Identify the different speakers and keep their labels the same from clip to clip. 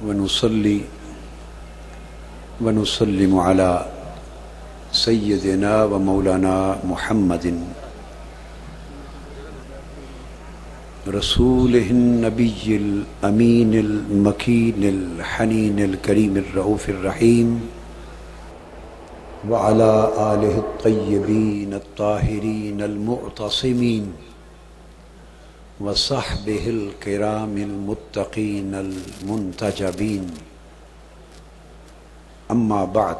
Speaker 1: ونصلي ونسلم على سيدنا ومولانا محمد رسوله النبي الأمين المكين الحنين الكريم الرؤوف الرحيم وعلى آله الطيبين الطاهرين المعتصمين وصحبه الكرام المتقين المنتجبين أما بعد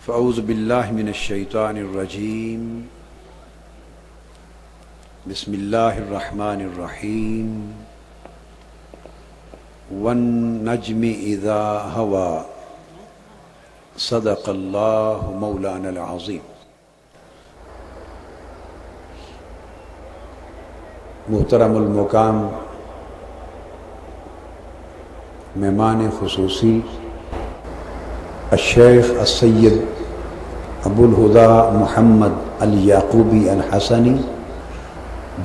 Speaker 1: فأعوذ بالله من الشيطان الرجيم بسم الله الرحمن الرحيم والنجم إذا هوى صدق الله مولانا العظيم۔ محترم المقام مہمان خصوصی الشیخ السید ابو الہدیٰ محمد الیعقوبی الحسنی،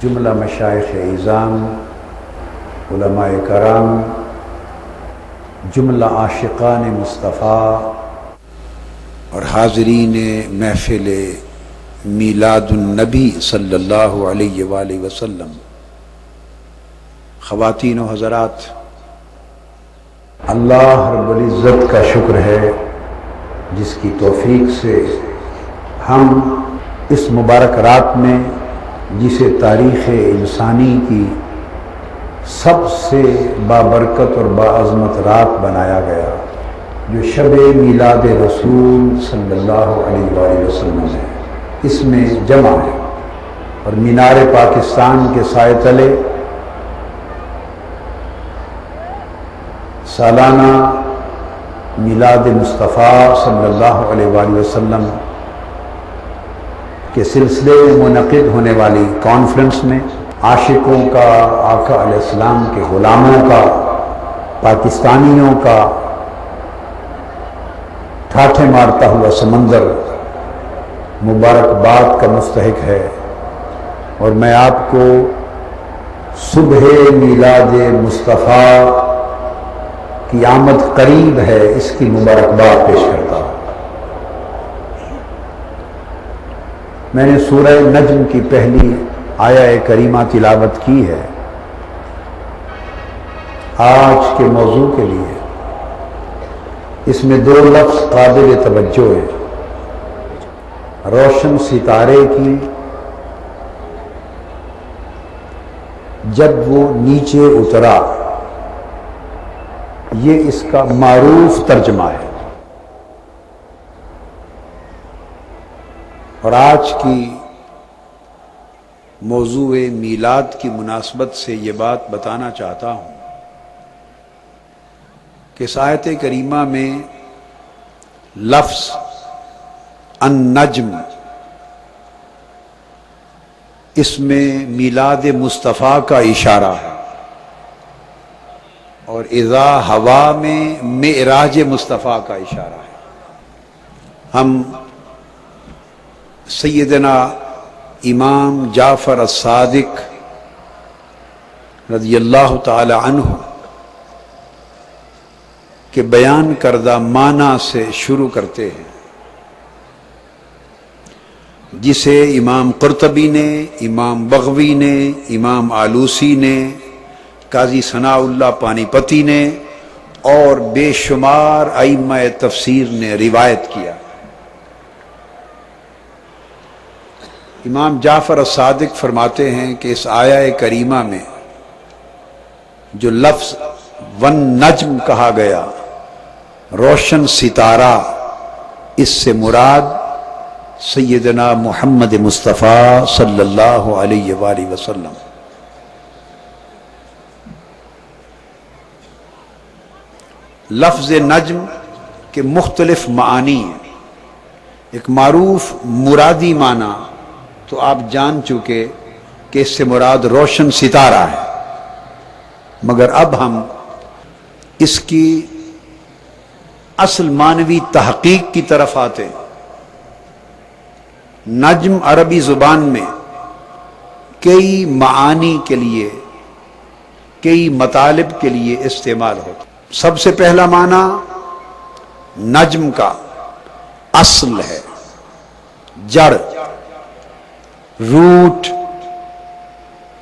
Speaker 1: جملہ مشائخ اعظام، علماء کرام، جملہ عاشقان مصطفیٰ اور حاضرین محفل میلاد النبی صلی اللہ علیہ وآلہ وسلم، خواتین و حضرات، اللہ رب العزت کا شکر ہے جس کی توفیق سے ہم اس مبارک رات میں، جسے تاریخ انسانی کی سب سے بابرکت اور باعظمت رات بنایا گیا، جو شب میلاد رسول صلی اللہ علیہ وآلہ وسلم ہے، اس میں جمع ہے اور مینار پاکستان کے سائے تلے سالانہ میلاد مصطفیٰ صلی اللہ علیہ وآلہ وسلم کے سلسلے میں منعقد ہونے والی کانفرنس میں عاشقوں کا، آقا علیہ السلام کے غلاموں کا، پاکستانیوں کا ٹھاٹھے مارتا ہوا سمندر مبارکباد کا مستحق ہے، اور میں آپ کو صبح میلاد مصطفیٰ کی آمد قریب ہے اس کی مبارکباد پیش کرتا ہوں۔ میں نے سورہ نجم کی پہلی آیہ کریمہ تلاوت کی ہے آج کے موضوع کے لیے۔ اس میں دو لفظ قابل توجہ ہیں، روشن ستارے کی جب وہ نیچے اترا، یہ اس کا معروف ترجمہ ہے، اور آج کی موضوع میلاد کی مناسبت سے یہ بات بتانا چاہتا ہوں کہ اس آیت کریمہ میں لفظ النجم، اس میں میلاد مصطفیٰ کا اشارہ ہے، اور اذا ہوا میں معراج مصطفیٰ کا اشارہ ہے۔ ہم سیدنا امام جعفر الصادق رضی اللہ تعالی عنہ کے بیان کردہ معنی سے شروع کرتے ہیں، جسے امام قرطبی نے، امام بغوی نے، امام آلوسی نے، قاضی ثناء اللہ پانی پتی نے اور بے شمار ائمہ تفسیر نے روایت کیا۔ امام جعفر الصادق فرماتے ہیں کہ اس آیہ کریمہ میں جو لفظ والنجم کہا گیا، روشن ستارہ، اس سے مراد سیدنا محمد مصطفیٰ صلی اللہ علیہ وآلہ وسلم۔ لفظ نجم کے مختلف معانی ہیں۔ ایک معروف مرادی معنی تو آپ جان چکے کہ اس سے مراد روشن ستارہ ہے، مگر اب ہم اس کی اصل معنوی تحقیق کی طرف آتے ہیں۔ نجم عربی زبان میں کئی معانی کے لیے کئی مطالب کے لیے استعمال ہوتا ہے۔ سب سے پہلا معنی نجم کا اصل ہے، جڑ، روٹ،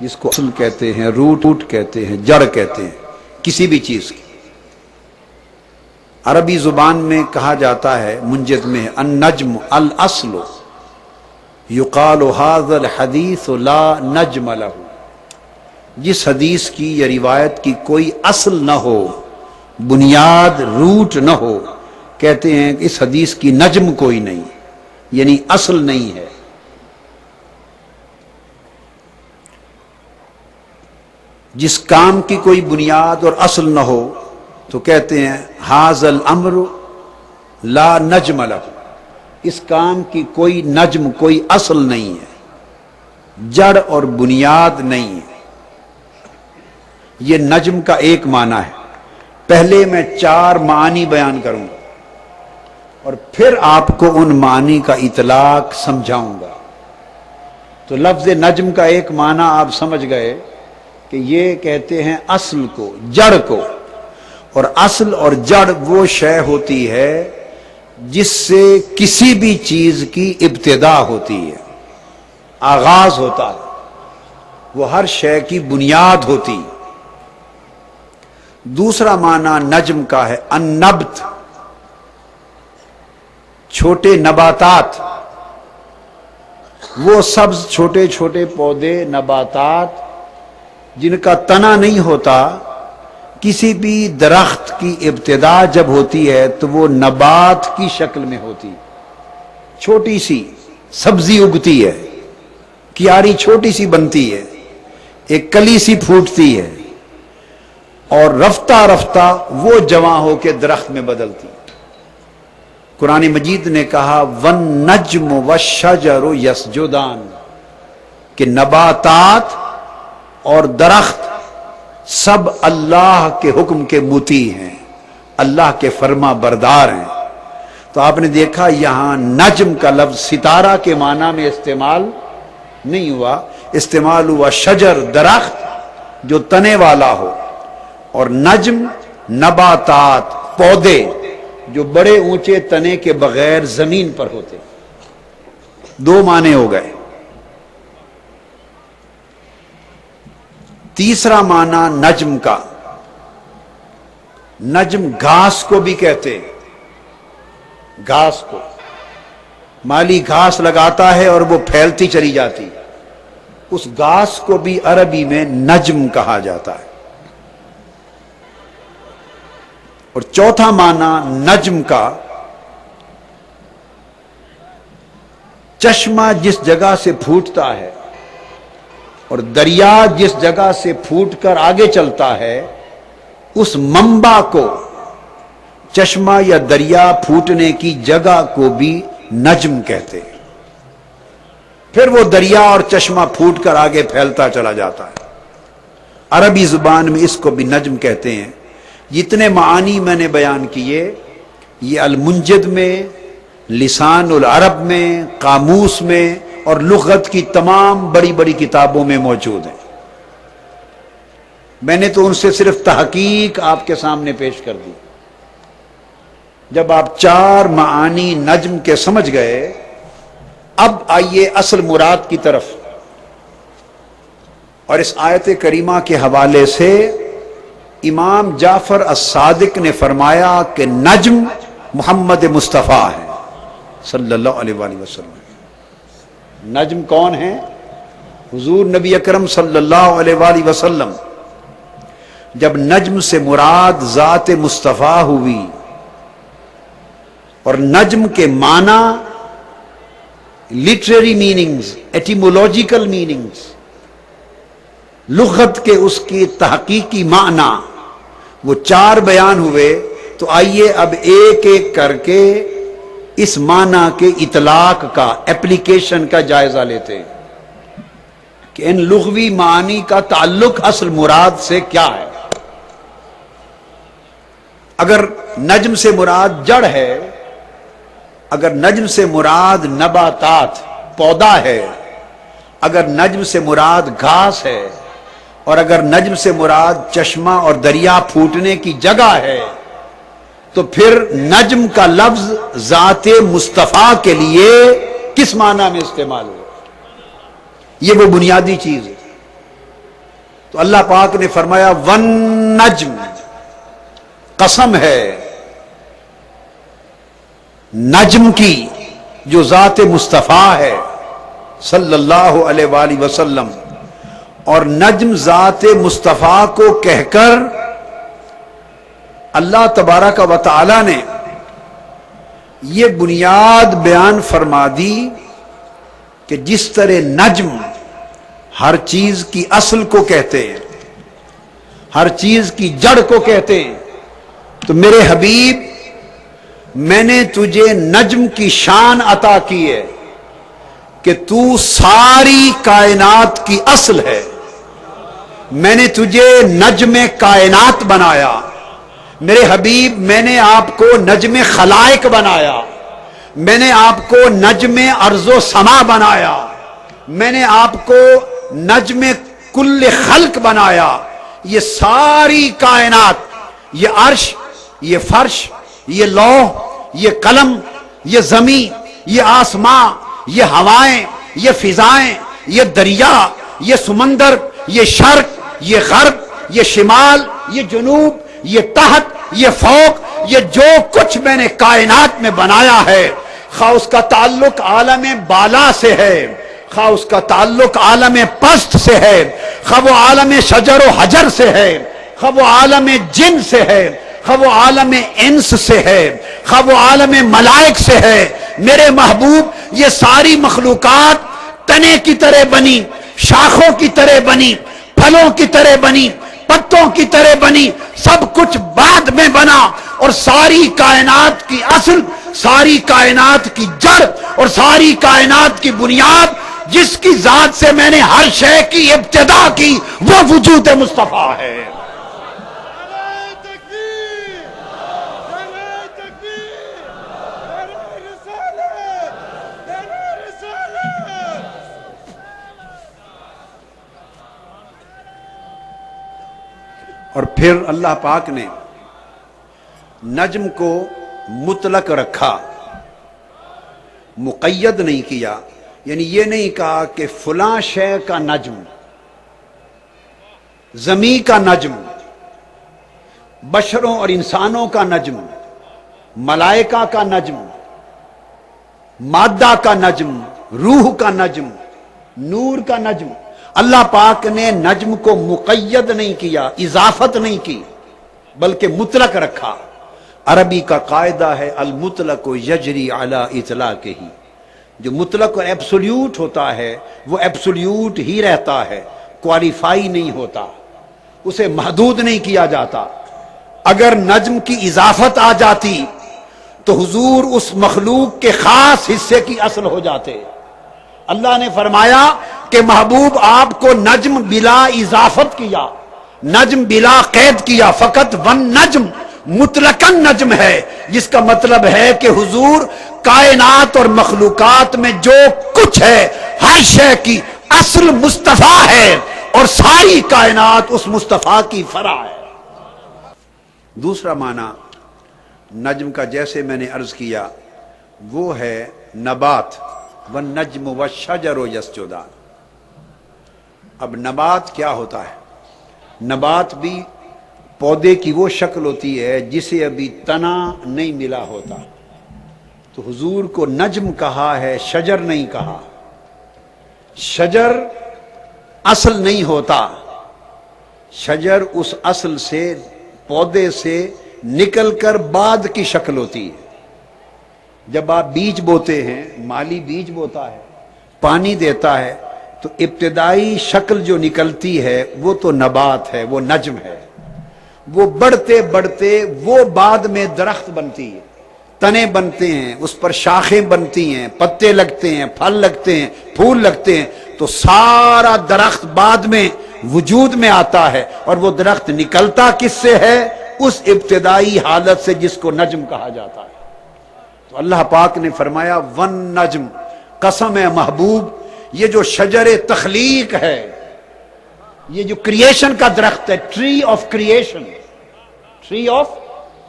Speaker 1: جس کو اصل کہتے ہیں، روٹ کہتے ہیں، جڑ کہتے ہیں کسی بھی چیز کی۔ عربی زبان میں کہا جاتا ہے، منجد میں، النجم الاصل یقال ھذا الحدیث لا نجم لہ، جس حدیث کی یا روایت کی کوئی اصل نہ ہو، بنیاد، روٹ نہ ہو، کہتے ہیں کہ اس حدیث کی نجم کوئی نہیں، یعنی اصل نہیں ہے۔ جس کام کی کوئی بنیاد اور اصل نہ ہو تو کہتے ہیں ھذا الامر لا نجم لہ، اس کام کی کوئی نجم، کوئی اصل نہیں ہے، جڑ اور بنیاد نہیں ہے۔ یہ نجم کا ایک معنی ہے۔ پہلے میں 4 معنی بیان کروں گا اور پھر آپ کو ان معنی کا اطلاق سمجھاؤں گا۔ تو لفظ نجم کا ایک معنی آپ سمجھ گئے کہ یہ کہتے ہیں اصل کو، جڑ کو، اور اصل اور جڑ وہ شے ہوتی ہے جس سے کسی بھی چیز کی ابتدا ہوتی ہے، آغاز ہوتا ہے، وہ ہر شے کی بنیاد ہوتی ہے۔ دوسرا معنی نجم کا ہے النبت، چھوٹے نباتات، وہ سبز چھوٹے چھوٹے پودے، نباتات جن کا تنا نہیں ہوتا۔ کسی بھی درخت کی ابتدا جب ہوتی ہے تو وہ نبات کی شکل میں ہوتی، چھوٹی سی سبزی اگتی ہے، کیاری چھوٹی سی بنتی ہے، ایک کلی سی پھوٹتی ہے، اور رفتہ رفتہ وہ جواں ہو کے درخت میں بدلتی۔ قرآن مجید نے کہا وَالنَّجْمُ وَالشَّجَرُ يَسْجُدَانِ، کہ نباتات اور درخت سب اللہ کے حکم کے مطیع ہیں، اللہ کے فرما بردار ہیں۔ تو آپ نے دیکھا یہاں نجم کا لفظ ستارہ کے معنی میں استعمال نہیں ہوا، استعمال ہوا شجر، درخت جو تنے والا ہو، اور نجم نباتات، پودے جو بڑے اونچے تنے کے بغیر زمین پر ہوتے۔ 2 معنی ہو گئے۔ تیسرا معنی نجم کا، نجم گھاس کو بھی کہتے ہیں، گھاس کو، مالی گھاس لگاتا ہے اور وہ پھیلتی چلی جاتی، اس گھاس کو بھی عربی میں نجم کہا جاتا ہے۔ اور چوتھا معنی نجم کا، چشمہ جس جگہ سے پھوٹتا ہے اور دریا جس جگہ سے پھوٹ کر آگے چلتا ہے، اس منبع کو، چشمہ یا دریا پھوٹنے کی جگہ کو بھی نجم کہتے ہیں۔ پھر وہ دریا اور چشمہ پھوٹ کر آگے پھیلتا چلا جاتا ہے۔ عربی زبان میں اس کو بھی نجم کہتے ہیں۔ جتنے معانی میں نے بیان کیے یہ المنجد میں، لسان العرب میں، قاموس میں اور لغت کی تمام بڑی بڑی کتابوں میں موجود ہیں۔ میں نے تو ان سے صرف تحقیق آپ کے سامنے پیش کر دی۔ جب آپ 4 معانی نجم کے سمجھ گئے، اب آئیے اصل مراد کی طرف۔ اور اس آیت کریمہ کے حوالے سے امام جعفر الصادق نے فرمایا کہ نجم محمد مصطفیٰ ہے صلی اللہ علیہ وآلہ وسلم۔ نجم کون ہے؟ حضور نبی اکرم صلی اللہ علیہ وآلہ وسلم۔ جب نجم سے مراد ذات مصطفیٰ ہوئی، اور نجم کے معنی، لٹریری میننگز، ایٹیمولوجیکل میننگز، لغت کے اس کی تحقیقی معنی، وہ 4 بیان ہوئے۔ تو آئیے اب ایک ایک کر کے اس معنی کے اطلاق کا، اپلیکیشن کا جائزہ لیتے ہیں کہ ان لغوی معنی کا تعلق اصل مراد سے کیا ہے۔ اگر نجم سے مراد جڑ ہے، اگر نجم سے مراد نباتات، پودا ہے، اگر نجم سے مراد گھاس ہے، اور اگر نجم سے مراد چشمہ اور دریا پھوٹنے کی جگہ ہے تو پھر نجم کا لفظ ذات مصطفیٰ کے لیے کس معنی میں استعمال ہوا؟ یہ وہ بنیادی چیز ہے۔ تو اللہ پاک نے فرمایا والنجم، قسم ہے نجم کی جو ذات مصطفیٰ ہے صلی اللہ علیہ وآلہ وسلم، اور نجم ذات مصطفیٰ کو کہہ کر اللہ تبارک و تعالی نے یہ بنیاد بیان فرما دی کہ جس طرح نجم ہر چیز کی اصل کو کہتے ہیں، ہر چیز کی جڑ کو کہتے ہیں، تو میرے حبیب میں نے تجھے نجم کی شان عطا کی ہے کہ تو ساری کائنات کی اصل ہے۔ میں نے تجھے نجم کائنات بنایا میرے حبیب، میں نے آپ کو نجم خلائق بنایا، میں نے آپ کو نجم ارض و سما بنایا، میں نے آپ کو نجم کل خلق بنایا۔ یہ ساری کائنات، یہ عرش، یہ فرش، یہ لوح، یہ قلم، یہ زمین، یہ آسمان، یہ ہوائیں، یہ فضائیں، یہ دریا، یہ سمندر، یہ شرق، یہ غرب، یہ شمال، یہ جنوب، یہ تحت، یہ فوق، یہ جو کچھ میں نے کائنات میں بنایا ہے، خواہ اس کا تعلق عالم بالا سے ہے، خواہ اس کا تعلق عالم پست سے ہے، خواہ وہ عالم شجر و حجر سے ہے، خواہ وہ عالم جن سے ہے، خواہ وہ عالم انس سے ہے، خواہ وہ عالم ملائک سے ہے، میرے محبوب یہ ساری مخلوقات تنے کی طرح بنی، شاخوں کی طرح بنی، پھلوں کی طرح بنی، پتوں کی طرح بنی، سب کچھ بعد میں بنا، اور ساری کائنات کی اصل، ساری کائنات کی جڑ اور ساری کائنات کی بنیاد، جس کی ذات سے میں نے ہر شے کی ابتدا کی، وہ وجود مصطفیٰ ہے۔ اور پھر اللہ پاک نے نجم کو مطلق رکھا، مقید نہیں کیا، یعنی یہ نہیں کہا کہ فلاں شے کا نجم، زمین کا نجم، بشروں اور انسانوں کا نجم، ملائکہ کا نجم، مادہ کا نجم، روح کا نجم، نور کا نجم۔ اللہ پاک نے نجم کو مقید نہیں کیا، اضافت نہیں کی، بلکہ مطلق رکھا۔ عربی کا قاعدہ ہے المطلق یجری علی اطلاقہ، جو مطلق اور ایبسولیوٹ ہوتا ہے وہ ایبسولیوٹ ہی رہتا ہے، کوالیفائی نہیں ہوتا، اسے محدود نہیں کیا جاتا۔ اگر نجم کی اضافت آ جاتی تو حضور اس مخلوق کے خاص حصے کی اصل ہو جاتے۔ اللہ نے فرمایا کہ محبوب آپ کو نجم بلا اضافت کیا، نجم بلا قید کیا، فقط ون نجم، مطلقاً نجم ہے، جس کا مطلب ہے کہ حضور کائنات اور مخلوقات میں جو کچھ ہے ہر شے کی اصل مصطفیٰ ہے، اور ساری کائنات اس مصطفیٰ کی فرع ہے۔ دوسرا معنی نجم کا جیسے میں نے عرض کیا وہ ہے نبات، والنجم والشجر یسجدان۔ اب نبات کیا ہوتا ہے؟ نبات بھی پودے کی وہ شکل ہوتی ہے جسے ابھی تنا نہیں ملا ہوتا، تو حضور کو نجم کہا ہے، شجر نہیں کہا۔ شجر اصل نہیں ہوتا، شجر اس اصل سے، پودے سے نکل کر بعد کی شکل ہوتی ہے۔ جب آپ بیج بوتے ہیں، مالی بیج بوتا ہے، پانی دیتا ہے، تو ابتدائی شکل جو نکلتی ہے وہ تو نبات ہے، وہ نجم ہے۔ وہ بڑھتے بڑھتے وہ بعد میں درخت بنتی ہے، تنے بنتے ہیں، اس پر شاخیں بنتی ہیں، پتے لگتے ہیں، پھل لگتے ہیں، پھول لگتے ہیں، تو سارا درخت بعد میں وجود میں آتا ہے۔ اور وہ درخت نکلتا کس سے ہے؟ اس ابتدائی حالت سے جس کو نجم کہا جاتا ہے۔ تو اللہ پاک نے فرمایا ون نجم، قسم ہے محبوب، یہ جو شجر تخلیق ہے، یہ جو کریشن کا درخت ہے، tree of creation, tree of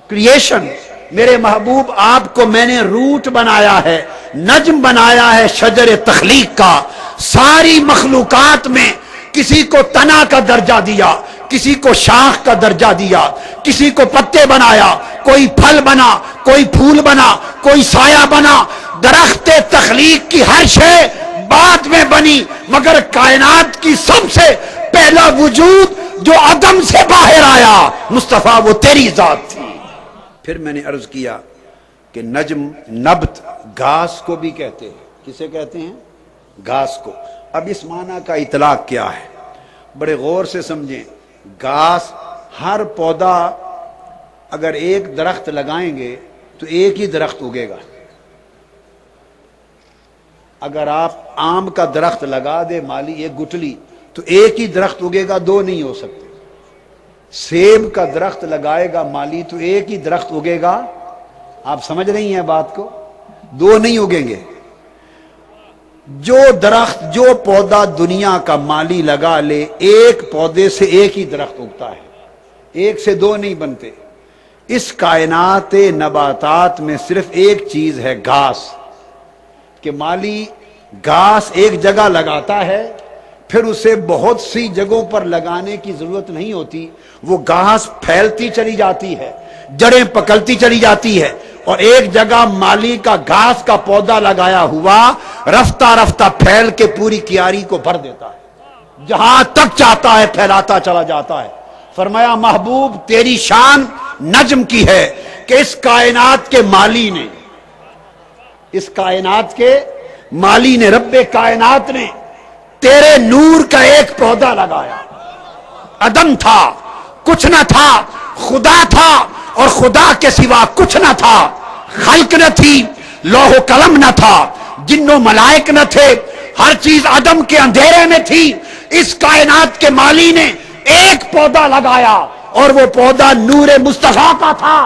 Speaker 1: creation, میرے محبوب آپ کو میں نے روٹ بنایا ہے، نجم بنایا ہے شجر تخلیق کا۔ ساری مخلوقات میں کسی کو تنا کا درجہ دیا، کسی کو شاخ کا درجہ دیا، کسی کو پتے بنایا، کوئی پھل بنا، کوئی پھول بنا، کوئی سایہ بنا۔ درخت تخلیق کی ہر شے بعد میں بنی، مگر کائنات کی سب سے پہلا وجود جو عدم سے باہر آیا مصطفیٰ، وہ تیری ذات تھی۔ پھر میں نے عرض کیا کہ نجم، نبت، گھاس کو بھی کہتے ہیں۔ کسے کہتے ہیں؟ گھاس کو۔ اب اس معنی کا اطلاق کیا ہے؟ بڑے غور سے سمجھیں۔ گھاس، ہر پودا اگر ایک درخت لگائیں گے تو ایک ہی درخت اگے گا۔ اگر آپ آم کا درخت لگا دے مالی، ایک گٹلی، تو ایک ہی درخت اگے گا، دو نہیں ہو سکتے۔ سیب کا درخت لگائے گا مالی تو ایک ہی درخت اگے گا۔ آپ سمجھ رہی ہیں بات کو؟ دو نہیں اگیں گے۔ جو درخت، جو پودا دنیا کا مالی لگا لے، ایک پودے سے ایک ہی درخت اگتا ہے، ایک سے دو نہیں بنتے۔ اس کائنات نباتات میں صرف ایک چیز ہے، گھاس، کہ مالی گھاس ایک جگہ لگاتا ہے، پھر اسے بہت سی جگہوں پر لگانے کی ضرورت نہیں ہوتی، وہ گھاس پھیلتی چلی جاتی ہے، جڑیں پکڑتی چلی جاتی ہے، اور ایک جگہ مالی کا گھاس کا پودا لگایا ہوا رفتہ رفتہ پھیل کے پوری کیاری کو بھر دیتا ہے، جہاں تک چاہتا ہے پھیلاتا چلا جاتا ہے۔ فرمایا محبوب تیری شان نجم کی ہے کہ اس کائنات کے مالی نے، اس کائنات کے مالی نے، رب کائنات نے تیرے نور کا ایک پودا لگایا۔ عدم تھا، کچھ نہ تھا، خدا تھا، اور خدا کے سوا کچھ نہ تھا۔ خلق نہ تھی، لوح و قلم نہ تھا، جن و ملائک نہ تھے، ہر چیز عدم کے اندھیرے میں تھی۔ اس کائنات کے مالی نے ایک پودا لگایا، اور وہ پودا نور مصطفیٰ کا تھا۔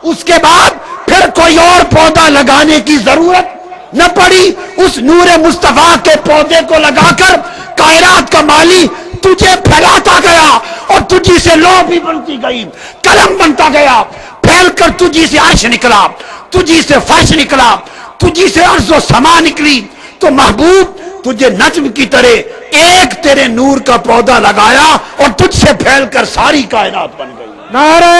Speaker 1: اس کے بعد پھر کوئی اور پودا لگانے کی ضرورت نہ پڑی۔ اس نور مصطفیٰ کے پودے کو لگا کر کائنات کا مالی تجھے پھیلاتا گیا، اور تجھی سے لوح بھی بنتی گئی، قلم بنتا گیا، پھیل کر تجھی سے عرش نکلا، تجھی سے فرش نکلا، تجھی سے ارض و سما نکلی۔ تو محبوب تجھے نجم کی طرح ایک تیرے نور کا پودا لگایا، اور تجھ سے پھیل کر ساری کائنات بن گئی۔
Speaker 2: نعرہ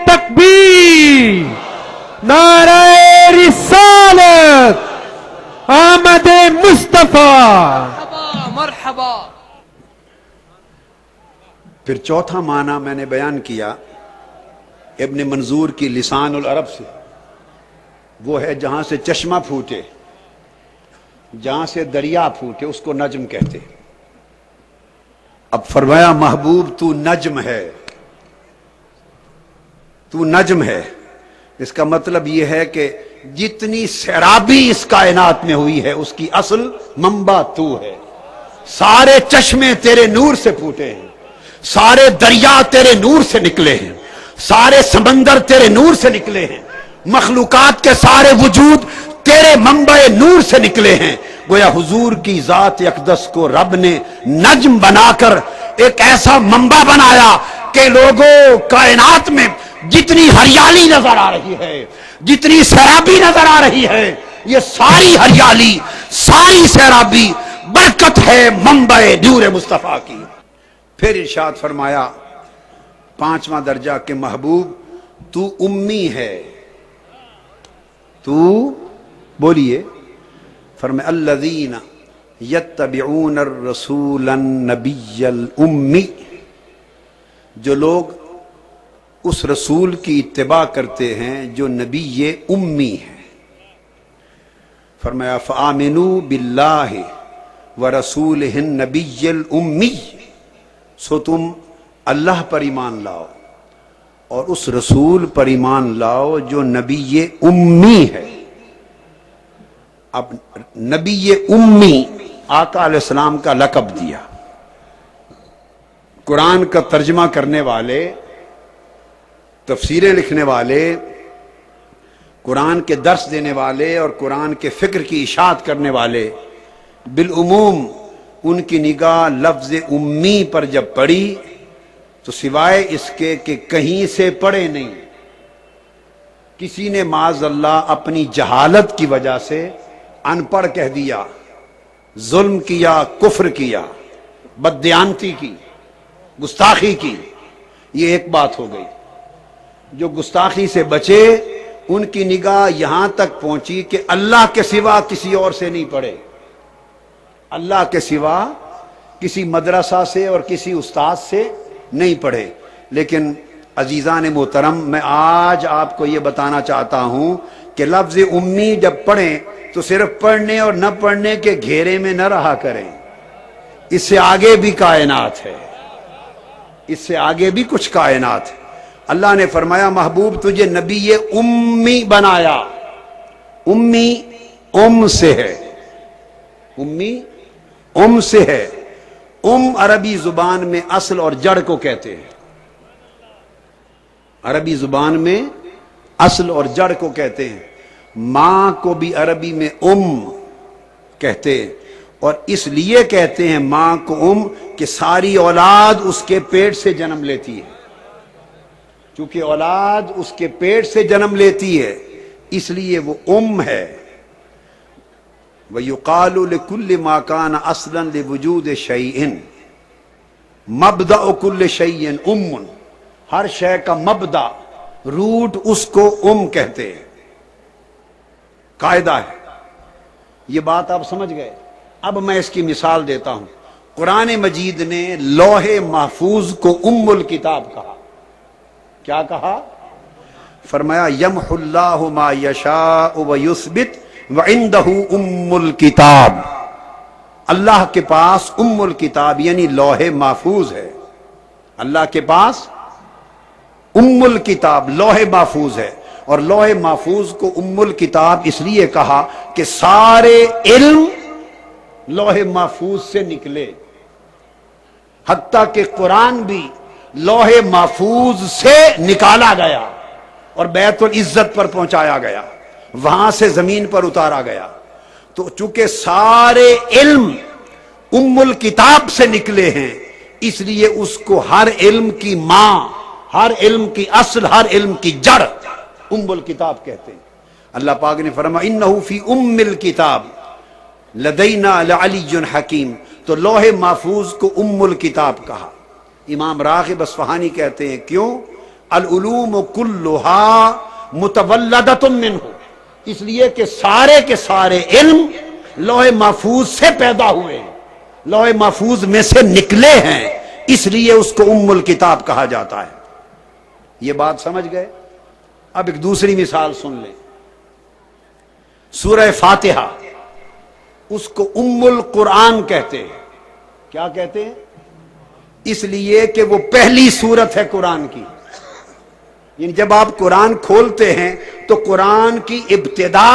Speaker 2: تکبیر، نعرہ رسالت، آمد مصطفیٰ،
Speaker 3: مرحبا مرحبا۔
Speaker 1: پھر چوتھا معنی میں نے بیان کیا ابن منظور کی لسان العرب سے، وہ ہے جہاں سے چشمہ پھوٹے، جہاں سے دریا پھوٹے، اس کو نجم کہتے۔ اب فرمایا محبوب تو نجم ہے، تو نجم ہے۔ اس کا مطلب یہ ہے کہ جتنی سیرابی اس کائنات میں ہوئی ہے اس کی اصل منبع تو ہے۔ سارے چشمے تیرے نور سے پھوٹے ہیں، سارے دریا تیرے نور سے نکلے ہیں، سارے سمندر تیرے نور سے نکلے ہیں، مخلوقات کے سارے وجود تیرے منبع نور سے نکلے ہیں۔ گویا حضور کی ذات اقدس کو رب نے نجم بنا کر ایک ایسا منبع بنایا کہ لوگوں کائنات میں جتنی ہریالی نظر آ رہی ہے، جتنی سیرابی نظر آ رہی ہے، یہ ساری ہریالی، ساری سیرابی برکت ہے منبع نور مصطفیٰ کی۔ پھر ارشاد فرمایا پانچواں درجہ کہ محبوب تو امی ہے، تو بولیے، فرمایا الذین یتبعون الرسول النبی الامی، جو لوگ اس رسول کی اتباع کرتے ہیں جو نبی امی ہے۔ فرمایا فآمنوا باللہ ورسولہ النبی الامی، سو تم اللہ پر ایمان لاؤ اور اس رسول پر ایمان لاؤ جو نبی امی ہے۔ اب نبی امی آقا علیہ السلام کا لقب دیا۔ قرآن کا ترجمہ کرنے والے، تفسیریں لکھنے والے، قرآن کے درس دینے والے اور قرآن کے فکر کی اشاعت کرنے والے بالعموم ان کی نگاہ لفظ امی پر جب پڑی تو سوائے اس کے کہ کہیں سے پڑھے نہیں، کسی نے معاذ اللہ اپنی جہالت کی وجہ سے ان پڑھ کہہ دیا، ظلم کیا، کفر کیا، بددیانتی کی، گستاخی کی، یہ ایک بات ہو گئی۔ جو گستاخی سے بچے ان کی نگاہ یہاں تک پہنچی کہ اللہ کے سوا کسی اور سے نہیں پڑھے، اللہ کے سوا کسی مدرسہ سے اور کسی استاد سے نہیں پڑھے۔ لیکن عزیزان محترم، میں آج آپ کو یہ بتانا چاہتا ہوں کہ لفظ امی جب پڑھیں تو صرف پڑھنے اور نہ پڑھنے کے گھیرے میں نہ رہا کریں، اس سے آگے بھی کائنات ہے، اس سے آگے بھی کچھ کائنات ہے۔ اللہ نے فرمایا محبوب تجھے نبی امی بنایا۔ امی ام سے ہے، امی ام سے ہے۔ ام عربی زبان میں اصل اور جڑ کو کہتے ہیں، عربی زبان میں اصل اور جڑ کو کہتے ہیں۔ ماں کو بھی عربی میں ام کہتے ہیں، اور اس لیے کہتے ہیں ماں کو ام کہ ساری اولاد اس کے پیٹ سے جنم لیتی ہے، چونکہ اولاد اس کے پیٹ سے جنم لیتی ہے اس لیے وہ ام ہے۔ وَيُقَالُ لِكُلِّ مَا كَانَ أَصْلًا لِوُجُودِ شَيْءٍ مَبْدَأُ كُلِّ شَيْءٍ أُمٌ، ہر شے کا مبدأ، روٹ اس کو ام کہتے ہیں، قاعدہ ہے۔ یہ بات آپ سمجھ گئے؟ اب میں اس کی مثال دیتا ہوں۔ قرآن مجید نے لوح محفوظ کو ام الکتاب کہا۔ کیا کہا؟ فرمایا یمح اللہ ما یشاء ویثبت وعندہ ام الکتاب، اللہ کے پاس ام الکتاب یعنی لوح محفوظ ہے، اللہ کے پاس ام الکتاب لوح محفوظ ہے۔ اور لوح محفوظ کو ام الکتاب اس لیے کہا کہ سارے علم لوح محفوظ سے نکلے، حتیٰ کہ قرآن بھی لوح محفوظ سے نکالا گیا اور بیت العزت پر پہنچایا گیا، وہاں سے زمین پر اتارا گیا۔ تو چونکہ سارے علم ام الکتاب سے نکلے ہیں اس لیے اس کو ہر علم کی ماں، ہر علم کی اصل، ہر علم کی جڑ ام الکتاب کہتے ہیں۔ اللہ پاک نے فرمایا انہ فی ام الکتاب لدینا لعلی حکیم، تو لوح محفوظ کو ام الکتاب کہا۔ امام راغب اصفہانی کہتے ہیں کیوں؟ العلوم کلھا متولدۃ منہ، اس لیے کہ سارے کے سارے علم لوح محفوظ سے پیدا ہوئے ہیں، لوح محفوظ میں سے نکلے ہیں، اس لیے اس کو ام الکتاب کہا جاتا ہے۔ یہ بات سمجھ گئے؟ اب ایک دوسری مثال سن لیں۔ سورہ فاتحہ، اس کو ام القرآن کہتے ہیں۔ کیا کہتے ہیں؟ اس لیے کہ وہ پہلی سورت ہے قرآن کی، یعنی جب آپ قرآن کھولتے ہیں تو قرآن کی ابتدا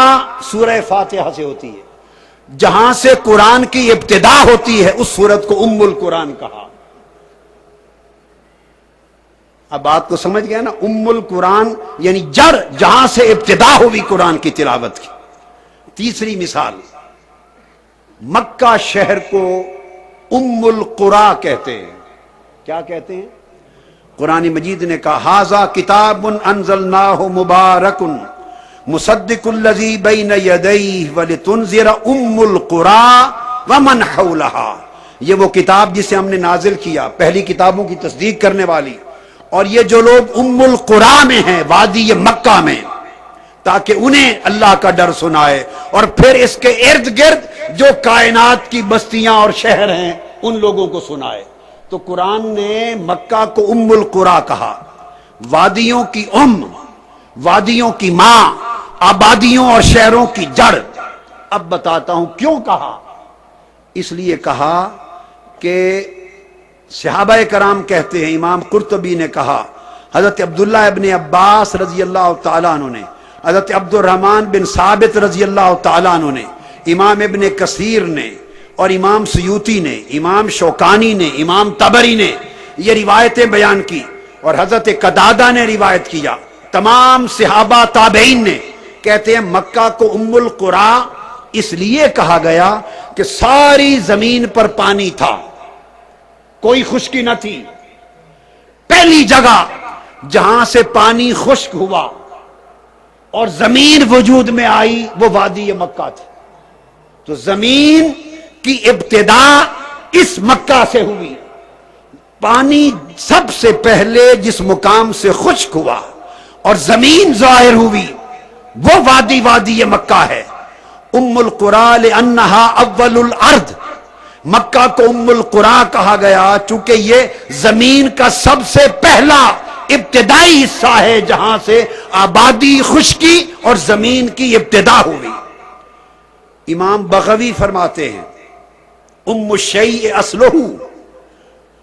Speaker 1: سورہ فاتحہ سے ہوتی ہے، جہاں سے قرآن کی ابتدا ہوتی ہے اس سورت کو ام القرآن کہا۔ اب بات کو سمجھ گیا نا؟ ام القرآن یعنی جڑ، جہاں سے ابتدا ہوئی قرآن کی تلاوت کی۔ تیسری مثال، مکہ شہر کو ام القرآ کہتے ہیں۔ کیا کہتے ہیں؟ قرآن مجید نے کہا ھذا کتاب انزلناہ مبارک مصدق الذی بین یدیہ ولتنذر ام القرى ومن حولہا، یہ وہ کتاب جسے ہم نے نازل کیا، پہلی کتابوں کی تصدیق کرنے والی، اور یہ جو لوگ ام القرى میں ہیں، وادی مکہ میں، تاکہ انہیں اللہ کا ڈر سنائے، اور پھر اس کے ارد گرد جو کائنات کی بستیاں اور شہر ہیں ان لوگوں کو سنائے۔ تو قرآن نے مکہ کو ام القرى کہا، وادیوں کی ام، وادیوں کی ماں، آبادیوں اور شہروں کی جڑ۔ اب بتاتا ہوں کیوں کہا۔ اس لیے کہا کہ صحابہ کرام کہتے ہیں، امام قرطبی نے کہا، حضرت عبداللہ ابن عباس رضی اللہ تعالیٰ عنہ نے، حضرت عبد الرحمن بن ثابت رضی اللہ تعالیٰ عنہ نے، امام ابن کثیر نے، اور امام سیوطی نے، امام شوکانی نے، امام طبری نے یہ روایتیں بیان کی، اور حضرت قتادہ نے روایت کیا، تمام صحابہ تابعین نے، کہتے ہیں مکہ کو ام القرى اس لیے کہا گیا کہ ساری زمین پر پانی تھا، کوئی خشکی نہ تھی۔ پہلی جگہ جہاں سے پانی خشک ہوا اور زمین وجود میں آئی وہ وادی مکہ تھی۔ تو زمین کی ابتدا اس مکہ سے ہوئی۔ پانی سب سے پہلے جس مقام سے خشک ہوا اور زمین ظاہر ہوئی وہ وادی مکہ ہے۔ ام القریٰ لانہا اول الارض، مکہ کو ام القریٰ کہا گیا چونکہ یہ زمین کا سب سے پہلا ابتدائی حصہ ہے جہاں سے آبادی، خشکی اور زمین کی ابتدا ہوئی۔ امام بغوی فرماتے ہیں ام الشیء اصلہ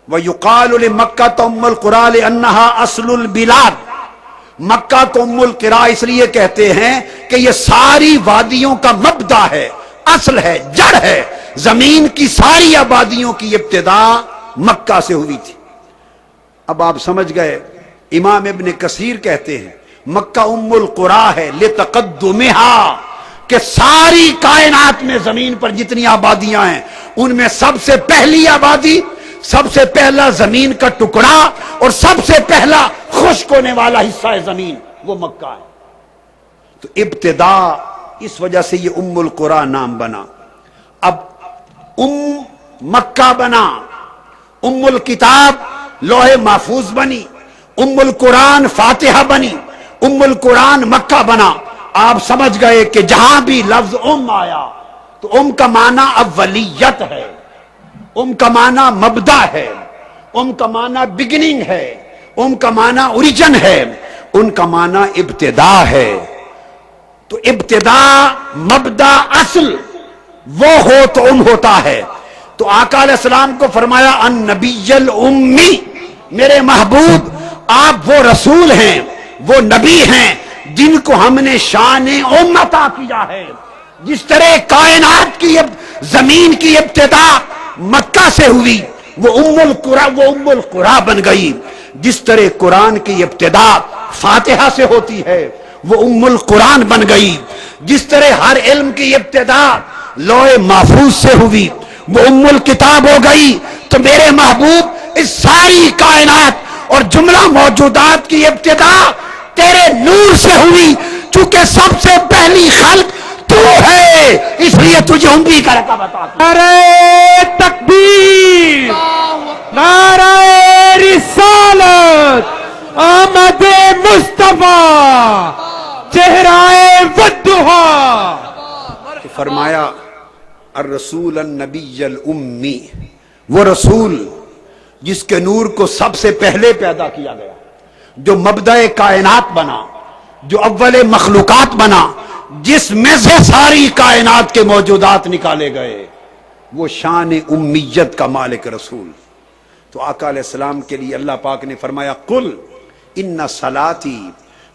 Speaker 1: ویقال لمکہ ام القریٰ لانہا اصل البلاد، مکہ کو ام القریٰ اس لیے کہتے ہیں کہ یہ ساری وادیوں کا مبدا ہے، اصل ہے، جڑ ہے۔ زمین کی ساری آبادیوں کی ابتدا مکہ سے ہوئی تھی۔ اب آپ سمجھ گئے، امام ابن کثیر کہتے ہیں مکہ ام القریٰ ہے لتقدمہا، کہ ساری کائنات میں زمین پر جتنی آبادیاں ہیں ان میں سب سے پہلی آبادی، سب سے پہلا زمین کا ٹکڑا اور سب سے پہلا خشک ہونے والا حصہ ہے زمین وہ مکہ ہے۔ تو ابتدا اس وجہ سے یہ ام القریٰ نام بنا۔ اب مکہ بنا، ام الکتاب لوح محفوظ بنی، ام القرآن فاتحہ بنی، ام القرآن مکہ بنا۔ آپ سمجھ گئے کہ جہاں بھی لفظ آیا تو کا معنی اولیت ہے، کا معنی مبدا ہے، کا معنی بگننگ ہے، کا معنی اوریجن ہے، کا معنی ابتدا ہے۔ تو ابتدا، مبدا، اصل وہ ہو تو ہوتا ہے۔ تو آقا علیہ السلام کو فرمایا النبی الامی، میرے محبوب آپ وہ رسول ہیں، وہ نبی ہیں جن کو ہم نے شان امت عطا کیا ہے۔ جس طرح کائنات کی زمین کی ابتدا مکہ سے ہوئی وہ ام القریٰ بن گئی، جس طرح قرآن کی ابتدا فاتحہ سے ہوتی ہے وہ ام القرآن بن گئی، جس طرح ہر علم کی ابتدا لوح محفوظ سے ہوئی وہ ام الکتاب ہو گئی۔ تو میرے محبوب اس ساری کائنات اور جملہ موجودات کی ابتدا تیرے نور سے ہوئی، چونکہ سب سے پہلی خلق تو ہے، اس لیے تجھے امی کر کے بتا۔
Speaker 2: نعرہ تکبیر، نعرہ رسالت، آمد مصطفیٰ، چہرہ والضحیٰ۔
Speaker 1: فرمایا الرسول النبی الامی، وہ رسول جس کے نور کو سب سے پہلے پیدا کیا گیا، جو مبدأ کائنات بنا، جو اول مخلوقات بنا، جس میں سے ساری کائنات کے موجودات نکالے گئے، وہ شان امیت کا مالک رسول۔ تو آقا علیہ السلام کے لیے اللہ پاک نے فرمایا قل ان صلاتی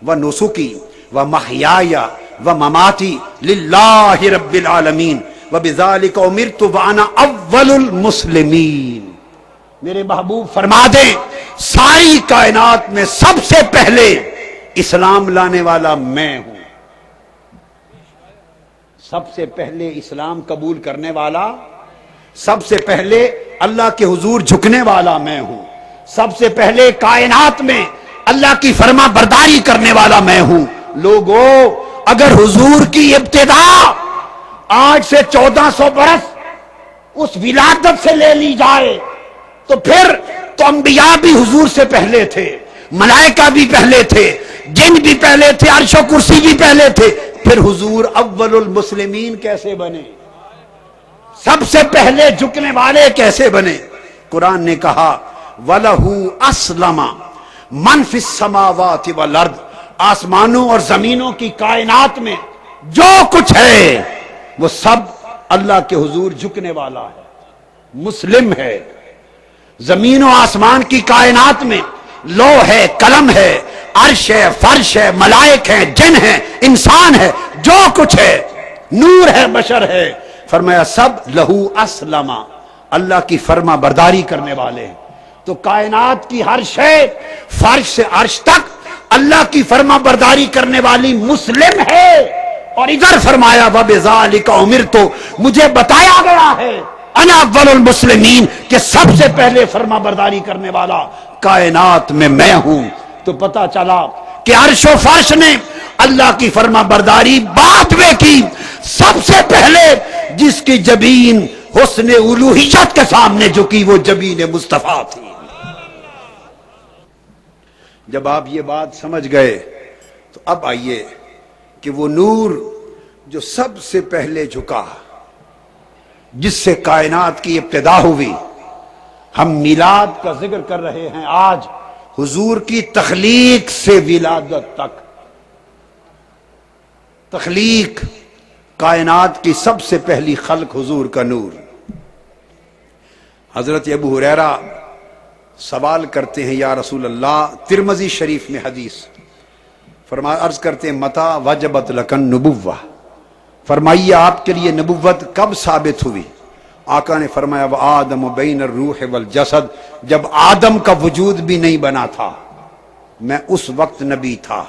Speaker 1: و نسکی و محیای و مماتی للہ رب العالمین وبذالک امرت وانا اول المسلمین۔ میرے محبوب فرما دیں ساری کائنات میں سب سے پہلے اسلام لانے والا میں ہوں، سب سے پہلے اسلام قبول کرنے والا، سب سے پہلے اللہ کے حضور جھکنے والا میں ہوں، سب سے پہلے کائنات میں اللہ کی فرما برداری کرنے والا میں ہوں۔ لوگوں، اگر حضور کی ابتدا آج سے 1400 برس اس ولادت سے لے لی جائے تو پھر تو انبیاء بھی حضور سے پہلے تھے، ملائکہ بھی پہلے تھے، جن بھی پہلے تھے، عرش و کرسی بھی پہلے تھے، پھر حضور اول المسلمین کیسے بنے؟ سب سے پہلے جھکنے والے کیسے بنے؟ قرآن نے کہا وَلَهُ أَسْلَمَ مَنْ فِي السَّمَاوَاتِ وَالْأَرْضِ، آسمانوں اور زمینوں کی کائنات میں جو کچھ ہے وہ سب اللہ کے حضور جھکنے والا ہے، مسلم ہے۔ زمین و آسمان کی کائنات میں لوح ہے، قلم ہے، عرش ہے، فرش ہے، ملائک ہیں، جن ہیں، انسان ہے، جو کچھ ہے، نور ہے، بشر ہے، فرمایا سب لہو اسلم، اللہ کی فرما برداری کرنے والے ہیں۔ تو کائنات کی ہر شے فرش سے عرش تک اللہ کی فرما برداری کرنے والی مسلم ہے، اور ادھر فرمایا وَبِذَالِكَ أُمِرْتُ، مجھے بتایا گیا ہے انا اول المسلمین کہ سب سے پہلے فرما برداری کرنے والا کائنات میں ہوں۔ تو پتا چلا کہ عرش و فرش نے اللہ کی فرما برداری بعد میں کی، سب سے پہلے جس کی جبین حسن الوہیت کے سامنے جھکی وہ جبین مصطفیٰ تھی۔ جب آپ یہ بات سمجھ گئے تو اب آئیے کہ وہ نور جو سب سے پہلے جھکا، جس سے کائنات کی ابتدا ہوئی، ہم میلاد کا ذکر کر رہے ہیں آج، حضور کی تخلیق سے ولادت تک، تخلیق کائنات کی سب سے پہلی خلق حضور کا نور۔ حضرت ابو ہریرہ سوال کرتے ہیں یا رسول اللہ، ترمذی شریف میں حدیث عرض کرتے ہیں متا وجبت لکن نبوہ، فرمائیے آپ کے لیے نبوت کب ثابت ہوئی؟ آقا نے فرمایا وآدم بین الروح والجسد، جب آدم کا وجود بھی نہیں بنا تھا میں اس وقت نبی تھا۔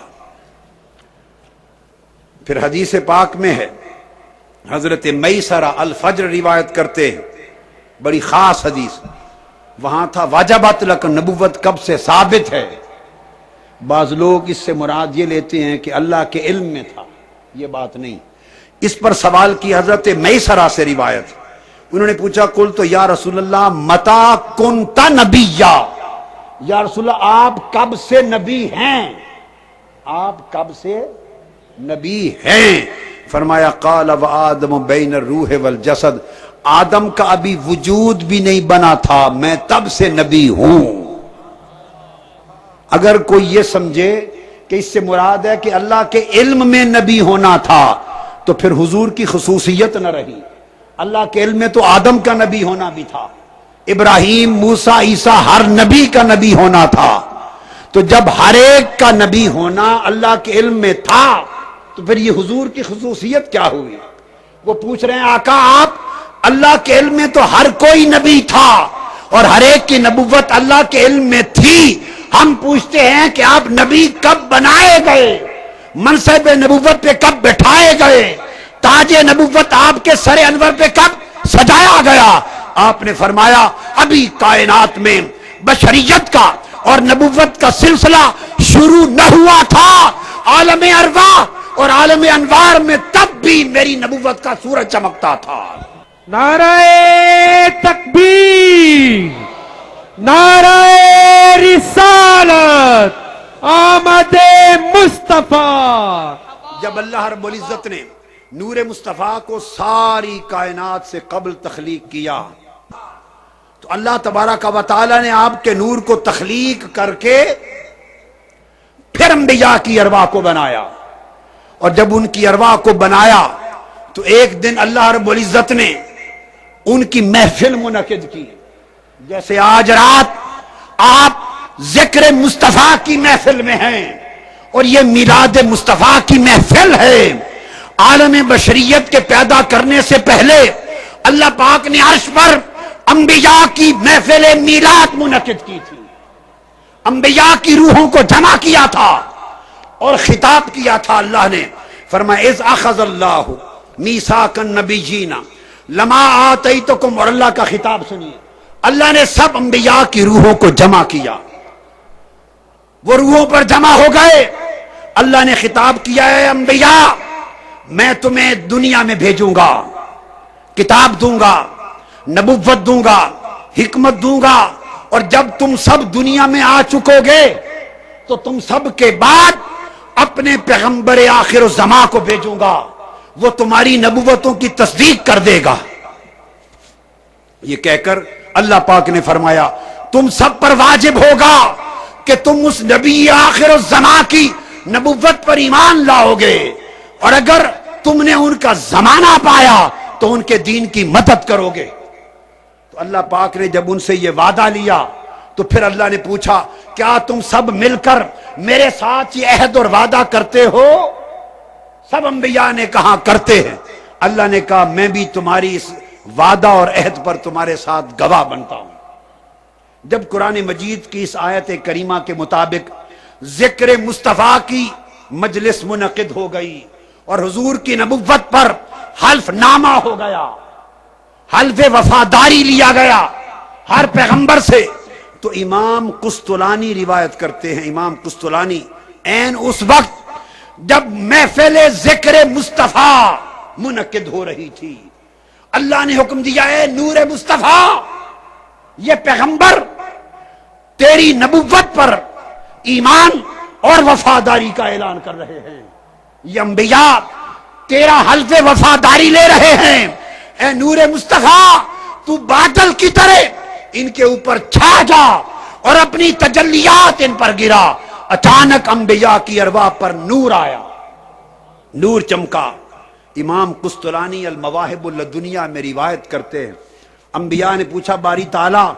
Speaker 1: پھر حدیث پاک میں ہے، حضرت میسرہ الفجر روایت کرتے ہیں، بڑی خاص حدیث، وہاں تھا واجبات لک، نبوت کب سے ثابت ہے؟ بعض لوگ اس سے مراد یہ لیتے ہیں کہ اللہ کے علم میں تھا، یہ بات نہیں۔ اس پر سوال کی حضرت میسرہ سے روایت، انہوں نے پوچھا قلت یا رسول اللہ متا کنت نبیا، یا رسول اللہ آپ کب سے نبی ہیں؟ آپ کب سے نبی ہیں؟ فرمایا قال وآدم بین الروح والجسد، آدم کا ابھی وجود بھی نہیں بنا تھا میں تب سے نبی ہوں۔ اگر کوئی یہ سمجھے کہ اس سے مراد ہے کہ اللہ کے علم میں نبی ہونا تھا تو پھر حضور کی خصوصیت نہ رہی۔ اللہ کے علم میں تو آدم کا نبی ہونا بھی تھا، ابراہیم، موسیٰ، عیسیٰ، ہر نبی کا نبی ہونا تھا۔ تو جب ہر ایک کا نبی ہونا اللہ کے علم میں تھا تو پھر یہ حضور کی خصوصیت کیا ہوئی؟ وہ پوچھ رہے ہیں آقا آپ، اللہ کے علم میں تو ہر کوئی نبی تھا اور ہر ایک کی نبوت اللہ کے علم میں تھی، ہم پوچھتے ہیں کہ آپ نبی کب بنائے گئے؟ منصب نبوت پہ کب بٹھائے گئے؟ تاج نبوت آپ کے سر انور پہ کب سجایا گیا؟ آپ نے فرمایا ابھی کائنات میں بشریت کا اور نبوت کا سلسلہ شروع نہ ہوا تھا، عالم ارواح اور عالم انوار میں تب بھی میری نبوت کا سورج چمکتا تھا۔
Speaker 2: نعرہ تکبیر، نعرہ رسالت، آمد مصطفیٰ۔
Speaker 1: جب اللہ رب العزت نے نور مصطفیٰ کو ساری کائنات سے قبل تخلیق کیا تو اللہ تبارک و تعالی نے آپ کے نور کو تخلیق کر کے پھر انبیاء کی ارواح کو بنایا، اور جب ان کی ارواح کو بنایا تو ایک دن اللہ رب العزت نے ان کی محفل منعقد کی، جیسے آج رات آپ ذکر مصطفیٰ کی محفل میں ہیں اور یہ میلاد مصطفیٰ کی محفل ہے۔ عالم بشریت کے پیدا کرنے سے پہلے اللہ پاک نے عرش پر انبیاء کی محفل میلاد منعقد کی تھی، انبیاء کی روحوں کو جمع کیا تھا اور خطاب کیا تھا۔ اللہ نے فرمایا اذ اخذ اللہ میثاق النبیین لما آتیتکم، اور اللہ کا خطاب سنیے، اللہ نے سب انبیاء کی روحوں کو جمع کیا، وہ روحوں پر جمع ہو گئے۔ اللہ نے خطاب کیا ہے انبیاء میں تمہیں دنیا میں بھیجوں گا، کتاب دوں گا، نبوت دوں گا، حکمت دوں گا، اور جب تم سب دنیا میں آ چکو گے تو تم سب کے بعد اپنے پیغمبر آخر الزمان کو بھیجوں گا، وہ تمہاری نبوتوں کی تصدیق کر دے گا۔ یہ کہہ کر اللہ پاک نے فرمایا تم سب پر واجب ہوگا کہ تم اس نبی آخر الزمان کی نبوت پر ایمان لاؤ گے، اور اگر تم نے ان کا زمانہ پایا تو ان کے دین کی مدد کرو گے۔ تو اللہ پاک نے جب ان سے یہ وعدہ لیا تو پھر اللہ نے پوچھا کیا تم سب مل کر میرے ساتھ یہ عہد اور وعدہ کرتے ہو؟ سب انبیاء نے کہا کرتے ہیں۔ اللہ نے کہا میں بھی تمہاری اس وعدہ اور عہد پر تمہارے ساتھ گواہ بنتا ہوں۔ جب قرآن مجید کی اس آیت کریمہ کے مطابق ذکر مصطفیٰ کی مجلس منعقد ہو گئی اور حضور کی نبوت پر حلف نامہ ہو گیا، حلف وفاداری لیا گیا ہر پیغمبر سے، تو امام قسطلانی روایت کرتے ہیں، امام قسطلانی عین اس وقت جب محفل ذکر مصطفیٰ منعقد ہو رہی تھی، اللہ نے حکم دیا ہے نور مصطفیٰ یہ پیغمبر تیری نبوت پر ایمان اور وفاداری کا اعلان کر رہے ہیں، یہ انبیاء تیرا حلف وفاداری لے رہے ہیں، اے نور مصطفیٰ تو بادل کی طرح ان کے اوپر چھا جا اور اپنی تجلیات ان پر گرا۔ اچانک انبیاء کی ارواح پر نور آیا، نور چمکا۔ امام قسطلانی المواہب اللدنیہ میں روایت کرتے ہیں، انبیاء نے پوچھا باری تعالیٰ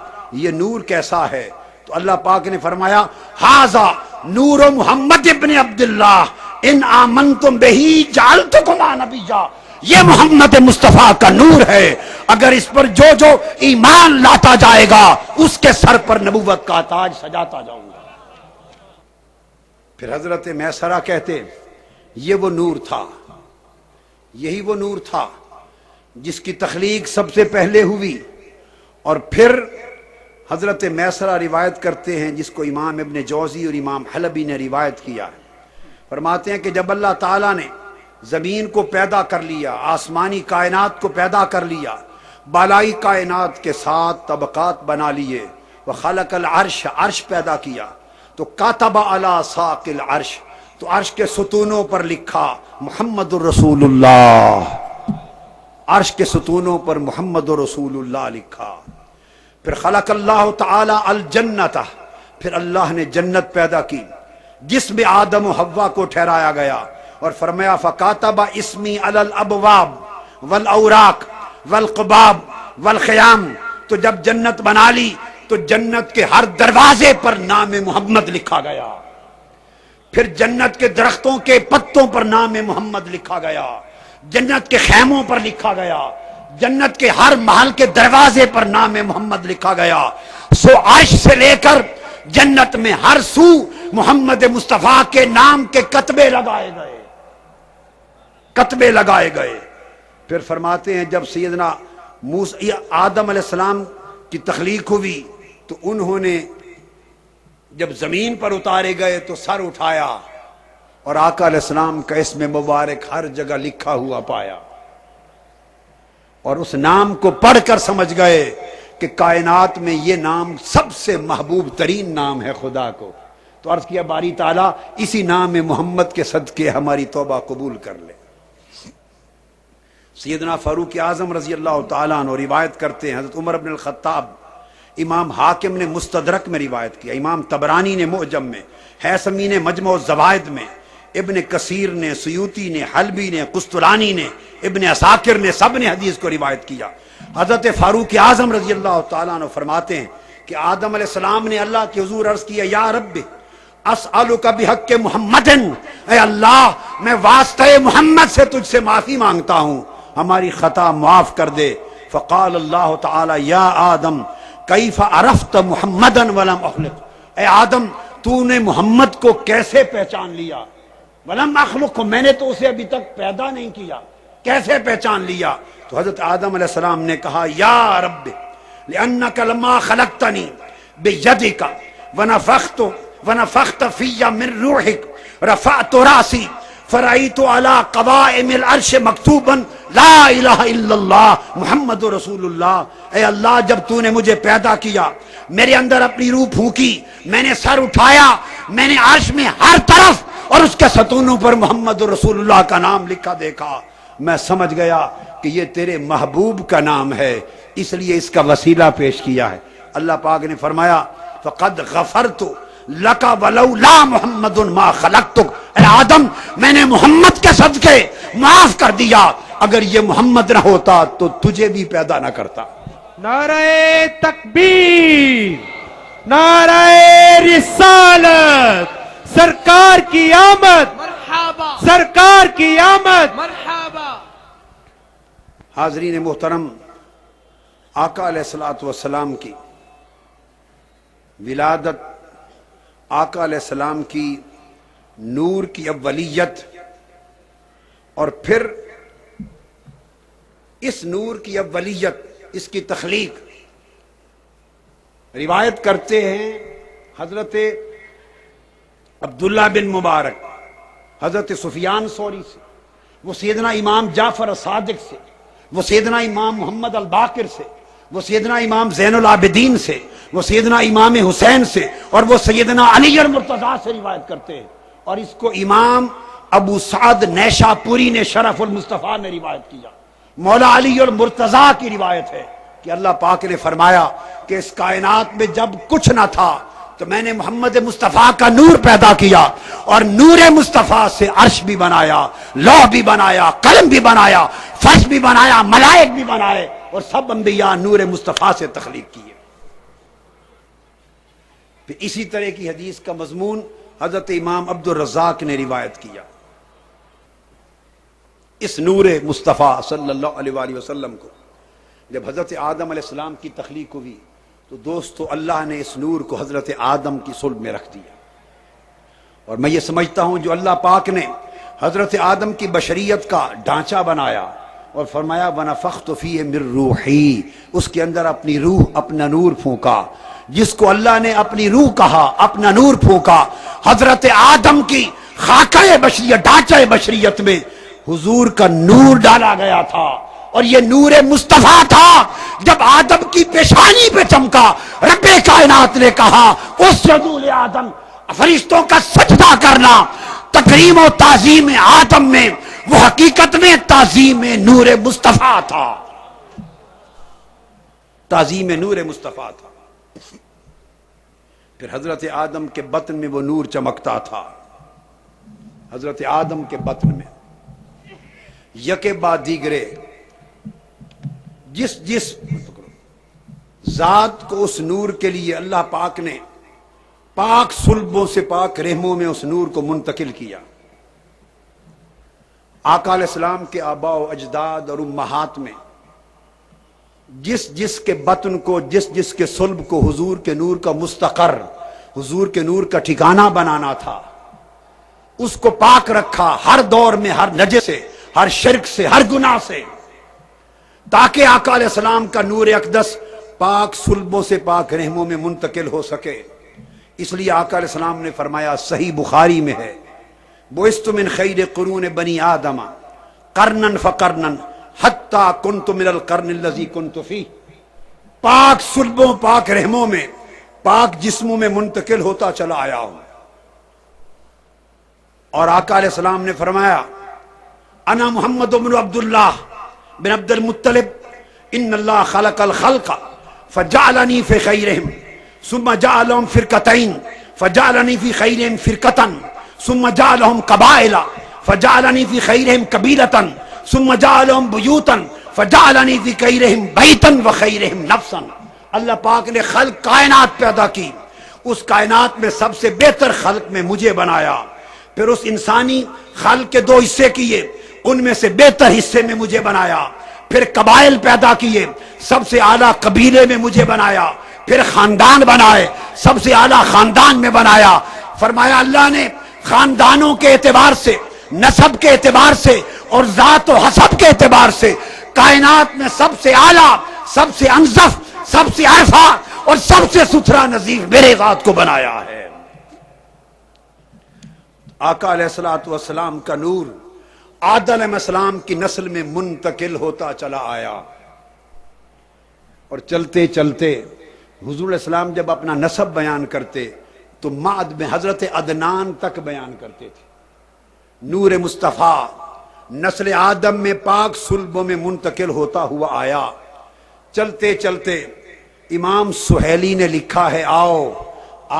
Speaker 1: یہ نور کیسا ہے؟ تو اللہ پاک نے فرمایا ھذا نور محمد ابن عبداللہ ان آمنتم بہی جعلتکما نبیا، یہ محمد مصطفیٰ کا نور ہے، اگر اس پر جو جو ایمان لاتا جائے گا اس کے سر پر نبوت کا تاج سجاتا جاؤں گا۔ پھر حضرت میسرہ کہتے یہ وہ نور تھا، یہی وہ نور تھا جس کی تخلیق سب سے پہلے ہوئی، اور پھر حضرت میسرہ روایت کرتے ہیں جس کو امام ابن جوزی اور امام حلبی نے روایت کیا ہے، فرماتے ہیں کہ جب اللہ تعالیٰ نے زمین کو پیدا کر لیا، آسمانی کائنات کو پیدا کر لیا، بالائی کائنات کے 7 طبقات بنا لیے، وخلق العرش، عرش پیدا کیا، تو کاتب علی ساق العرش، تو عرش کے ستونوں پر لکھا محمد الرسول اللہ، عرش کے ستونوں پر محمد الرسول اللہ لکھا۔ پھر خلق اللہ تعالی الجنت، پھر اللہ نے جنت پیدا کی جس میں آدم و حوا کو ٹھہرایا گیا، اور فرمایا فکاتب اسمی علی الابواب والاوراق والقباب والخیام، تو جب جنت بنا لی تو جنت کے ہر دروازے پر نام محمد لکھا گیا، پھر جنت کے درختوں کے پتوں پر نام محمد لکھا گیا، جنت کے خیموں پر لکھا گیا، جنت کے ہر محل کے دروازے پر نام محمد لکھا گیا۔ سو عرش سے لے کر جنت میں ہر سو محمد مصطفیٰ کے نام کے کتبے لگائے گئے، کتبے لگائے گئے۔ پھر فرماتے ہیں جب سیدنا آدم علیہ السلام کی تخلیق ہوئی تو انہوں نے جب زمین پر اتارے گئے تو سر اٹھایا اور آقا علیہ السلام کا اسم مبارک ہر جگہ لکھا ہوا پایا، اور اس نام کو پڑھ کر سمجھ گئے کہ کائنات میں یہ نام سب سے محبوب ترین نام ہے خدا کو۔ تو عرض کیا باری تعالیٰ اسی نام محمد کے صدقے ہماری توبہ قبول کر لے۔ سیدنا فاروق اعظم رضی اللہ تعالیٰ عنہ روایت کرتے ہیں، حضرت عمر بن الخطاب، امام حاکم نے مستدرک میں روایت کیا، امام طبرانی نے معجم میں، حیثمی نے مجمع الزوائد میں، ابن کثیر نے، سیوطی نے، حلبی نے، قسطلانی نے، ابن عساکر نے، سب نے حدیث کو روایت کیا۔ حضرت فاروق اعظم رضی اللہ تعالیٰ عنہ فرماتے ہیں کہ آدم علیہ السلام نے اللہ کے حضور عرض کیا یا رب اسألک بحق محمد، اے اللہ میں واسطہ محمد سے تجھ سے معافی مانگتا ہوں، ہماری خطا معاف کر دے۔ فقال اللہ تعالی یا آدم کیف عرفت محمدا ولم اخلق، اے آدم تو نے محمد کو کیسے پہچان لیا؟ ولم اخلق، میں نے تو اسے ابھی تک پیدا نہیں کیا، کیسے پہچان لیا؟ تو حضرت آدم علیہ السلام نے کہا یا رب لأنک لما خلقتنی بیدک ونفخت فی من روحک رفعت راسی فرأیت علی قوائم العرش مکتوبا لا الہ الا اللہ محمد رسول اللہ۔ اے اللہ جب تو نے مجھے پیدا کیا، میرے اندر اپنی روح پھونکی، میں نے سر اٹھایا، میں نے عرش میں ہر طرف اور اس کے ستونوں پر محمد رسول اللہ کا نام لکھا دیکھا، میں سمجھ گیا کہ یہ تیرے محبوب کا نام ہے، اس لیے اس کا وسیلہ پیش کیا ہے۔ اللہ پاک نے فرمایا فقد غفرت لک ولولا محمد ما خلقتک، اے آدم میں نے محمد کے صدقے معاف کر دیا، اگر یہ محمد نہ ہوتا تو تجھے بھی پیدا نہ کرتا۔
Speaker 2: نعرہ تکبیر، نعرہ رسالت، سرکار کی آمد، مرحبا، سرکار کی آمد، مرحبا۔
Speaker 1: حاضرین محترم، آقا علیہ الصلوۃ والسلام کی ولادت، آقا علیہ السلام کی نور کی اولیت
Speaker 3: اور پھر اس نور کی اولیت، اس کی تخلیق روایت کرتے ہیں حضرت عبداللہ بن مبارک، حضرت سفیان ثوری سے، وہ سیدنا امام جعفر الصادق سے، وہ سیدنا امام محمد الباقر سے، وہ سیدنا امام زین العابدین سے، وہ سیدنا امام حسین سے، اور وہ سیدنا علی المرتضیٰ سے روایت کرتے ہیں. اور اس کو امام ابو سعد نیشاپوری نے شرف المصطفیٰ میں روایت کیا. مولا علی المرتضیٰ کی روایت ہے کہ اللہ پاک نے فرمایا کہ اس کائنات میں جب کچھ نہ تھا تو میں نے محمد مصطفیٰ کا نور پیدا کیا، اور نور مصطفیٰ سے عرش بھی بنایا، لوح بھی بنایا، قلم بھی بنایا، فرش بھی بنایا، ملائک بھی بنائے، اور سب انبیاء نور مصطفیٰ سے تخلیق کیے. پھر اسی طرح کی حدیث کا مضمون حضرت امام عبد الرزاق نے روایت کیا. اس نور مصطفیٰ صلی اللہ علیہ وآلہ وسلم کو جب حضرت آدم علیہ السلام کی تخلیق ہوئی تو دوستو اللہ نے اس نور کو حضرت آدم کی صلب میں رکھ دیا. اور میں یہ سمجھتا ہوں جو اللہ پاک نے حضرت آدم کی بشریت کا ڈھانچہ بنایا اور فرمایا وَنَفَخْتُ فِيهِ مِن رُوحِي، اس کے اندر اپنی روح، اپنا نور پھونکا. جس کو اللہ نے اپنی روح کہا، اپنا نور پھونکا، حضرت آدم کی خاکہ بشریت، ڈھانچہ بشریت میں حضور کا نور ڈالا گیا تھا. اور یہ نور مصطفیٰ تھا. جب آدم کی پیشانی پہ چمکا، رب کائنات نے کہا اسجدوا لآدم، فرشتوں کا سجدہ کرنا. تکریم و تعظیم آدم میں وہ حقیقت میں تعظیم نور مصطفیٰ تھا، تعظیم نور مصطفیٰ تھا. پھر حضرت آدم کے بطن میں وہ نور چمکتا تھا. حضرت آدم کے بطن میں یکے بعد دیگرے جس ذات کو اس نور کے لیے اللہ پاک نے پاک صلبوں سے پاک رحموں میں اس نور کو منتقل کیا. آقا علیہ السلام کے آباء و اجداد اور امہات میں جس کے بطن کو، جس کے صلب کو حضور کے نور کا مستقر، حضور کے نور کا ٹھکانہ بنانا تھا، اس کو پاک رکھا ہر دور میں، ہر نجس سے، ہر شرک سے، ہر گناہ سے، تاکہ آقا علیہ السلام کا نور اقدس پاک صلبوں سے پاک رحموں میں منتقل ہو سکے. اس لیے آقا علیہ السلام نے فرمایا، صحیح بخاری میں ہے، بعثت من خیر قرون بنی آدم قرنا فقرنا حتی کنت من القرن الذی کنت فیہ. پاک صلبوں، پاک رحموں میں، پاک جسموں میں منتقل ہوتا چلا آیا ہوں. اور آقا علیہ السلام نے فرمایا، انا محمد بن عبداللہ بن عبد المطلب ان اللہ خلق الخلق فجعلنی فی خیرہم ثم جعلهم فرقتین فجعلنی فی خیرہم فرقتا ثم جعلهم قبائل فجعلنی فی خیرہم قبیلتا ثم جعلهم بیوتا فجعلنی فی خیرہم بیتا وخیرہم نفسا. اللہ پاک نے خلق کائنات پیدا کی، اس کائنات میں سب سے بہتر خلق میں مجھے بنایا. پھر اس انسانی خلق کے دو حصے کیے، ان میں سے بہتر حصے میں مجھے بنایا. پھر قبائل پیدا کیے، سب سے اعلیٰ قبیلے میں مجھے بنایا. پھر خاندان بنائے، سب سے اعلیٰ خاندان میں بنایا. فرمایا اللہ نے خاندانوں کے اعتبار سے، نسب کے اعتبار سے اور ذات و حسب کے اعتبار سے کائنات میں سب سے اعلیٰ، سب سے انظف، سب سے عرفہ اور سب سے ستھرا نظیف میرے ذات کو بنایا ہے. آقا علیہ السلام کا نور آدم علیہ السلام کی نسل میں منتقل ہوتا چلا آیا. اور چلتے چلتے حضور علیہ السلام جب اپنا نسب بیان کرتے تو معد میں حضرت عدنان تک بیان کرتے تھے. نور مصطفیٰ نسل آدم میں پاک صلبوں میں منتقل ہوتا ہوا آیا. چلتے چلتے امام سہیلی نے لکھا ہے، آؤ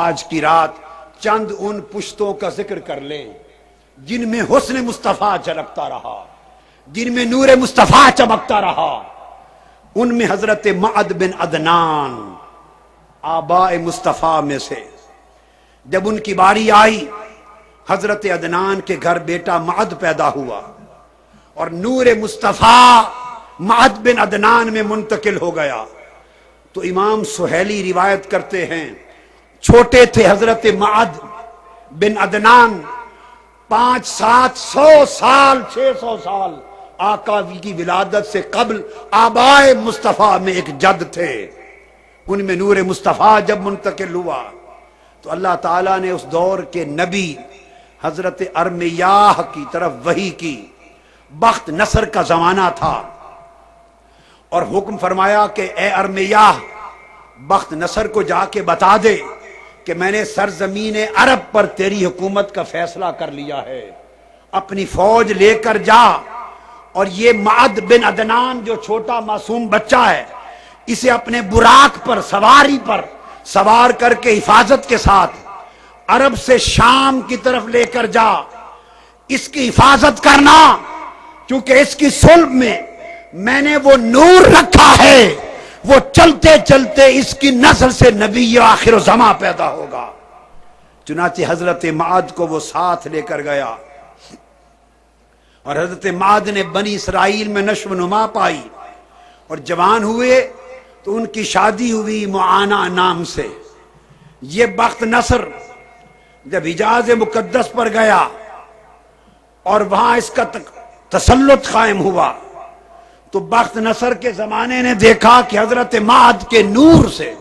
Speaker 3: آج کی رات چند ان پشتوں کا ذکر کر لیں جن میں حسن مصطفیٰ جھلکتا رہا، جن میں نور مصطفیٰ چمکتا رہا. ان میں حضرت معد بن عدنان آباء مصطفیٰ میں سے جب ان کی باری آئی، حضرت عدنان کے گھر بیٹا معد پیدا ہوا اور نور مصطفیٰ معد بن عدنان میں منتقل ہو گیا. تو امام سہیلی روایت کرتے ہیں، چھوٹے تھے حضرت معد بن عدنان، 500-700 سال 600 سال آقا کی ولادت سے قبل آبائے مصطفیٰ میں ایک جد تھے، ان میں نور مصطفیٰ جب منتقل ہوا تو اللہ تعالیٰ نے اس دور کے نبی حضرت ارمیاہ کی طرف وحی کی۔ بخت نصر کا زمانہ تھا اور حکم فرمایا کہ اے ارمیاہ بخت نصر کو جا کے بتا دے کہ میں نے سرزمین عرب پر تیری حکومت کا فیصلہ کر لیا ہے، اپنی فوج لے کر جا، اور یہ معد بن عدنان جو چھوٹا معصوم بچہ ہے اسے اپنے براق پر سواری پر سوار کر کے حفاظت کے ساتھ عرب سے شام کی طرف لے کر جا، اس کی حفاظت کرنا کیونکہ اس کی صلب میں نے وہ نور رکھا ہے، وہ چلتے چلتے اس کی نسل سے نبی آخر الزماں پیدا ہوگا۔ چنانچہ حضرت معاد کو وہ ساتھ لے کر گیا اور حضرت معاد نے بنی اسرائیل میں نشو و نما پائی اور جوان ہوئے تو ان کی شادی ہوئی معانہ نام سے۔ یہ بخت نصر جب حجاز مقدس پر گیا اور وہاں اس کا تسلط قائم ہوا تو بخت نصر کے زمانے نے دیکھا کہ حضرت معاد کے نور سے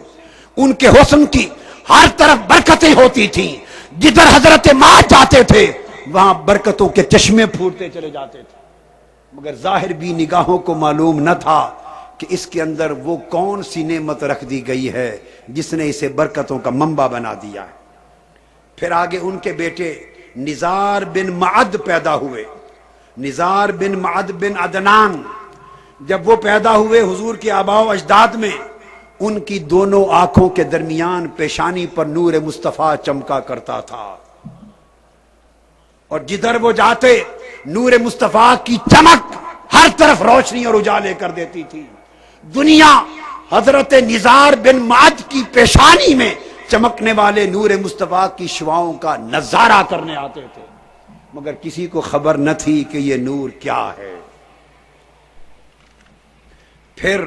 Speaker 3: ان کے حسن کی ہر طرف برکتیں ہوتی تھیں، جدھر حضرت معاد جاتے تھے وہاں برکتوں کے چشمے پھوٹتے چلے جاتے تھے، مگر ظاہر بھی نگاہوں کو معلوم نہ تھا کہ اس کے اندر وہ کون سی نعمت رکھ دی گئی ہے جس نے اسے برکتوں کا منبع بنا دیا ہے۔ پھر آگے ان کے بیٹے نزار بن معد پیدا ہوئے۔ نزار بن معد بن عدنان جب وہ پیدا ہوئے حضور کے آباء و اجداد میں، ان کی دونوں آنکھوں کے درمیان پیشانی پر نور مصطفیٰ چمکا کرتا تھا، اور جدھر وہ جاتے نور مصطفیٰ کی چمک ہر طرف روشنی اور اجالے کر دیتی تھی۔ دنیا حضرت نزار بن معد کی پیشانی میں چمکنے والے نور مصطفیٰ کی شعاؤں کا نظارہ کرنے آتے تھے، مگر کسی کو خبر نہ تھی کہ یہ نور کیا ہے۔ پھر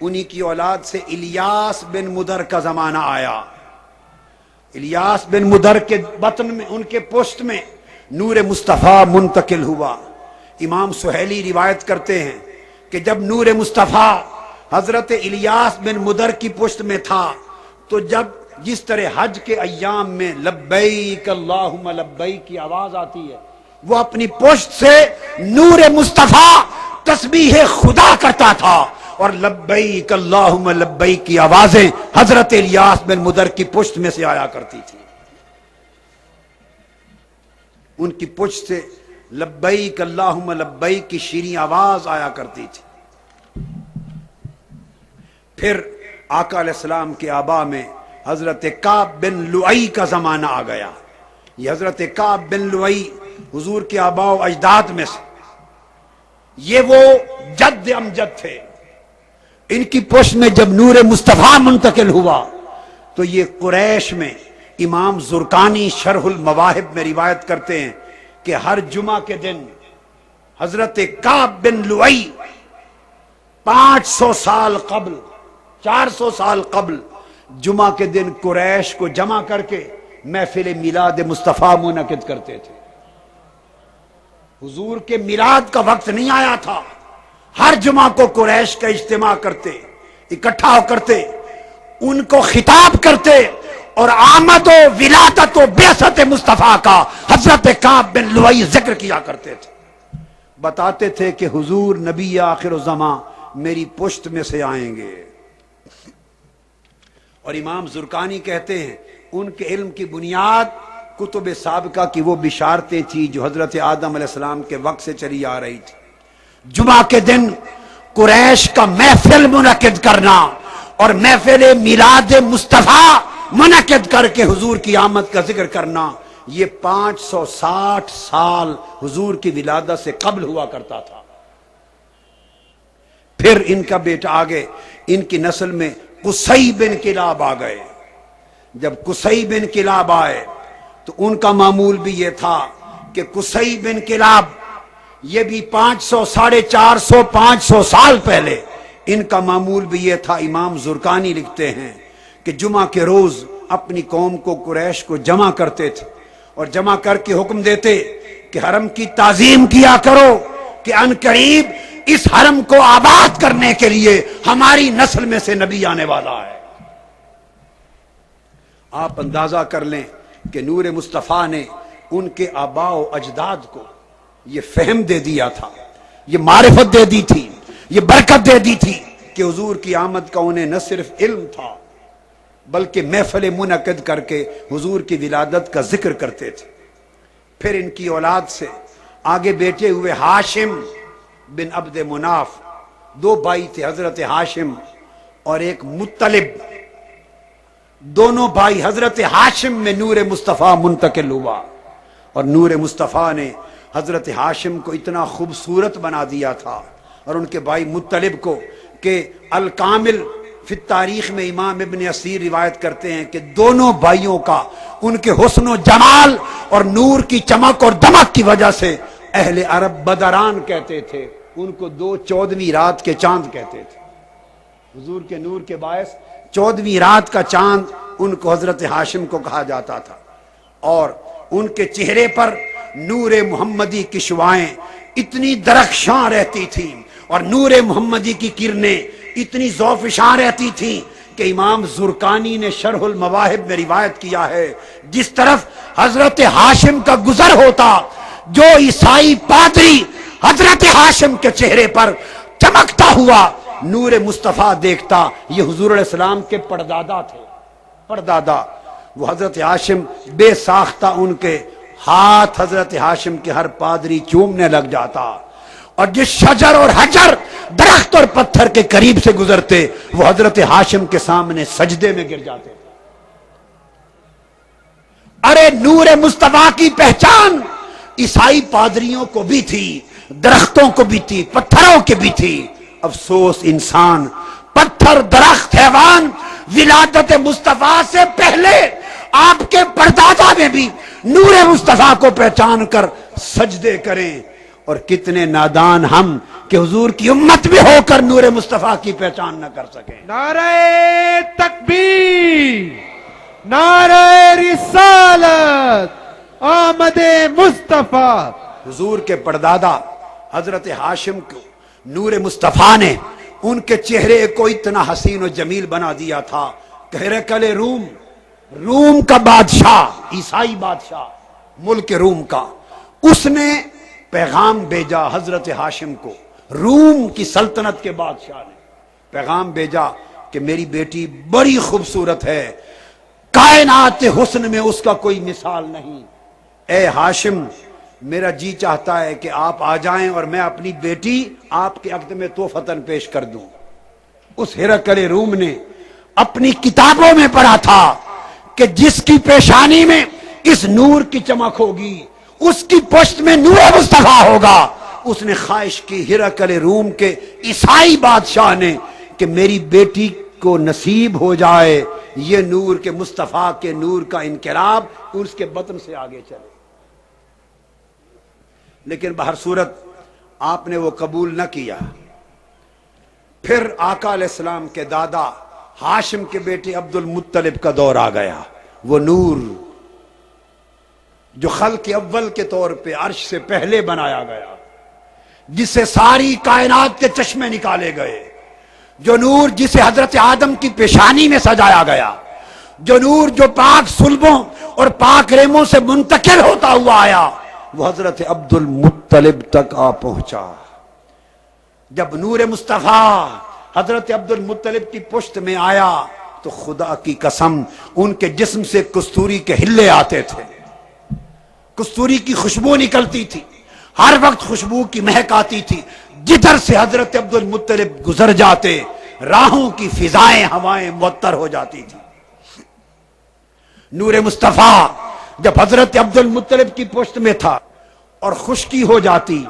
Speaker 3: انہی کی اولاد سے الیاس بن مدر کا زمانہ آیا۔ الیاس بن مدر کے بطن میں، ان کے پشت میں نور مصطفیٰ منتقل ہوا۔ امام سہیلی روایت کرتے ہیں کہ جب نور مصطفیٰ حضرت الیاس بن مدر کی پشت میں تھا تو جس طرح حج کے ایام میں لبیک اللہم لبیک کی آواز آتی ہے، وہ اپنی پشت سے نور مصطفیٰ تسبیح خدا کرتا تھا، اور لبیک اللہم لبیک کی آوازیں حضرت الیاس بن مدر کی پشت میں سے آیا کرتی تھی۔ ان کی پشت سے لبیک اللہم لبیک کی شیریں آواز آیا کرتی تھی۔ پھر آقا علیہ السلام کے آبا میں حضرت کعب بن لؤی کا زمانہ آ گیا۔ یہ حضرت کعب بن لؤی حضور کے آباء و اجداد میں سے، یہ وہ جد امجد تھے۔ ان کی پشت میں جب نور مصطفیٰ منتقل ہوا تو یہ قریش میں، امام زرقانی شرح المواہب میں روایت کرتے ہیں کہ ہر جمعہ کے دن حضرت کعب بن لؤی 500 سال قبل، 400 سال قبل جمعہ کے دن قریش کو جمع کر کے محفل میلاد مصطفیٰ منعقد کرتے تھے۔ حضور کے میلاد کا وقت نہیں آیا تھا، ہر جمعہ کو قریش کا اجتماع کرتے، اکٹھا ہو کرتے، ان کو خطاب کرتے، اور آمد و ولادت و بعثت مصطفیٰ کا حضرت کعب بن لؤی ذکر کیا کرتے تھے۔ بتاتے تھے کہ حضور نبی آخر الزماں میری پشت میں سے آئیں گے۔ اور امام زرقانی کہتے ہیں ان کے علم کی بنیاد کتب سابقہ کی وہ بشارتیں تھیں جو حضرت آدم علیہ السلام کے وقت سے چلی آ رہی تھی۔ جمعہ کے دن قریش کا محفل منعقد کرنا اور محفل میلاد مصطفیٰ منعقد کر کے حضور کی آمد کا ذکر کرنا، یہ 560 سال حضور کی ولادت سے قبل ہوا کرتا تھا۔ پھر ان کا بیٹا آگے، ان کی نسل میں قصی بن کلاب آ گئے۔ جب قصی بن کلاب آئے تو ان کا معمول بھی یہ تھا کہ قصی بن کلاب، یہ بھی 500 450 500 سال پہلے ان کا معمول بھی یہ تھا۔ امام زرقانی لکھتے ہیں کہ جمعہ کے روز اپنی قوم کو قریش کو جمع کرتے تھے اور جمع کر کے حکم دیتے کہ حرم کی تعظیم کیا کرو کہ ان قریب اس حرم کو آباد کرنے کے لیے ہماری نسل میں سے نبی آنے والا ہے۔ آپ اندازہ کر لیں کہ نور مصطفیٰ نے ان کے آباء و اجداد کو یہ فہم دے دیا تھا، یہ معرفت دے دی تھی، یہ برکت دے دی تھی کہ حضور کی آمد کا انہیں نہ صرف علم تھا بلکہ محفل منعقد کر کے حضور کی ولادت کا ذکر کرتے تھے۔ پھر ان کی اولاد سے آگے بیٹے ہوئے ہاشم بن عبد مناف، دو بھائی تھے، حضرت ہاشم اور ایک مطلب۔ دونوں بھائی حضرت ہاشم میں نور مصطفیٰ منتقل ہوا، اور نور مصطفیٰ نے حضرت ہاشم کو اتنا خوبصورت بنا دیا تھا، اور ان کے بھائی مطلب کو کہ الکامل فی التاریخ میں امام ابن اسیر روایت کرتے ہیں کہ دونوں بھائیوں کا ان کے حسن و جمال اور نور کی چمک اور دمک کی وجہ سے اہل عرب بدران کہتے تھے، ان کو 14ویں رات کے چاند کہتے تھے۔ حضور کے نور کے باعث 14ویں رات کا چاند ان کو حضرت ہاشم کو کہا جاتا تھا، اور ان کے چہرے پر نور محمدی کی شعائیں اتنی درخشاں رہتی تھیں اور نور محمدی کی کرنیں اتنی ذوفشاں رہتی تھیں کہ امام زرقانی نے شرح المواہب میں روایت کیا ہے، جس طرف حضرت ہاشم کا گزر ہوتا، جو عیسائی پادری حضرت ہاشم کے چہرے پر چمکتا ہوا نور مصطفیٰ دیکھتا، یہ حضور علیہ السلام کے پردادا تھے، پردادا۔ وہ حضرت ہاشم بے ساختہ ان کے ہاتھ حضرت ہاشم کے ہر پادری چومنے لگ جاتا، اور جس شجر اور حجر، درخت اور پتھر کے قریب سے گزرتے وہ حضرت ہاشم کے سامنے سجدے میں گر جاتے۔ ارے نور مصطفیٰ کی پہچان عیسائی پادریوں کو بھی تھی، درختوں کو بھی تھی، پتھروں کے بھی تھی۔ افسوس انسان، پتھر، درخت، حیوان ولادت مصطفیٰ سے پہلے آپ کے پردادا میں بھی نور مصطفیٰ کو پہچان کر سجدے کریں، اور کتنے نادان ہم کہ حضور کی امت بھی ہو کر نور مصطفیٰ کی پہچان نہ کر سکیں۔
Speaker 2: نعرہ تکبیر، نعرہ رسالت، آمد مصطفیٰ۔
Speaker 3: حضور کے پردادا حضرت ہاشم کو نور مصطفیٰ نے ان کے چہرے کو اتنا حسین و جمیل بنا دیا تھا کہ ہرقل روم کا بادشاہ، عیسائی بادشاہ ملک روم کا، اس نے پیغام بھیجا حضرت ہاشم کو، روم کی سلطنت کے بادشاہ نے پیغام بھیجا کہ میری بیٹی بڑی خوبصورت ہے، کائنات حسن میں اس کا کوئی مثال نہیں، اے ہاشم میرا جی چاہتا ہے کہ آپ آ جائیں اور میں اپنی بیٹی آپ کے عقد میں تحفتاً پیش کر دوں۔ اس ہرقل روم نے اپنی کتابوں میں پڑھا تھا کہ جس کی پیشانی میں اس نور کی چمک ہوگی اس کی پشت میں نور مصطفیٰ ہوگا۔ اس نے خواہش کی ہرقل روم کے عیسائی بادشاہ نے کہ میری بیٹی کو نصیب ہو جائے یہ نور کے مصطفیٰ کے نور کا انقلاب اس کے بطن سے آگے چلے، لیکن بہر صورت آپ نے وہ قبول نہ کیا۔ پھر آقا علیہ السلام کے دادا ہاشم کے بیٹے عبد المطلب کا دور آ گیا، وہ نور جو خلق اول کے طور پہ عرش سے پہلے بنایا گیا، جس سے ساری کائنات کے چشمے نکالے گئے، جو نور جسے حضرت آدم کی پیشانی میں سجایا گیا، جو نور جو پاک صلبوں اور پاک ریموں سے منتقل ہوتا ہوا آیا، وہ حضرت عبد المطلب تک آ پہنچا۔ جب نور مصطفیٰ حضرت عبد المطلب کی پشت میں آیا تو خدا کی قسم ان کے جسم سے کستوری کے ہلے آتے تھے، کستوری کی خوشبو نکلتی تھی، ہر وقت خوشبو کی مہک آتی تھی، جدھر سے حضرت عبد المطلب گزر جاتے راہوں کی فضائیں ہوائیں معطر ہو جاتی تھی۔ نور مصطفیٰ جب حضرت عبد المطلب کی پشت میں تھا اور خشکی ہو جاتی،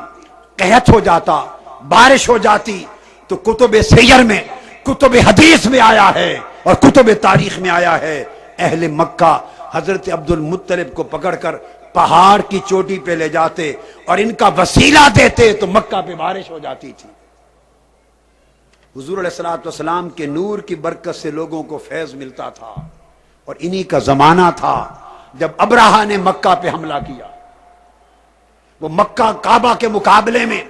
Speaker 3: قحط ہو جاتا، بارش ہو جاتی، تو کتب سیر میں، کتب حدیث میں آیا ہے اور کتب تاریخ میں آیا ہے، اہل مکہ حضرت عبد المطلب کو پکڑ کر پہاڑ کی چوٹی پہ لے جاتے اور ان کا وسیلہ دیتے تو مکہ پہ بارش ہو جاتی تھی۔ حضور علیہ السلام کے نور کی برکت سے لوگوں کو فیض ملتا تھا، اور انہی کا زمانہ تھا جب ابرہہ نے مکہ پہ حملہ کیا۔ وہ مکہ کعبہ کے مقابلے میں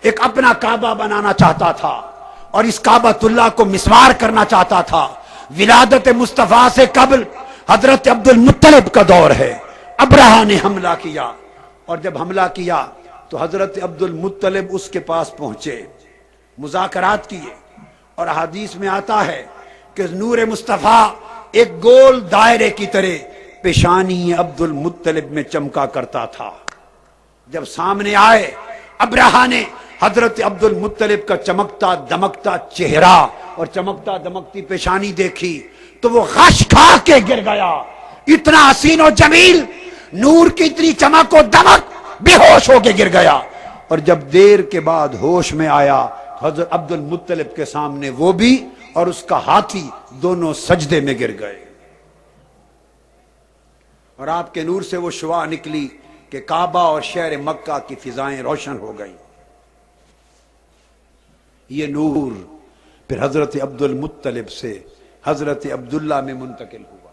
Speaker 3: ایک اپنا کعبہ بنانا چاہتا تھا اور اس کعبۃ اللہ کو مسمار کرنا چاہتا تھا۔ ولادت مصطفیٰ سے قبل حضرت عبد المطلب کا دور ہے۔ ابرہہ نے حملہ کیا اور جب حملہ کیا تو حضرت عبد المطلب اس کے پاس پہنچے، مذاکرات کیے، اور حدیث میں آتا ہے کہ نور مصطفیٰ ایک گول دائرے کی طرح پیشانی عبد المطلب میں چمکا کرتا تھا۔ جب سامنے آئے ابرہہ نے حضرت عبد المطلب کا چمکتا دمکتا چہرہ اور چمکتا دمکتی پیشانی دیکھی تو وہ غش کھا کے گر گیا۔ اتنا حسین و جمیل، نور کی اتنی چمک و دمک، بے ہوش ہو کے گر گیا۔ اور جب دیر کے بعد ہوش میں آیا حضرت عبد المطلب کے سامنے وہ بھی اور اس کا ہاتھی دونوں سجدے میں گر گئے، اور آپ کے نور سے وہ شعاع نکلی کہ کعبہ اور شہر مکہ کی فضائیں روشن ہو گئیں۔ یہ نور پھر حضرت عبد المطلب سے حضرت عبداللہ میں منتقل ہوا،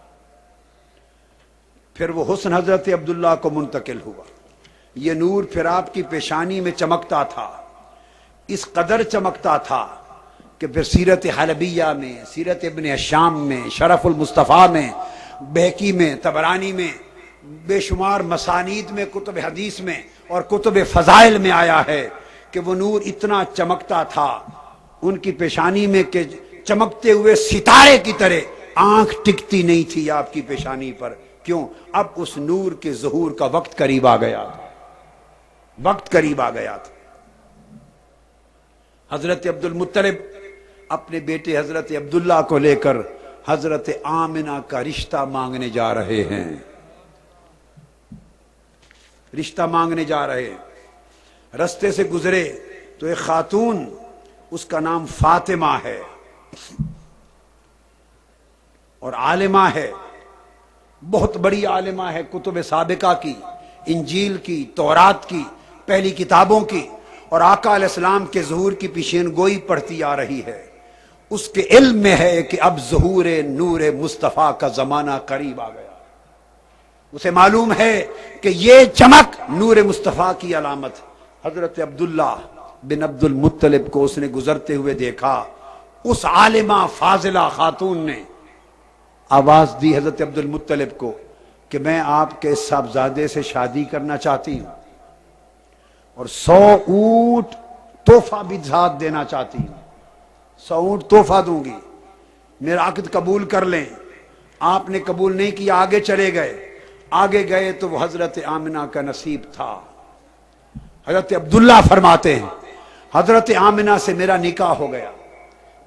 Speaker 3: پھر وہ حسن حضرت عبداللہ کو منتقل ہوا۔ یہ نور پھر آپ کی پیشانی میں چمکتا تھا، اس قدر چمکتا تھا کہ پھر سیرت حلبیہ میں، سیرت ابن الشام میں، شرف المصطفیٰ میں، بہقی میں، طبرانی میں، بے شمار مسانید میں، کتب حدیث میں اور کتب فضائل میں آیا ہے کہ وہ نور اتنا چمکتا تھا ان کی پیشانی میں کہ چمکتے ہوئے ستارے کی طرح آنکھ ٹکتی نہیں تھی آپ کی پیشانی پر۔ کیوں؟ اب اس نور کے ظہور کا وقت قریب آ گیا تھا، وقت قریب آ گیا تھا۔ حضرت عبد المطلب اپنے بیٹے حضرت عبداللہ کو لے کر حضرت آمنہ کا رشتہ مانگنے جا رہے ہیں، رشتہ مانگنے جا رہے ہیں۔ رستے سے گزرے تو ایک خاتون، اس کا نام فاطمہ ہے اور عالمہ ہے، بہت بڑی عالمہ ہے، کتب سابقہ کی، انجیل کی، تورات کی، پہلی کتابوں کی، اور آقا علیہ السلام کے ظہور کی پیشین گوئی پڑھتی آ رہی ہے۔ اس کے علم میں ہے کہ اب ظہور نور مصطفیٰ کا زمانہ قریب آ گیا۔ اسے معلوم ہے کہ یہ چمک نور مصطفیٰ کی علامت۔ حضرت عبداللہ بن عبد المطلب کو اس نے گزرتے ہوئے دیکھا۔ اس عالمہ فاضلہ خاتون نے آواز دی حضرت عبد المطلب کو کہ میں آپ کے صاحبزادے سے شادی کرنا چاہتی ہوں اور 100 اونٹ تحفہ بھی ساتھ دینا چاہتی ہوں، 100 اونٹ تحفہ دوں گی، میرا عقد قبول کر لیں۔ آپ نے قبول نہیں کیا، آگے چلے گئے۔ آگے گئے تو وہ حضرت آمنہ کا نصیب تھا۔ حضرت عبداللہ فرماتے ہیں حضرت آمنہ سے میرا نکاح ہو گیا،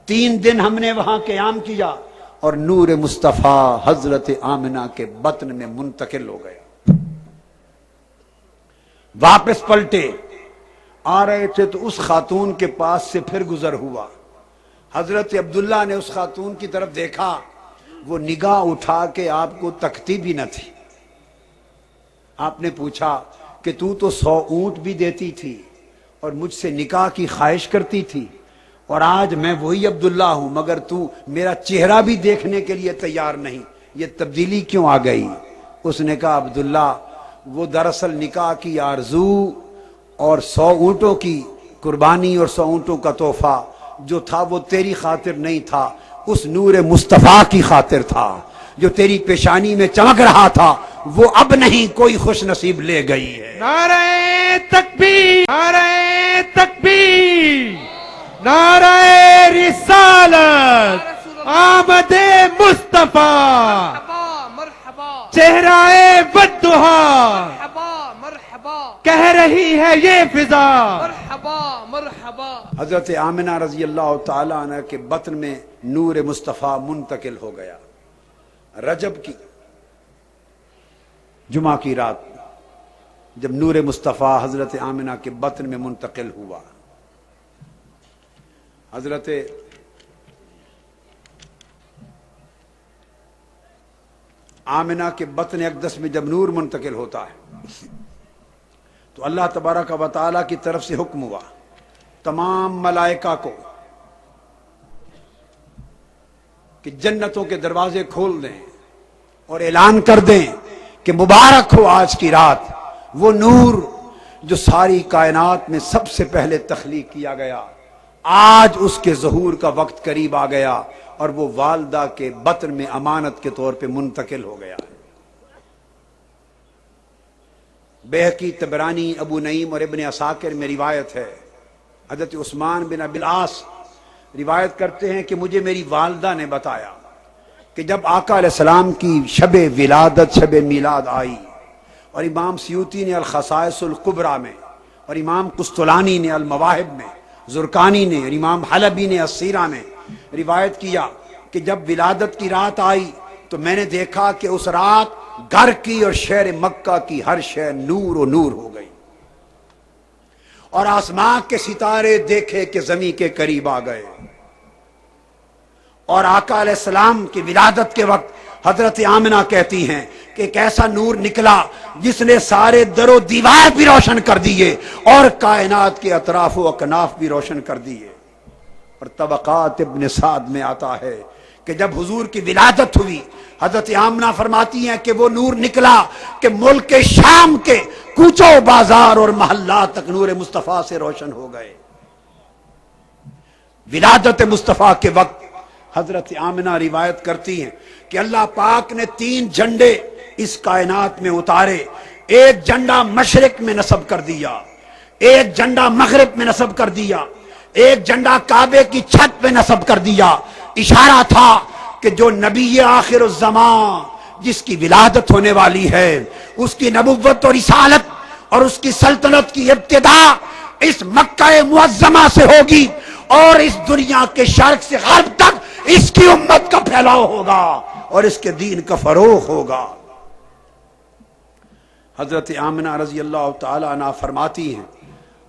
Speaker 3: 3 دن ہم نے وہاں قیام کیا اور نور مصطفیٰ حضرت آمنہ کے بطن میں منتقل ہو گیا۔ واپس پلٹے، آ رہے تھے تو اس خاتون کے پاس سے پھر گزر ہوا۔ حضرت عبداللہ نے اس خاتون کی طرف دیکھا، وہ نگاہ اٹھا کے آپ کو تکتی بھی نہ تھی۔ آپ نے پوچھا کہ تو 100 اونٹ بھی دیتی تھی اور مجھ سے نکاح کی خواہش کرتی تھی، اور آج میں وہی عبداللہ ہوں مگر تو میرا چہرہ بھی دیکھنے کے لیے تیار نہیں، یہ تبدیلی کیوں آ گئی؟ اس نے کہا عبداللہ وہ دراصل نکاح کی آرزو اور 100 اونٹوں کی قربانی اور 100 اونٹوں کا تحفہ جو تھا وہ تیری خاطر نہیں تھا، اس نور مصطفیٰ کی خاطر تھا۔ جو تیری پیشانی میں چمک رہا تھا وہ اب نہیں، کوئی خوش نصیب لے گئی ہے۔
Speaker 2: نعرہ تکبیر، نعرہ تکبیر، نعرہ رسالت، آمد مصطفیٰ، چہرہ والضحیٰ، کہہ رہی ہے یہ فضا۔
Speaker 3: حضرت آمنہ رضی اللہ تعالیٰ عنہ کے بطن میں نور مصطفیٰ منتقل ہو گیا۔ رجب کی جمعہ کی رات جب نور مصطفیٰ حضرت آمنہ کے بطن میں منتقل ہوا، حضرت آمنہ کے بطن اقدس میں جب نور منتقل ہوتا ہے تو اللہ تبارک و تعالیٰ کی طرف سے حکم ہوا تمام ملائکہ کو کہ جنتوں کے دروازے کھول دیں اور اعلان کر دیں کہ مبارک ہو آج کی رات، وہ نور جو ساری کائنات میں سب سے پہلے تخلیق کیا گیا، آج اس کے ظہور کا وقت قریب آ گیا اور وہ والدہ کے بطن میں امانت کے طور پہ منتقل ہو گیا۔ بیہقی، طبرانی، ابو نعیم اور ابن عساکر میں روایت ہے، حضرت عثمان بن ابی العاص روایت کرتے ہیں کہ مجھے میری والدہ نے بتایا کہ جب آقا علیہ السلام کی شب ولادت، شب میلاد آئی، اور امام سیوطی نے الخصائص الکبریٰ میں، اور امام قسطلانی نے المواہب میں، زرقانی نے اور امام حلبی نے السیرہ میں روایت کیا کہ جب ولادت کی رات آئی تو میں نے دیکھا کہ اس رات گھر کی اور شہر مکہ کی ہر شے نور و نور ہو گئی، اور آسمان کے ستارے دیکھے کہ زمین کے قریب آ گئے، اور آقا علیہ السلام کی ولادت کے وقت حضرت آمنہ کہتی ہیں کہ ایک ایسا نور نکلا جس نے سارے در و دیوار بھی روشن کر دیے اور کائنات کے اطراف و اکناف بھی روشن کر دیے۔ اور طبقات ابن سعد میں آتا ہے کہ جب حضور کی ولادت ہوئی، حضرت آمنہ فرماتی ہیں کہ وہ نور نکلا کہ ملک شام کے کوچوں بازار اور محلات تک نور مصطفیٰ سے روشن ہو گئے۔ ولادت مصطفیٰ کے وقت حضرت آمنہ روایت کرتی ہیں کہ اللہ پاک نے 3 جھنڈے اس کائنات میں اتارے، ایک جھنڈا مشرق میں نصب کر دیا، ایک جھنڈا مغرب میں نصب کر دیا، ایک جھنڈا کعبے کی چھت پہ نصب کر دیا۔ اشارہ تھا کہ جو نبی آخر الزمان جس کی ولادت ہونے والی ہے، اس کی نبوت اور رسالت اور اس کی سلطنت کی ابتدا اس مکہ معظمہ سے ہوگی، اور اس دنیا کے شرق سے غرب تک اس کی امت کا پھیلاؤ ہوگا اور اس کے دین کا فروغ ہوگا۔ حضرت آمنہ رضی اللہ تعالی عنہ فرماتی ہیں،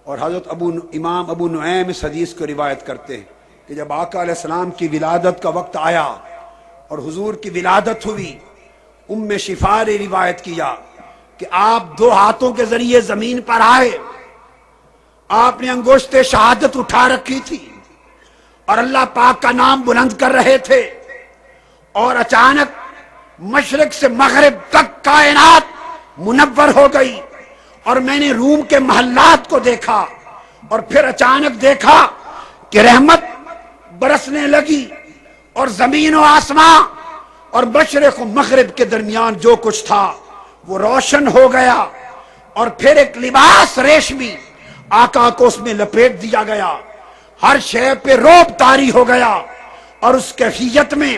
Speaker 3: اور حضرت امام ابو نعیم اس حدیث کو روایت کرتے ہیں کہ جب آقا علیہ السلام کی ولادت کا وقت آیا اور حضور کی ولادت ہوئی، ام شفا نے روایت کیا کہ آپ 2 ہاتھوں کے ذریعے زمین پر آئے، آپ نے انگشت شہادت اٹھا رکھی تھی اور اللہ پاک کا نام بلند کر رہے تھے، اور اچانک مشرق سے مغرب تک کائنات منور ہو گئی، اور میں نے روم کے محلات کو دیکھا، اور پھر اچانک دیکھا کہ رحمت برسنے لگی اور زمین و آسمان اور مشرق و مغرب کے درمیان جو کچھ تھا وہ روشن ہو گیا، اور پھر ایک لباس ریشمی آقا کو اس میں لپیٹ دیا گیا، ہر شے پہ روب طاری ہو گیا، اور اس کیفیت میں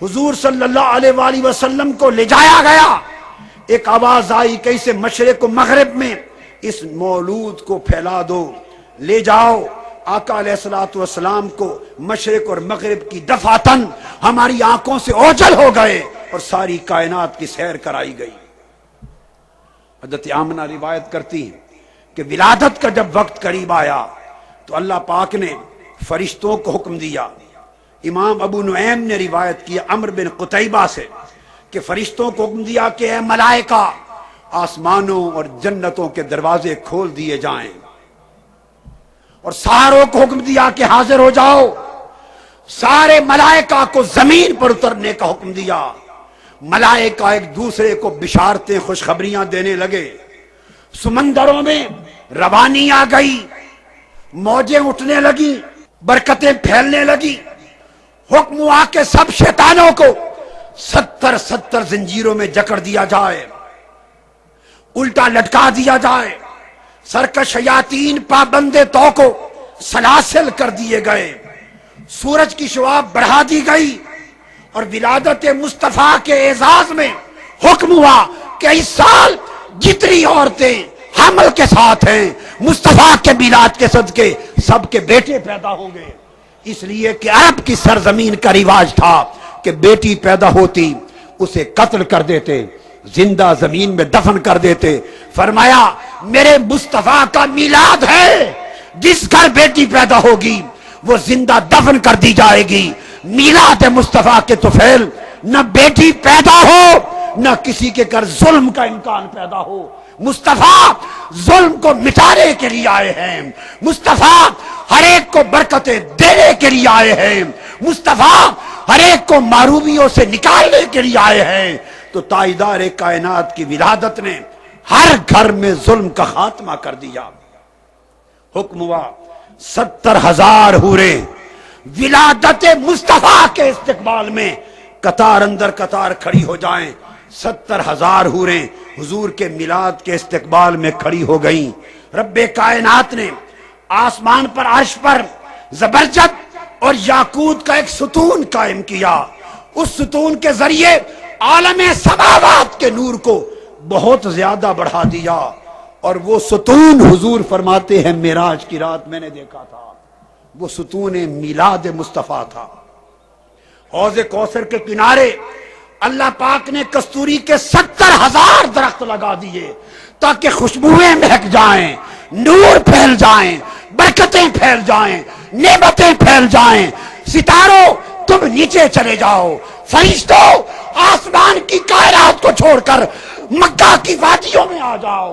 Speaker 3: حضور صلی اللہ علیہ وآلہ وسلم کو لے جایا گیا۔ ایک آواز آئی کہ اسے مشرق و مغرب میں اس مولود کو پھیلا دو، لے جاؤ۔ آقا علیہ السلام کو مشرق اور مغرب کی دفعتاً ہماری آنکھوں سے اوجھل ہو گئے اور ساری کائنات کی سیر کرائی گئی۔ حضرت آمنہ روایت کرتی ہیں کہ ولادت کا جب وقت قریب آیا تو اللہ پاک نے فرشتوں کو حکم دیا۔ امام ابو نعیم نے روایت کیا عمرو بن قتیبہ سے کہ فرشتوں کو حکم دیا کہ اے ملائکہ، آسمانوں اور جنتوں کے دروازے کھول دیے جائیں، اور ساروں کو حکم دیا کہ حاضر ہو جاؤ۔ سارے ملائکہ کو زمین پر اترنے کا حکم دیا۔ ملائکہ ایک دوسرے کو بشارتیں، خوشخبریاں دینے لگے۔ سمندروں میں روانی آ گئی، موجیں اٹھنے لگی، برکتیں پھیلنے لگی۔ حکم ہوا کہ سب شیطانوں کو 70 زنجیروں میں جکڑ دیا جائے، الٹا لٹکا دیا جائے۔ سرکش شیاطین پابندے تو کو سلاسل کر دیے گئے، سورج کی شعاع بڑھا دی گئی، اور ولادت مصطفیٰ کے اعزاز میں حکم ہوا کہ اس سال جتنی عورتیں حمل کے ساتھ ہیں مصطفیٰ کے میلاد کے صدقے سب کے بیٹے پیدا ہوں گے، اس لیے کہ عرب کی سرزمین کا رواج تھا کہ بیٹی پیدا ہوتی اسے قتل کر دیتے، زندہ زمین میں دفن کر دیتے۔ فرمایا میرے مصطفیٰ کا میلاد ہے، جس گھر بیٹی پیدا ہوگی وہ زندہ دفن کر دی جائے گی۔ میلاد مصطفیٰ کے طفیل نہ بیٹی پیدا ہو نہ کسی کے گھر ظلم کا امکان پیدا ہو۔ مصطفیٰ ظلم کو مٹانے کے لیے آئے ہیں، مصطفیٰ ہر ایک کو برکتیں دینے کے لیے آئے ہیں، مصطفیٰ ہر ایک کو معروبیوں سے نکالنے کے لیے آئے ہیں۔ تو تاجدار کائنات کی ولادت نے ہر گھر میں ظلم کا خاتمہ کر دیا۔ حکم ہوا 70,000 حوریں ولادت مصطفیٰ کے استقبال میں قطار اندر قطار کھڑی ہو جائیں۔ 70,000 حوریں حضور کے میلاد کے استقبال میں کھڑی ہو گئیں۔ رب کائنات نے آسمان پر عرش پر زبرجد اور یاقوت کا ایک ستون قائم کیا۔ اس ستون کے ذریعے عالم سماوات کے نور کو بہت زیادہ بڑھا دیا، اور وہ ستون حضور فرماتے ہیں معراج کی رات میں نے دیکھا تھا، وہ ستون میلاد مصطفیٰ تھا۔ حوض کوثر کے کنارے اللہ پاک نے کستوری کے 70,000 درخت لگا دیے تاکہ خوشبوئیں مہک جائیں، نور پھیل جائیں، برکتیں پھیل جائیں، نعمتیں پھیل جائیں۔ ستاروں تم نیچے چلے جاؤ، فرشتوں آسمان کی کائنات کو چھوڑ کر مکہ کی وادیوں میں آ جاؤ،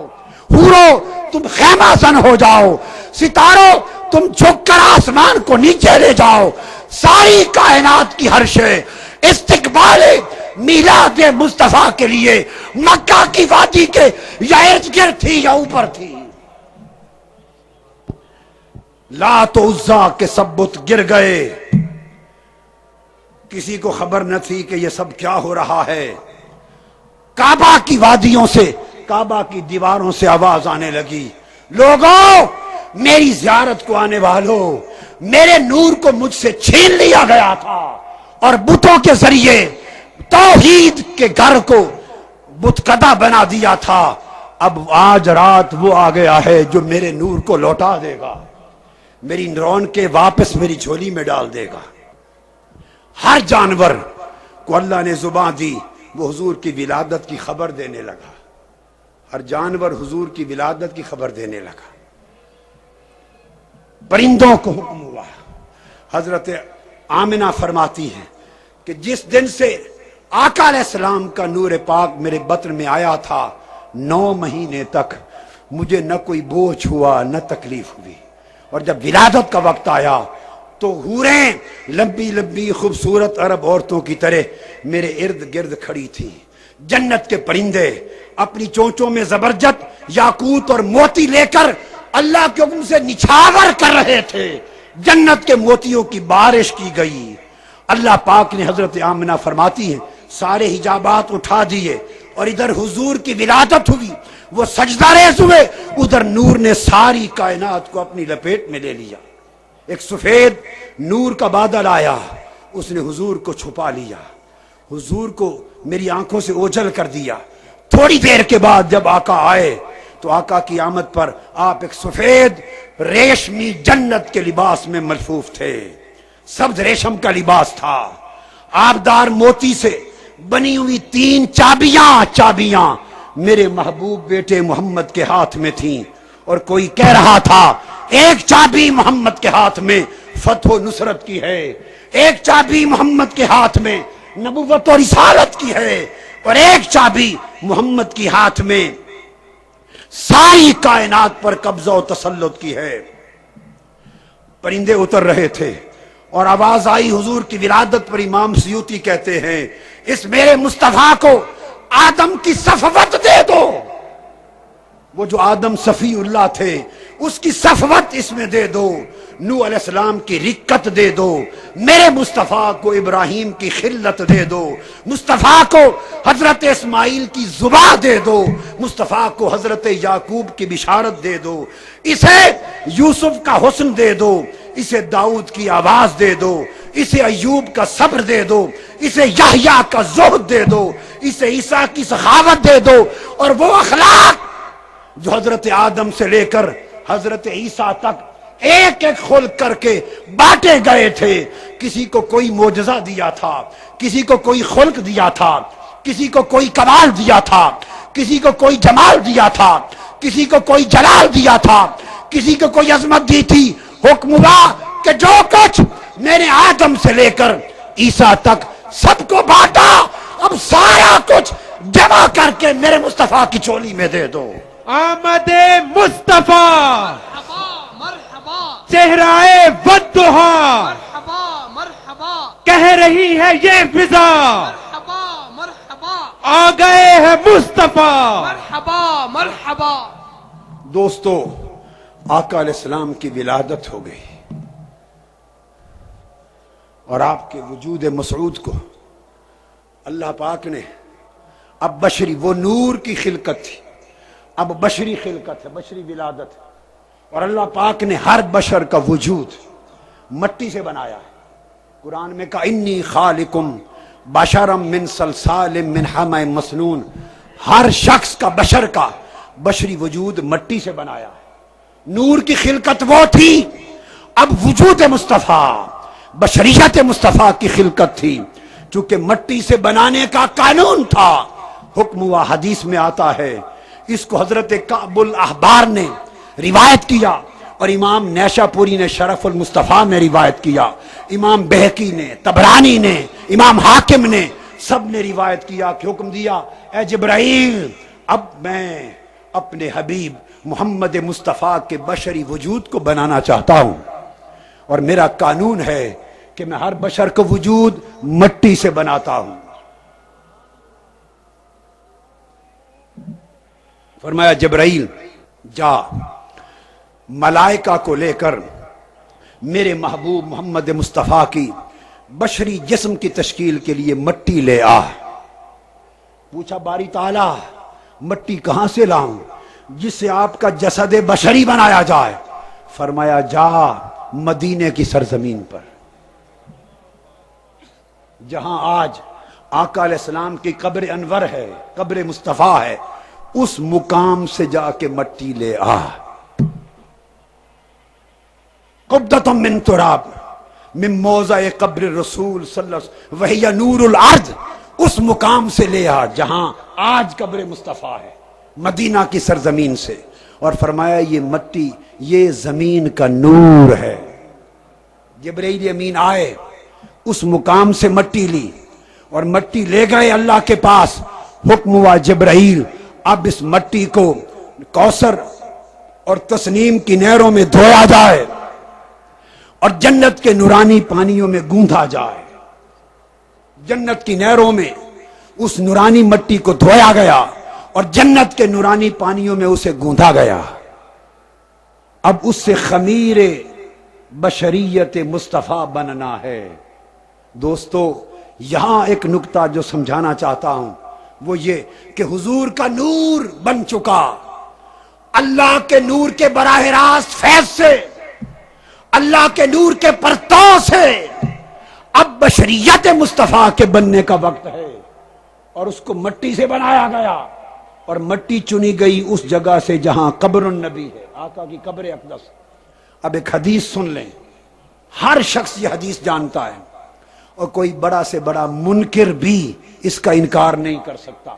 Speaker 3: حوروں تم خیمہ زن ہو جاؤ، ستاروں تم جھک کر آسمان کو نیچے لے جاؤ۔ ساری کائنات کی ہر شے استقبال میلاد مصطفیٰ کے لیے مکہ کی وادی کے یا ارد گرد تھی یا اوپر تھی۔ لات و عزا کے سب بت گر گئے، کسی کو خبر نہ تھی کہ یہ سب کیا ہو رہا ہے۔ کعبہ کی وادیوں سے، کعبہ کی دیواروں سے آواز آنے لگی، لوگوں میری زیارت کو آنے والوں، میرے نور کو مجھ سے چھین لیا گیا تھا اور بتوں کے ذریعے توحید کے گھر کو بتکدہ بنا دیا تھا، اب آج رات وہ آ گیا ہے جو میرے نور کو لوٹا دے گا، میری رون کے واپس میری جھولی میں ڈال دے گا۔ ہر جانور کو اللہ نے زبان دی، وہ حضور کی ولادت کی خبر دینے لگا، ہر جانور حضور کی ولادت کی خبر دینے لگا۔ پرندوں کو حکم ہوا، حضرت آمنہ فرماتی ہے کہ جس دن سے آقا علیہ السلام کا نور پاک میرے بطن میں آیا تھا، 9 مہینے تک مجھے نہ کوئی بوجھ ہوا نہ تکلیف ہوئی، اور جب ولادت کا وقت آیا تو حوریں لمبی لمبی خوبصورت عرب عورتوں کی طرح میرے ارد گرد کھڑی تھی۔ جنت کے پرندے اپنی چونچوں میں زبرجد یاقوت اور موتی لے کر اللہ کے حکم سے نچھاور کر رہے تھے، جنت کے موتیوں کی بارش کی گئی۔ اللہ پاک نے حضرت آمنہ فرماتی ہیں سارے حجابات اٹھا دیے اور ادھر حضور کی ولادت ہوئی، وہ سجدہ ریز ہوئے، ادھر نور نے ساری کائنات کو اپنی لپیٹ میں لے لیا۔ ایک سفید نور کا بادل آیا، اس نے حضور کو چھپا لیا، حضور کو میری آنکھوں سے اوجھل کر دیا۔ تھوڑی دیر کے بعد جب آقا آئے تو آقا کی آمد پر آپ ایک سفید ریشمی جنت کے لباس میں ملفوف تھے، سبز ریشم کا لباس تھا، آبدار موتی سے بنی ہوئی 3 چابیاں میرے محبوب بیٹے محمد کے ہاتھ میں تھیں، اور کوئی کہہ رہا تھا ایک چابی محمد کے ہاتھ میں فتح و نصرت کی ہے، ایک چابی محمد کے ہاتھ میں نبوت و رسالت کی ہے، اور ایک چابی محمد کی ہاتھ میں ساری کائنات پر قبضہ و تسلط کی ہے۔ پرندے اتر رہے تھے اور آواز آئی حضور کی ولادت پر۔ امام سیوطی کہتے ہیں اس میرے مصطفیٰ کو آدم کی صفوت دے دو، وہ جو آدم صفی اللہ تھے اس کی صفوت اس میں دے دو، نوح علیہ السلام کی رکت دے دو، میرے مصطفیٰ کو ابراہیم کی خلت دے دو، مصطفیٰ کو حضرت اسماعیل کی زبان دے دو، مصطفیٰ کو حضرت یعقوب کی بشارت دے دو، اسے یوسف کا حسن دے دو، اسے داؤد کی آواز دے دو، اسے ایوب کا صبر دے دو، اسے یحییٰ کا زہد دے دو، اسے عیسیٰ کی سخاوت دے دو، اور وہ اخلاق جو حضرت آدم سے لے کر حضرت عیسیٰ تک ایک ایک خلق کر کے بانٹے گئے تھے۔ کسی کو کوئی معجزہ دیا تھا، کسی کو کوئی خلق دیا تھا، کسی کو کوئی کمال دیا تھا، کسی کو کوئی جمال دیا تھا، کسی کو کوئی جلال دیا تھا، کسی کو کوئی عظمت دی تھی۔ حکم ہوا کہ جو کچھ میں نے آدم سے لے کر عیسیٰ تک سب کو بانٹا، اب سارا کچھ جمع کر کے میرے مصطفیٰ کی چولی میں دے دو۔
Speaker 2: آمد مصطفیٰ چہرائے والضحیٰ کہہ رہی ہے یہ فضا، آ گئے ہیں مصطفیٰ مرحبا.
Speaker 3: دوستو، آقا علیہ السلام کی ولادت ہو گئی اور آپ کے وجود مسعود کو اللہ پاک نے اب بشری، وہ نور کی خلقت تھی، اب بشری خلقت ہے، بشری ولادت ہے، اور اللہ پاک نے ہر بشر کا وجود مٹی سے بنایا ہے. قرآن میں کہا انی خالقم بشرم من صلصال من حمأ مسنون. ہر شخص کا، بشر کا بشری وجود مٹی سے بنایا ہے. نور کی خلقت وہ تھی، اب وجود مصطفیٰ، بشریت مصطفیٰ کی خلقت تھی. چونکہ مٹی سے بنانے کا قانون تھا، حکم ہوا، حدیث میں آتا ہے. اس کو حضرت کعب الاحبار نے روایت کیا اور امام نیشا پوری نے شرف المصطفیٰ میں روایت کیا، امام بہقی نے، طبرانی نے، امام حاکم نے، سب نے روایت کیا کہ حکم دیا، اے جبرائیل، اب میں اپنے حبیب محمد مصطفیٰ کے بشری وجود کو بنانا چاہتا ہوں، اور میرا قانون ہے کہ میں ہر بشر کا وجود مٹی سے بناتا ہوں. فرمایا جبرائیل جا، ملائکہ کو لے کر میرے محبوب محمد مصطفیٰ کی بشری جسم کی تشکیل کے لیے مٹی لے آ. پوچھا باری تعالیٰ مٹی کہاں سے لاؤں جس سے آپ کا جسد بشری بنایا جائے؟ فرمایا جا مدینے کی سرزمین پر، جہاں آج آقا علیہ السلام کی قبر انور ہے، قبر مصطفیٰ ہے، اس مقام سے جا کے مٹی لے آ. قبضۃ من تراب من موضع قبر الرسول صلی اللہ علیہ وسلم وہی نور الارض. اس مقام سے لے آ جہاں آج قبر مصطفیٰ ہے، مدینہ کی سرزمین سے. اور فرمایا یہ مٹی، یہ زمین کا نور ہے. جبرائیل امین آئے، اس مقام سے مٹی لی اور مٹی لے گئے اللہ کے پاس. حکم ہوا جبرائیل اب اس مٹی کو کوثر اور تسنیم کی نہروں میں دھویا جائے اور جنت کے نورانی پانیوں میں گوندھا جائے. جنت کی نہروں میں اس نورانی مٹی کو دھویا گیا اور جنت کے نورانی پانیوں میں اسے گوندھا گیا. اب اس سے خمیر بشریت مصطفیٰ بننا ہے. دوستو، یہاں ایک نکتہ جو سمجھانا چاہتا ہوں وہ یہ کہ حضور کا نور بن چکا، اللہ کے نور کے براہ راست فیض سے، اللہ کے نور کے پرتو سے اب بشریت مصطفیٰ کے بننے کا وقت ہے. اور اس کو مٹی سے بنایا گیا اور مٹی چنی گئی اس جگہ سے جہاں قبر النبی ہے، آقا کی قبر اقدس. اب ایک حدیث سن لیں، ہر شخص یہ حدیث جانتا ہے اور کوئی بڑا سے بڑا منکر بھی اس کا انکار نہیں کر سکتا.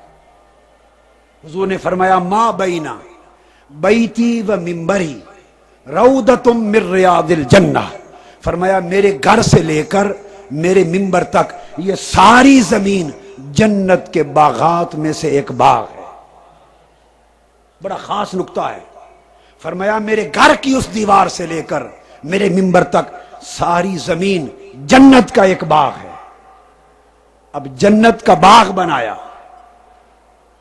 Speaker 3: حضور نے فرمایا ما بینا بیتی و منبری روضۃ من ریاض الجنہ. فرمایا میرے گھر سے لے کر میرے منبر تک یہ ساری زمین جنت کے باغات میں سے ایک باغ ہے. بڑا خاص نکتہ ہے. فرمایا میرے گھر کی اس دیوار سے لے کر میرے منبر تک ساری زمین جنت کا ایک باغ ہے. اب جنت کا باغ بنایا،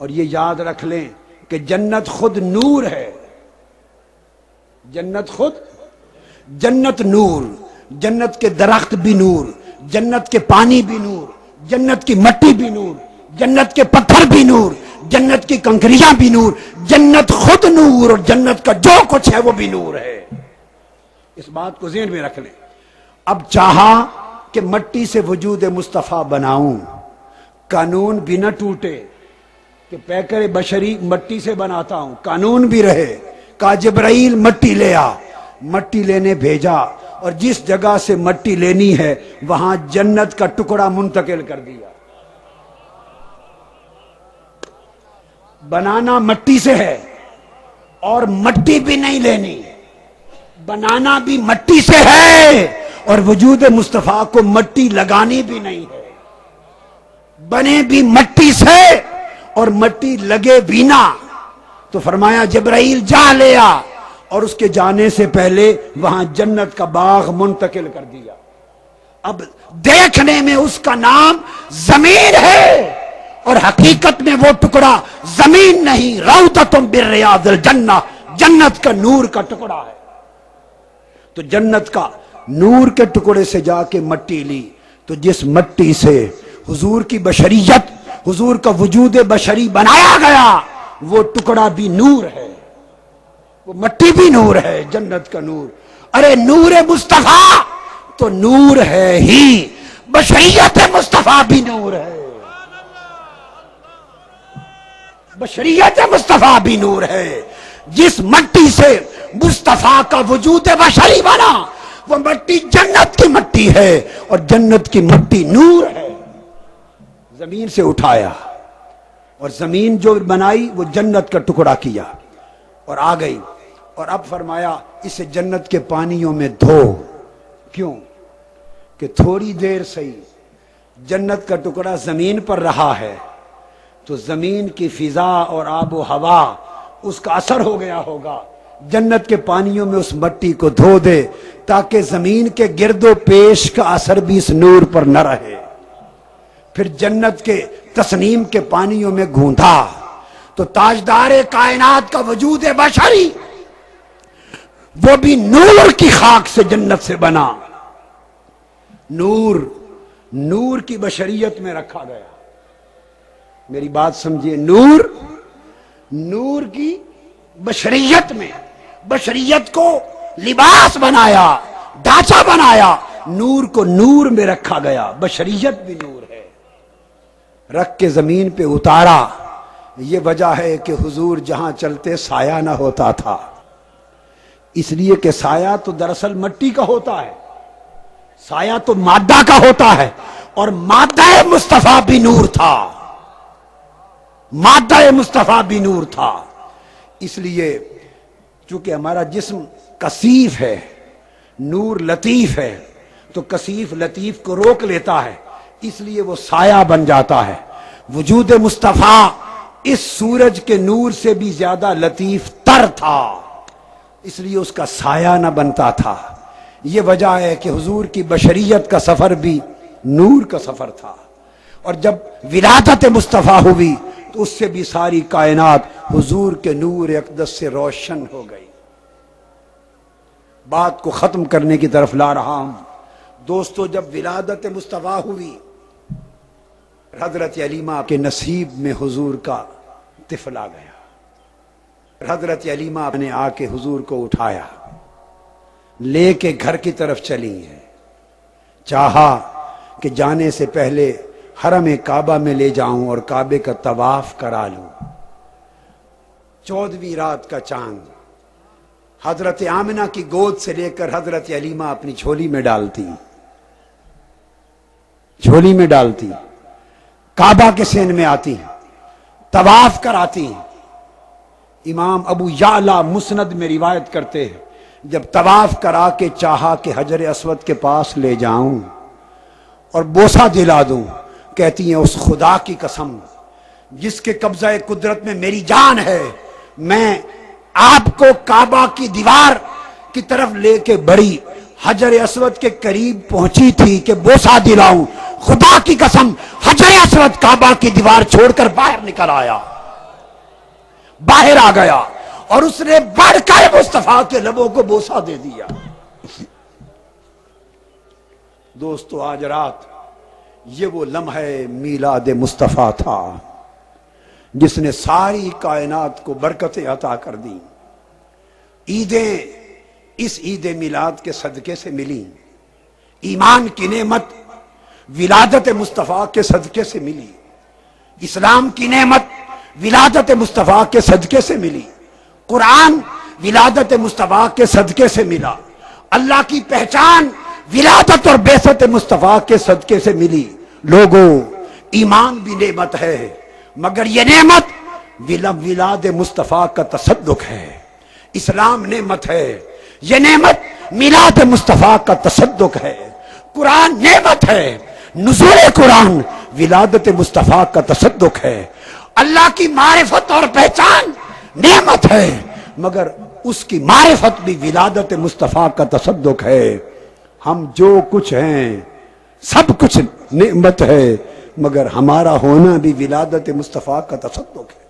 Speaker 3: اور یہ یاد رکھ لیں کہ جنت خود نور ہے. جنت خود، جنت نور، جنت کے درخت بھی نور، جنت کے پانی بھی نور، جنت کی مٹی بھی نور، جنت کے پتھر بھی نور، جنت کی کنکریاں بھی نور، جنت خود نور، اور جنت کا جو کچھ ہے وہ بھی نور ہے. اس بات کو ذہن میں رکھ لیں. اب چاہا کہ مٹی سے وجود مصطفیٰ بناؤں، قانون بھی نہ ٹوٹے کہ پیکر بشری مٹی سے بناتا ہوں، قانون بھی رہے. کہا جبرائیل مٹی لے آ. مٹی لینے بھیجا اور جس جگہ سے مٹی لینی ہے وہاں جنت کا ٹکڑا منتقل کر دیا. بنانا مٹی سے ہے اور مٹی بھی نہیں لینی، بنانا بھی مٹی سے ہے اور وجود مصطفیٰ کو مٹی لگانی بھی نہیں ہے. بنے بھی مٹی سے اور مٹی لگے بھی نہ. تو فرمایا جبرائیل جا لے آ، اور اس کے جانے سے پہلے وہاں جنت کا باغ منتقل کر دیا. اب دیکھنے میں اس کا نام زمین ہے اور حقیقت میں وہ ٹکڑا زمین نہیں، روضۃ من ریاض الجنہ، جنت کا نور کا ٹکڑا ہے۔ تو جنت کا نور کے ٹکڑے سے جا کے مٹی لی، تو جس مٹی سے حضور کی بشریت، حضور کا وجود بشری بنایا گیا، وہ ٹکڑا بھی نور ہے، وہ مٹی بھی نور ہے، جنت کا نور۔ ارے نور مصطفیٰ تو نور ہے ہی، بشریت مصطفیٰ بھی نور ہے، بشریت مصطفیٰ بھی نور ہے۔ جس مٹی سے مصطفیٰ کا وجود بشری بنا، وہ مٹی جنت کی مٹی ہے، اور جنت کی مٹی نور ہے۔ زمین سے اٹھایا، اور زمین جو بنائی وہ جنت کا ٹکڑا کیا اور آ گئی، اور اب فرمایا اسے جنت کے پانیوں میں دھو۔ کیوں؟ کہ تھوڑی دیر سے جنت کا ٹکڑا زمین پر رہا ہے، تو زمین کی فضا اور آب و ہوا اس کا اثر ہو گیا ہوگا، جنت کے پانیوں میں اس مٹی کو دھو دے تاکہ زمین کے گرد و پیش کا اثر بھی اس نور پر نہ رہے۔ پھر جنت کے تسنیم کے پانیوں میں گھوندا، تو تاجدار کائنات کا وجود بشری وہ بھی نور کی خاک سے جنت سے بنا، نور، نور کی بشریت میں رکھا گیا۔ میری بات سمجھیے، نور، نور کی بشریت میں، بشریت کو لباس بنایا، ڈھانچہ بنایا، نور کو نور میں رکھا گیا، بشریت بھی نور ہے، رکھ کے زمین پہ اتارا۔ یہ وجہ ہے کہ حضور جہاں چلتے سایہ نہ ہوتا تھا، اس لیے کہ سایہ تو دراصل مٹی کا ہوتا ہے، سایہ تو مادہ کا ہوتا ہے، اور مادہ مصطفیٰ بھی نور تھا، مادہ مصطفیٰ بھی نور تھا۔ اس لیے چونکہ ہمارا جسم کثیف ہے، نور لطیف ہے، تو کثیف لطیف کو روک لیتا ہے، اس لیے وہ سایہ بن جاتا ہے۔ وجود مصطفیٰ اس سورج کے نور سے بھی زیادہ لطیف تر تھا، اس لیے اس کا سایہ نہ بنتا تھا۔ یہ وجہ ہے کہ حضور کی بشریت کا سفر بھی نور کا سفر تھا، اور جب ولادت مصطفیٰ ہوئی تو اس سے بھی ساری کائنات حضور کے نور اقدس سے روشن ہو گئی۔ بات کو ختم کرنے کی طرف لا رہا ہوں دوستو، جب ولادت مصطفیٰ ہوئی، حضرت علیمہ کے نصیب میں حضور کا طفل آ گیا۔ حضرت علیمہ نے آ کے حضور کو اٹھایا، لے کے گھر کی طرف چلی ہیں، چاہا کہ جانے سے پہلے حرم کعبہ میں لے جاؤں اور کعبے کا طواف کرا لوں۔ 14ویں رات کا چاند حضرت آمنہ کی گود سے لے کر حضرت علیمہ اپنی جھولی میں ڈالتی، جھولی میں ڈالتی، کعبہ کے سین میں آتی، طواف کراتی۔ امام ابو یعلا مسند میں روایت کرتے ہیں، جب طواف کرا کے چاہا کہ حجر اسود کے پاس لے جاؤں اور بوسہ دلا دوں، کہتی ہیں اس خدا کی قسم جس کے قبضہ قدرت میں میری جان ہے، میں آپ کو کعبہ کی دیوار کی طرف لے کے بڑی، حجر اسود کے قریب پہنچی تھی کہ بوسہ دلاؤں، خدا کی قسم حجر اسود کعبہ کی دیوار چھوڑ کر باہر نکل آیا، باہر آ گیا، اور اس نے بڑھ کر مصطفیٰ کے لبوں کو بوسہ دے دیا۔ دوستو آج رات یہ وہ لمحہ میلاد مصطفیٰ تھا جس نے ساری کائنات کو برکتیں عطا کر دی۔ عیدیں اس عید میلاد کے صدقے سے ملی، ایمان کی نعمت ولادت مصطفیٰ کے صدقے سے ملی، اسلام کی نعمت ولادت مصطفیٰ کے صدقے سے ملی، قرآن ولادت مصطفیٰ کے صدقے سے ملا، اللہ کی پہچان ولادت اور بعثت مصطفیٰ کے صدقے سے ملی۔ لوگوں، ایمان بھی نعمت ہے، مگر یہ نعمت ولاد مصطفیٰ کا تصدق ہے۔ اسلام نعمت ہے، یہ نعمت میلاد مصطفیٰ کا تصدق ہے۔ قرآن نعمت ہے، نزول قرآن ولادت مصطفیٰ کا تصدق ہے۔ اللہ کی معرفت اور پہچان نعمت ہے، مگر اس کی معرفت بھی ولادت مصطفیٰ کا تصدق ہے۔ ہم جو کچھ ہیں سب کچھ نعمت ہے، مگر ہمارا ہونا بھی ولادت مصطفیٰ کا تصدق ہے۔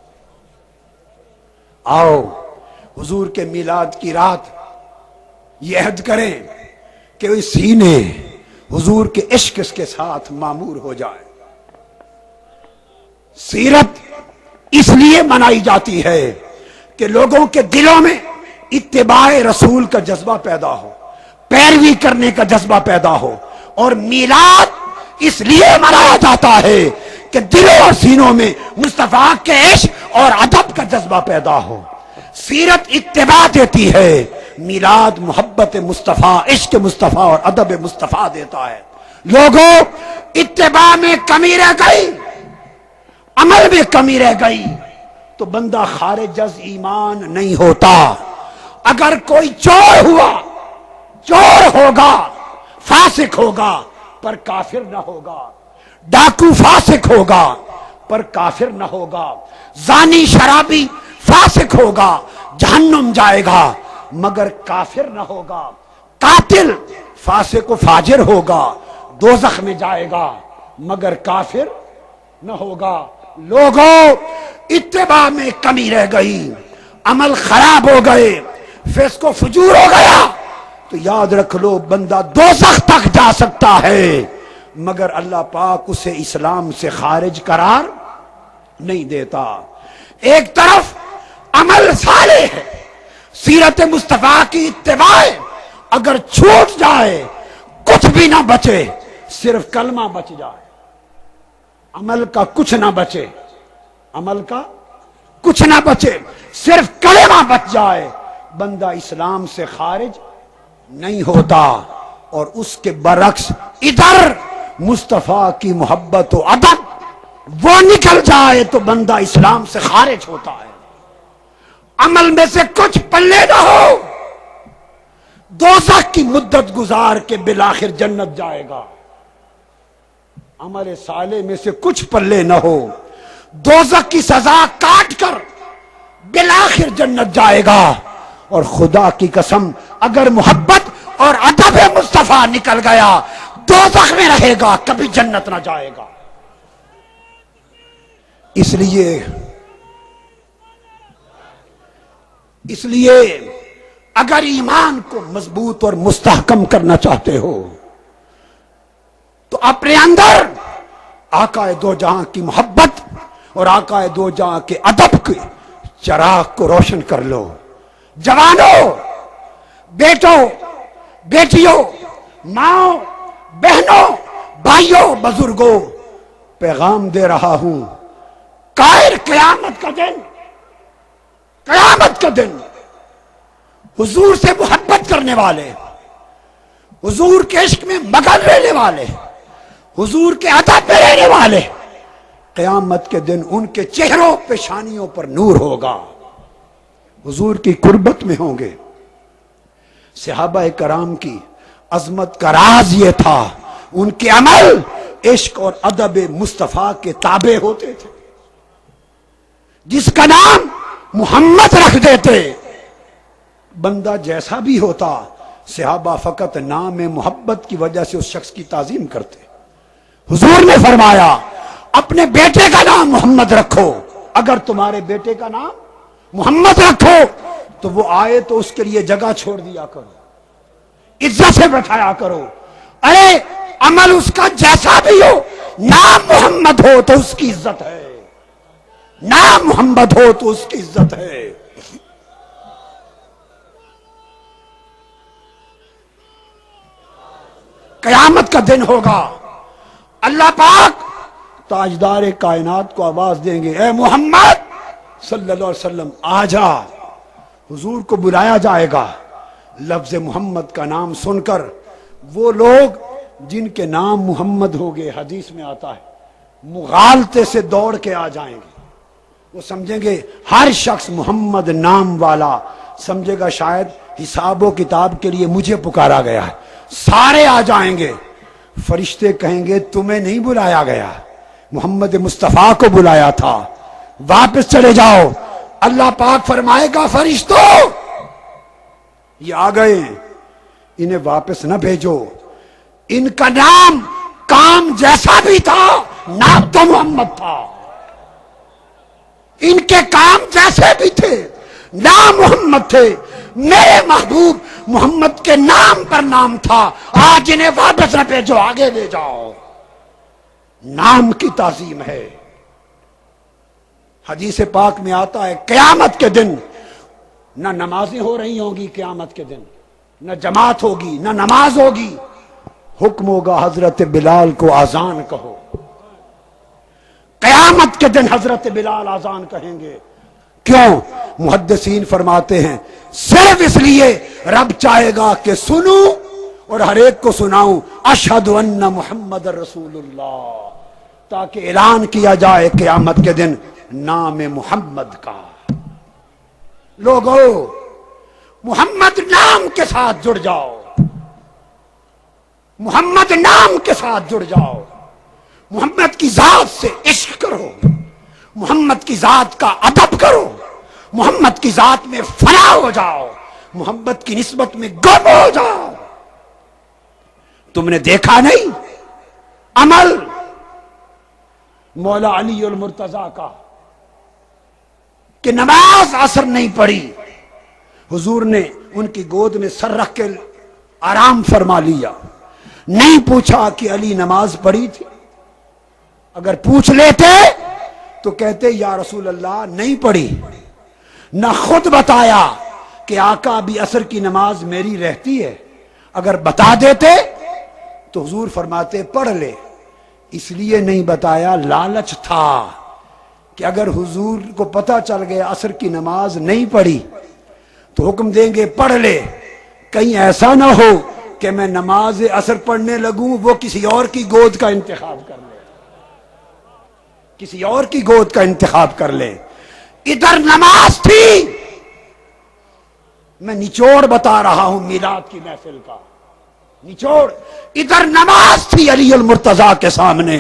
Speaker 3: آؤ حضور کے میلاد کی رات یہ عہد کریں کہ اس سینے حضور کے عشق کے ساتھ معمور ہو جائے۔ سیرت اس لیے منائی جاتی ہے کہ لوگوں کے دلوں میں اتباع رسول کا جذبہ پیدا ہو، پیروی کرنے کا جذبہ پیدا ہو، اور میلاد اس لیے منایا جاتا ہے کہ دلوں اور سینوں میں مصطفیٰ کے عشق اور ادب کا جذبہ پیدا ہو۔ سیرت اتباع دیتی ہے، میلاد محبت مصطفیٰ، عشق مصطفیٰ اور ادب مصطفیٰ دیتا ہے۔ لوگوں اتباع میں کمی رہ گئی، عمل میں کمی رہ گئی تو بندہ خارج از ایمان نہیں ہوتا۔ اگر کوئی چور ہوا، چور ہوگا، فاسق ہوگا پر کافر نہ ہوگا، ڈاکو فاسق ہوگا پر کافر نہ ہوگا، زانی شرابی فاسق ہوگا، جہنم جائے گا مگر کافر نہ ہوگا، قاتل فاسق و فاجر ہوگا، دوزخ میں جائے گا مگر کافر نہ ہوگا۔ لوگوں اتباع میں کمی رہ گئی، عمل خراب ہو گئے، فسق و فجور ہو گیا تو یاد رکھ لو بندہ دوزخ تک جا سکتا ہے مگر اللہ پاک اسے اسلام سے خارج قرار نہیں دیتا۔ ایک طرف عمل صالح ہے، سیرت مصطفیٰ کی اتباع اگر چھوٹ جائے، کچھ بھی نہ بچے، صرف کلمہ بچ جائے، عمل کا کچھ نہ بچے، عمل کا کچھ نہ بچے، صرف کلمہ بچ جائے، بندہ اسلام سے خارج نہیں ہوتا۔ اور اس کے برعکس ادھر مصطفیٰ کی محبت و ادب وہ نکل جائے تو بندہ اسلام سے خارج ہوتا ہے۔ عمل میں سے کچھ پلے نہ ہو، دوزخ کی مدت گزار کے بالآخر جنت جائے گا۔ عمل صالح میں سے کچھ پلے نہ ہو، دوزخ کی سزا کاٹ کر بالآخر جنت جائے گا۔ اور خدا کی قسم اگر محبت اور ادب مصطفیٰ نکل گیا دوزخ میں رہے گا، کبھی جنت نہ جائے گا۔ اس لیے اگر ایمان کو مضبوط اور مستحکم کرنا چاہتے ہو تو اپنے اندر آقا دو جہاں کی محبت اور آقا دو جہاں کے ادب کے چراغ کو روشن کر لو۔ جوانوں، بیٹوں، بیٹیوں، ماں، بہنوں، بھائیوں، بزرگوں، پیغام دے رہا ہوں، قائر قیامت کا دن، قیامت کا دن حضور سے محبت کرنے والے، حضور کے عشق میں مگن رہنے والے، حضور کے ادب میں رہنے والے، قیامت کے دن ان کے چہروں پیشانیوں پر نور ہوگا، حضور کی قربت میں ہوں گے۔ صحابہ کرام کی عظمت کا راز یہ تھا، ان کے عمل عشق اور ادب مصطفیٰ کے تابع ہوتے تھے۔ جس کا نام محمد رکھ دیتے، بندہ جیسا بھی ہوتا، صحابہ فقط نام محبت کی وجہ سے اس شخص کی تعظیم کرتے۔ حضور نے فرمایا اپنے بیٹے کا نام محمد رکھو، اگر تمہارے بیٹے کا نام محمد رکھو تو وہ آئے تو اس کے لیے جگہ چھوڑ دیا کرو، عزت سے بٹھایا کرو۔ ارے عمل اس کا جیسا بھی ہو، نام محمد ہو تو اس کی عزت ہے، نام محمد ہو تو اس کی عزت ہے۔ قیامت کا دن ہوگا، اللہ پاک تاجدار کائنات کو آواز دیں گے، اے محمد صلی اللہ علیہ وسلم آ جا۔ حضور کو بلایا جائے گا، لفظ محمد کا نام سن کر وہ لوگ جن کے نام محمد ہوگے، حدیث میں آتا ہے، مغالطے سے دوڑ کے آ جائیں گے۔ وہ سمجھیں گے ہر شخص محمد نام والا سمجھے گا شاید حساب و کتاب کے لیے مجھے پکارا گیا ہے، سارے آ جائیں گے۔ فرشتے کہیں گے تمہیں نہیں بلایا گیا، محمد مصطفیٰ کو بلایا تھا، واپس چلے جاؤ۔ اللہ پاک فرمائے گا فرشتوں یہ آ گئے، انہیں واپس نہ بھیجو، ان کا نام کام جیسا بھی تھا نام تو محمد تھا، ان کے کام جیسے بھی تھے نام محمد تھے، میرے محبوب محمد کے نام پر نام تھا، آج انہیں واپس نہ بھیجو، آگے لے جاؤ، نام کی تعظیم ہے۔ حدیث پاک میں آتا ہے قیامت کے دن نہ نمازیں ہو رہی ہوں گی، قیامت کے دن نہ جماعت ہوگی نہ نماز ہوگی، حکم ہوگا حضرت بلال کو اذان کہو، قیامت کے دن حضرت بلال اذان کہیں گے۔ کیوں؟ محدثین فرماتے ہیں صرف اس لیے رب چاہے گا کہ سنوں اور ہر ایک کو سناؤں اشہد ان محمد رسول اللہ، تاکہ اعلان کیا جائے قیامت کے دن نام محمد کا۔ لوگو محمد نام کے ساتھ جڑ جاؤ، محمد نام کے ساتھ جڑ جاؤ، محمد کی ذات سے عشق کرو، محمد کی ذات کا ادب کرو، محمد کی ذات میں فنا ہو جاؤ، محمد کی نسبت میں گم ہو جاؤ۔ تم نے دیکھا نہیں عمل مولا علی المرتضی کا کہ نماز عصر نہیں پڑھی، حضور نے ان کی گود میں سر رکھ کے آرام فرما لیا، نہیں پوچھا کہ علی نماز پڑھی تھی، اگر پوچھ لیتے تو کہتے یا رسول اللہ نہیں پڑھی، نہ خود بتایا کہ آقا ابھی عصر کی نماز میری رہتی ہے، اگر بتا دیتے تو حضور فرماتے پڑھ لے، اس لیے نہیں بتایا لالچ تھا کہ اگر حضور کو پتہ چل گیا عصر کی نماز نہیں پڑھی تو حکم دیں گے پڑھ لے، کہیں ایسا نہ ہو کہ میں نماز عصر پڑھنے لگوں وہ کسی اور کی گود کا انتخاب کر لے، کسی اور کی گود کا انتخاب کر لے۔ ادھر نماز تھی، میں نچوڑ بتا رہا ہوں میلاد کی محفل کا نچوڑ، ادھر نماز تھی علی المرتضی کے سامنے،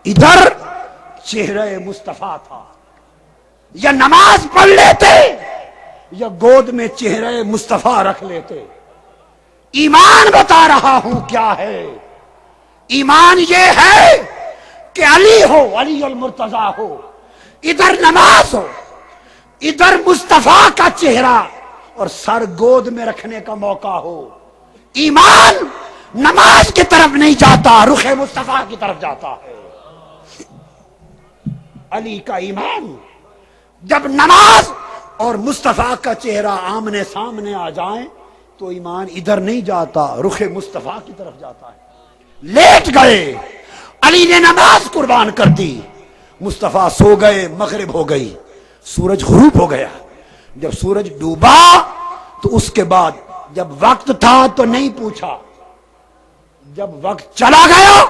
Speaker 3: ادھر چہرہ مصطفیٰ تھا، یا نماز پڑھ لیتے یا گود میں چہرہ مصطفیٰ رکھ لیتے۔ ایمان بتا رہا ہوں کیا ہے، ایمان یہ ہے کہ علی ہو، علی المرتضی ہو، ادھر نماز ہو، ادھر مصطفیٰ کا چہرہ اور سر گود میں رکھنے کا موقع ہو۔ ایمان نماز کی طرف نہیں جاتا، رخ مصطفیٰ کی طرف جاتا ہے۔ علی کا ایمان جب نماز اور مصطفیٰ کا چہرہ آمنے سامنے آ جائیں تو ایمان ادھر نہیں جاتا، رخ مصطفیٰ کی طرف جاتا ہے۔ لیٹ گئے، علی نے نماز قربان کر دی، مصطفیٰ سو گئے، مغرب ہو گئی، سورج غروب ہو گیا۔ جب سورج ڈوبا تو اس کے بعد جب وقت تھا تو نہیں پوچھا، جب وقت چلا گیا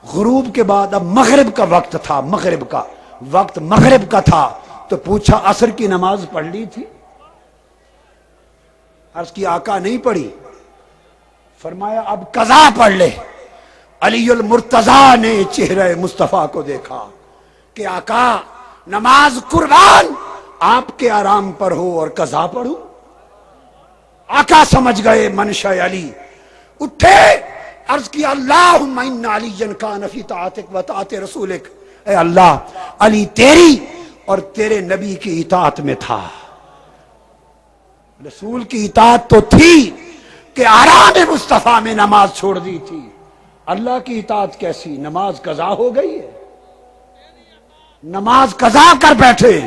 Speaker 3: غروب کے بعد اب مغرب کا وقت تھا، مغرب کا وقت مغرب کا تھا تو پوچھا عصر کی نماز پڑھ لی تھی؟ عرض کی آقا نہیں پڑھی، فرمایا اب قضا پڑھ لے۔ علی المرتضی نے چہرہ مصطفیٰ کو دیکھا کہ آقا نماز قربان آپ کے آرام پر ہو اور قضا پڑھوں؟ آقا سمجھ گئے منشا علی، اٹھے، عرض کیا اللہم ان علی کان فی طاعتک و طاعت رسولک، اے اللہ علی تیری اور تیرے نبی کی اطاعت میں تھا، رسول کی اطاعت تو تھی کہ آرام مصطفیٰ میں نماز چھوڑ دی تھی، اللہ کی اطاعت کیسی؟ نماز قضا ہو گئی ہے، نماز قضا کر بیٹھے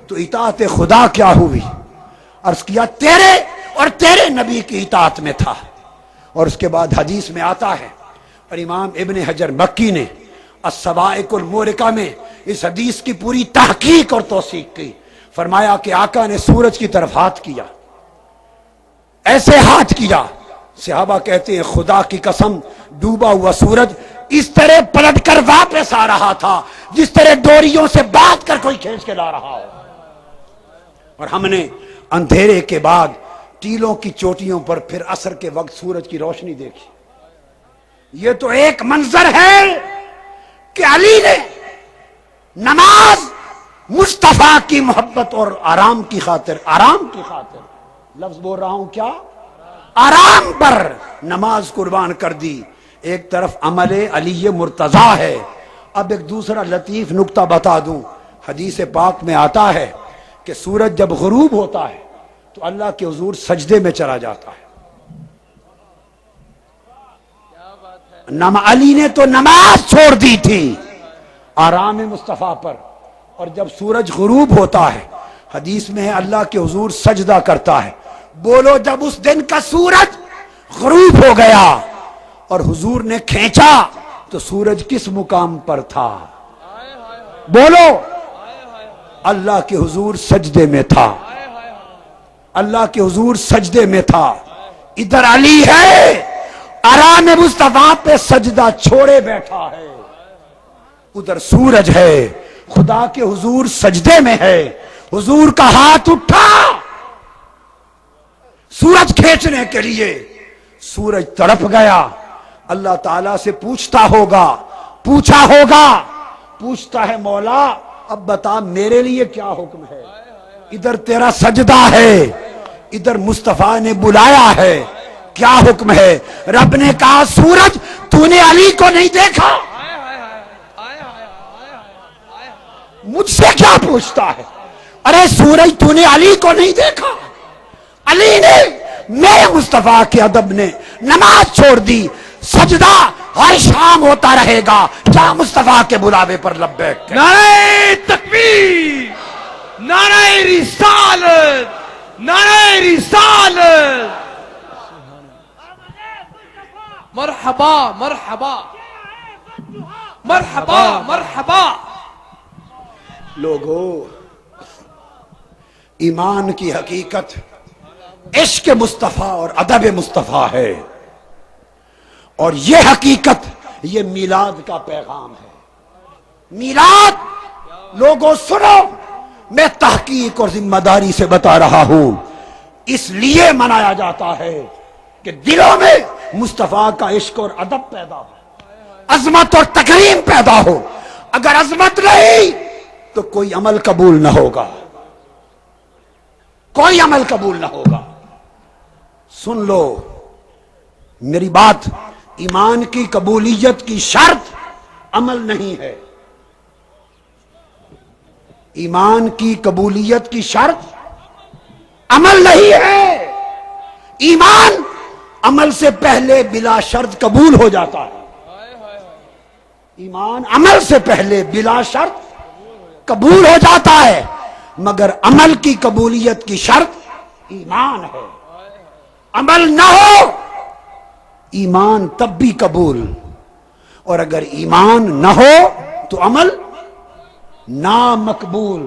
Speaker 3: تو اطاعت خدا کیا ہوئی؟ عرض کیا تیرے اور تیرے نبی کی اطاعت میں تھا۔ اور اس کے بعد حدیث میں آتا ہے، اور امام ابن حجر مکی نے الصواعق المورقہ میں اس حدیث کی پوری تحقیق اور توثیق کی، فرمایا کہ آقا نے سورج کی طرف ہاتھ کیا، ایسے ہاتھ کیا، صحابہ کہتے ہیں خدا کی قسم ڈوبا ہوا سورج اس طرح پلٹ کر واپس آ رہا تھا جس طرح ڈوریوں سے بات کر کوئی کھینچ کے لا رہا ہو۔ اور ہم نے اندھیرے کے بعد ٹیلوں کی چوٹیوں پر پھر عصر کے وقت سورج کی روشنی دیکھی۔ یہ تو ایک منظر ہے کہ علی نے نماز مصطفیٰ کی محبت اور آرام کی خاطر، آرام کی خاطر لفظ بول رہا ہوں کیا، آرام پر نماز قربان کر دی۔ ایک طرف عمل علی مرتضی ہے اب ایک دوسرا لطیف نکتہ بتا دوں، حدیث پاک میں آتا ہے کہ سورج جب غروب ہوتا ہے تو اللہ کے حضور سجدے میں چلا جاتا ہے۔ علی نے تو نماز چھوڑ دی تھی آرام مصطفیٰ پر، اور جب سورج غروب ہوتا ہے حدیث میں ہے اللہ کے حضور سجدہ کرتا ہے۔ بولو جب اس دن کا سورج غروب ہو گیا اور حضور نے کھینچا تو سورج کس مقام پر تھا؟ بولو، اللہ کے حضور سجدے میں تھا، اللہ کے حضور سجدے میں تھا۔ ادھر علی ہے آرام مصطفیٰ پہ سجدہ چھوڑے بیٹھا ہے، ادھر سورج ہے خدا کے حضور سجدے میں ہے، حضور کا ہاتھ اٹھا سورج کھینچنے کے لیے، سورج تڑپ گیا، اللہ تعالیٰ سے پوچھتا ہوگا، پوچھتا ہے مولا اب بتا میرے لیے کیا حکم ہے؟ ادھر تیرا سجدہ ہے، ادھر مصطفیٰ نے بلایا ہے، کیا حکم ہے؟ رب نے کہا سورج تو نے علی کو نہیں دیکھا؟ مجھ سے کیا پوچھتا ہے؟ ارے سورج تو نے علی کو نہیں دیکھا؟ علی نے میرے مصطفیٰ کے ادب نے نماز چھوڑ دی، سجدہ ہر شام ہوتا رہے گا، کیا مصطفیٰ کے بلاوے پر لبیک؟
Speaker 2: نعرہ تکبیر، نعرہ رسالت، نعرہ رسالت، مرحبا مرحبا مرحبا مرحبا۔
Speaker 3: لوگو، ایمان کی حقیقت عشق مصطفیٰ اور ادب مصطفیٰ ہے، اور یہ حقیقت یہ میلاد کا پیغام ہے۔ میلاد لوگوں سنو، میں تحقیق اور ذمہ داری سے بتا رہا ہوں، اس لیے منایا جاتا ہے کہ دلوں میں مصطفیٰ کا عشق اور ادب پیدا ہو، عظمت اور تکریم پیدا ہو۔ اگر عظمت نہیں تو کوئی عمل قبول نہ ہوگا، کوئی عمل قبول نہ ہوگا۔ سن لو میری بات، ایمان کی قبولیت کی شرط عمل نہیں ہے، ایمان کی قبولیت کی شرط عمل نہیں ہے۔ ایمان عمل سے پہلے بلا شرط قبول ہو جاتا ہے، ایمان عمل سے پہلے بلا شرط قبول ہو جاتا ہے، مگر عمل کی قبولیت کی شرط ایمان ہے۔ عمل نہ ہو ایمان تب بھی قبول، اور اگر ایمان نہ ہو تو عمل نامقبول۔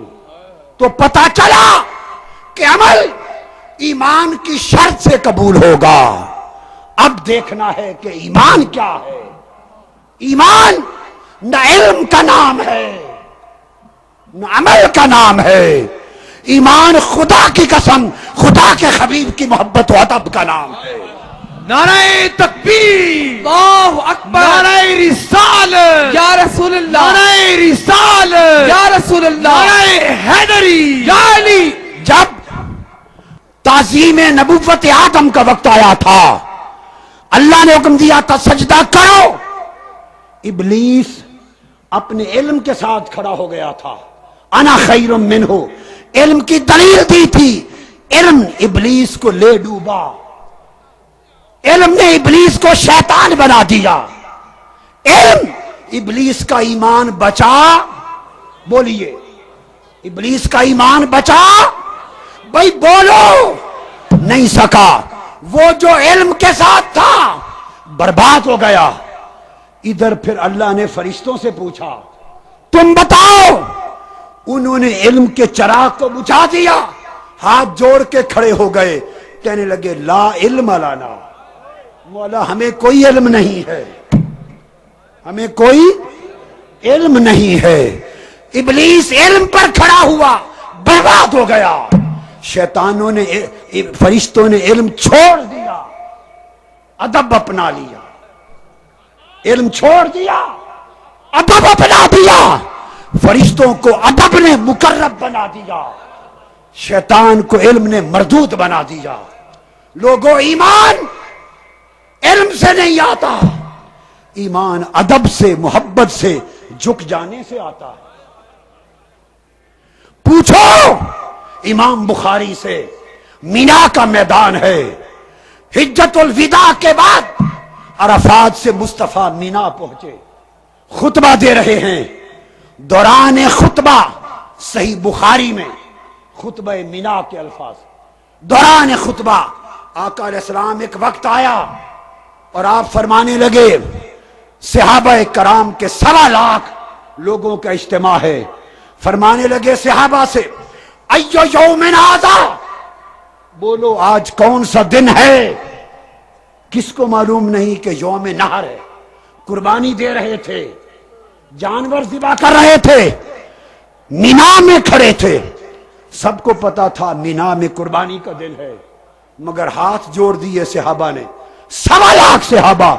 Speaker 3: تو پتہ چلا کہ عمل ایمان کی شرط سے قبول ہوگا۔ اب دیکھنا ہے کہ ایمان کیا ہے۔ ایمان نہ علم کا نام ہے نہ عمل کا نام ہے، ایمان خدا کی قسم، خدا کے حبیب کی محبت و ادب کا نام ہے۔
Speaker 2: نعرہ تکبیر، اللہ اکبر، نعرہ رسالت یا رسول اللہ، نعرہ رسالت یا رسول اللہ، نعرہ حیدری یا علی۔
Speaker 3: جب تعظیم نبوت آدم کا وقت آیا تھا، اللہ نے حکم دیا تھا سجدہ کرو، ابلیس اپنے علم کے ساتھ کھڑا ہو گیا تھا، انا خیر منہ، علم کی دلیل دی تھی، علم ابلیس کو لے ڈوبا، علم نے ابلیس کو شیطان بنا دیا، علم ابلیس کا ایمان بچا، بولیے ابلیس کا ایمان بچا، بھائی بولو، نہیں سکا۔ وہ جو علم کے ساتھ تھا برباد ہو گیا۔ ادھر پھر اللہ نے فرشتوں سے پوچھا تم بتاؤ، انہوں نے علم کے چراغ کو بجھا دیا، ہاتھ جوڑ کے کھڑے ہو گئے، کہنے لگے لا علم لنا، مولا ہمیں کوئی علم نہیں ہے، ہمیں کوئی علم نہیں ہے۔ ابلیس علم پر کھڑا ہوا، برباد ہو گیا۔ شیطانوں نے فرشتوں نے علم چھوڑ دیا، ادب اپنا لیا، علم چھوڑ دیا، ادب اپنا دیا، فرشتوں کو ادب نے مقرب بنا دیا، شیطان کو علم نے مردود بنا دیا۔ لوگوں، ایمان علم سے نہیں آتا، ایمان ادب سے، محبت سے، جھک جانے سے آتا ہے. پوچھو امام بخاری سے، مینا کا میدان ہے، حجت الوداع کے بعد عرفات سے مصطفیٰ مینا پہنچے، خطبہ دے رہے ہیں. دوران خطبہ صحیح بخاری میں خطبہ مینا کے الفاظ، دوران خطبہ آقا علیہ السلام ایک وقت آیا اور آپ فرمانے لگے، صحابہ کرام کے 1.25 لاکھ لوگوں کا اجتماع ہے. فرمانے لگے صحابہ سے، ایو یوم ھذا، بولو آج کون سا دن ہے؟ کس کو معلوم نہیں کہ یوم نحر ہے؟ قربانی دے رہے تھے، جانور ذبح کر رہے تھے، مینا میں کھڑے تھے، سب کو پتا تھا مینا میں قربانی کا دن ہے، مگر ہاتھ جوڑ دیے صحابہ نے. 1.25 لاکھ صحابہ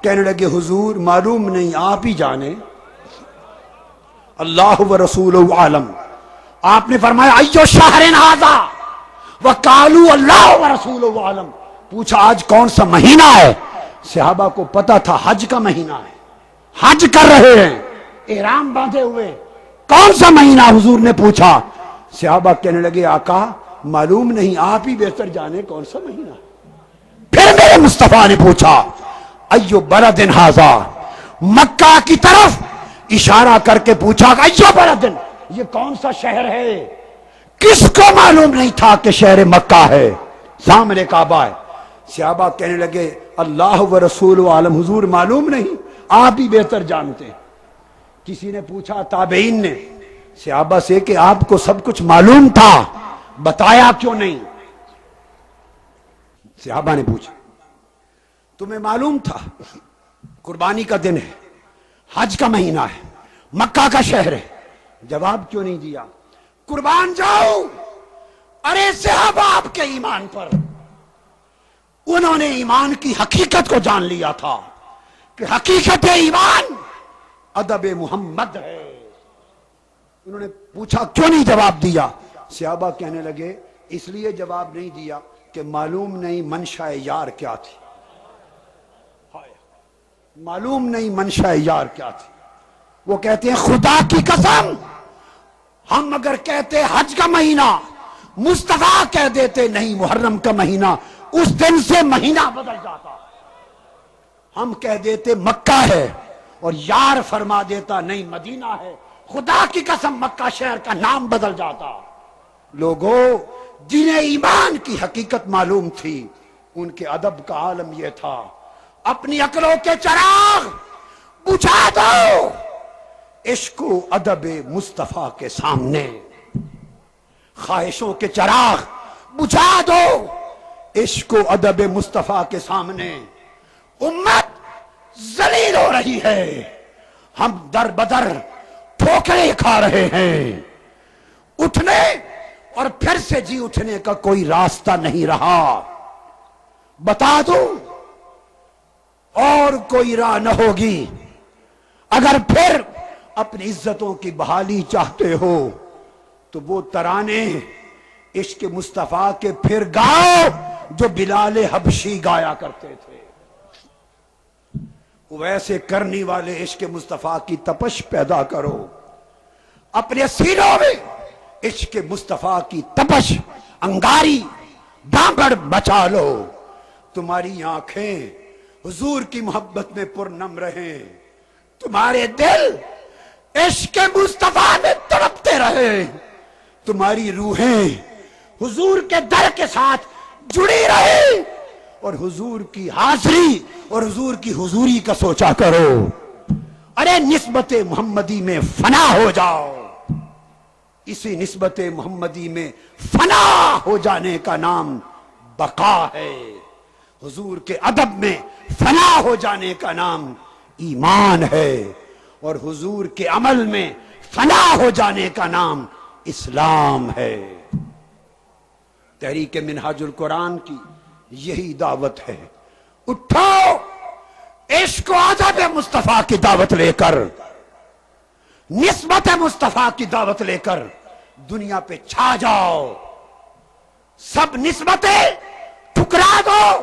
Speaker 3: کہنے لگے حضور معلوم نہیں، آپ ہی جانے، اللہ و رسول عالم. آپ نے فرمایا ایو شہر ھذا وقالوا اللہ و رسول عالم، پوچھا آج کون سا مہینہ ہے؟ صحابہ کو پتا تھا حج کا مہینہ ہے، حج کر رہے ہیں، احرام باندھے ہوئے. کون سا مہینہ حضور نے پوچھا؟ صحابہ کہنے لگے آقا معلوم نہیں، آپ ہی بہتر جانے کون سا مہینہ. پھر میرے مصطفیٰ نے پوچھا ایو بلد ھذا، مکہ کی طرف اشارہ کر کے پوچھا ایو بلد، یہ کون سا شہر ہے؟ کس کو معلوم نہیں تھا کہ شہر مکہ ہے، سامنے کعبہ ہے. صحابہ کہنے لگے اللہ و رسول عالم، حضور معلوم نہیں، آپ ہی بہتر جانتے. کسی نے پوچھا تابعین نے صحابہ سے کہ آپ کو سب کچھ معلوم تھا، بتایا کیوں نہیں؟ صحابہ نے پوچھا تمہیں معلوم تھا قربانی کا دن ہے، حج کا مہینہ ہے، مکہ کا شہر ہے، جواب کیوں نہیں دیا؟ قربان جاؤ. ارے صحابہ آپ کے ایمان پر، انہوں نے ایمان کی حقیقت کو جان لیا تھا کہ حقیقت ایمان ادب محمد ہے. انہوں نے پوچھا کیوں نہیں جواب دیا؟ صحابہ کہنے لگے اس لیے جواب نہیں دیا کہ معلوم نہیں منشا یار کیا تھی، معلوم نہیں منشا یار کیا تھی. وہ کہتے ہیں خدا کی قسم، ہم اگر کہتے حج کا مہینہ، مصطفیٰ کہہ دیتے نہیں محرم کا مہینہ، اس دن سے مہینہ بدل جاتا. ہم کہہ دیتے مکہ ہے اور یار فرما دیتا نہیں مدینہ ہے، خدا کی قسم مکہ شہر کا نام بدل جاتا. لوگوں جنہیں ایمان کی حقیقت معلوم تھی، ان کے ادب کا عالم یہ تھا، اپنی عقلوں کے چراغ بجھا دو عشق و ادب مصطفیٰ کے سامنے، خواہشوں کے چراغ بجھا دو عشق و ادب مصطفیٰ کے سامنے. امت ذلیل ہو رہی ہے، ہم در بدر ٹھوکریں کھا رہے ہیں، اٹھنے اور پھر سے جی اٹھنے کا کوئی راستہ نہیں رہا. بتا دو اور کوئی راہ نہ ہوگی. اگر پھر اپنی عزتوں کی بحالی چاہتے ہو تو وہ ترانے عشق مصطفیٰ کے پھر گاؤ جو بلال حبشی گایا کرتے تھے. ویسے کرنی والے عشق مصطفیٰ کی تپش پیدا کرو، اپنے سینوں میں عشق مصطفیٰ کی تپش انگاری دامڑ بچا لو. تمہاری آنکھیں حضور کی محبت میں پرنم رہیں، تمہارے دل عشق مصطفیٰ میں تڑپتے رہے، تمہاری روحیں حضور کے در کے ساتھ جڑی رہے، اور حضور کی حاضری اور حضور کی حضوری کا سوچا کرو. ارے نسبت محمدی میں فنا ہو جاؤ. اسی نسبت محمدی میں فنا ہو جانے کا نام بقا ہے. حضور کے ادب میں فنا ہو جانے کا نام ایمان ہے، اور حضور کے عمل میں فنا ہو جانے کا نام اسلام ہے. تحریک منہاج القرآن کی یہی دعوت ہے. اٹھو عشق و ادب مصطفیٰ کی دعوت لے کر، نسبت مصطفیٰ کی دعوت لے کر دنیا پہ چھا جاؤ. سب نسبتیں ٹھکرا دو.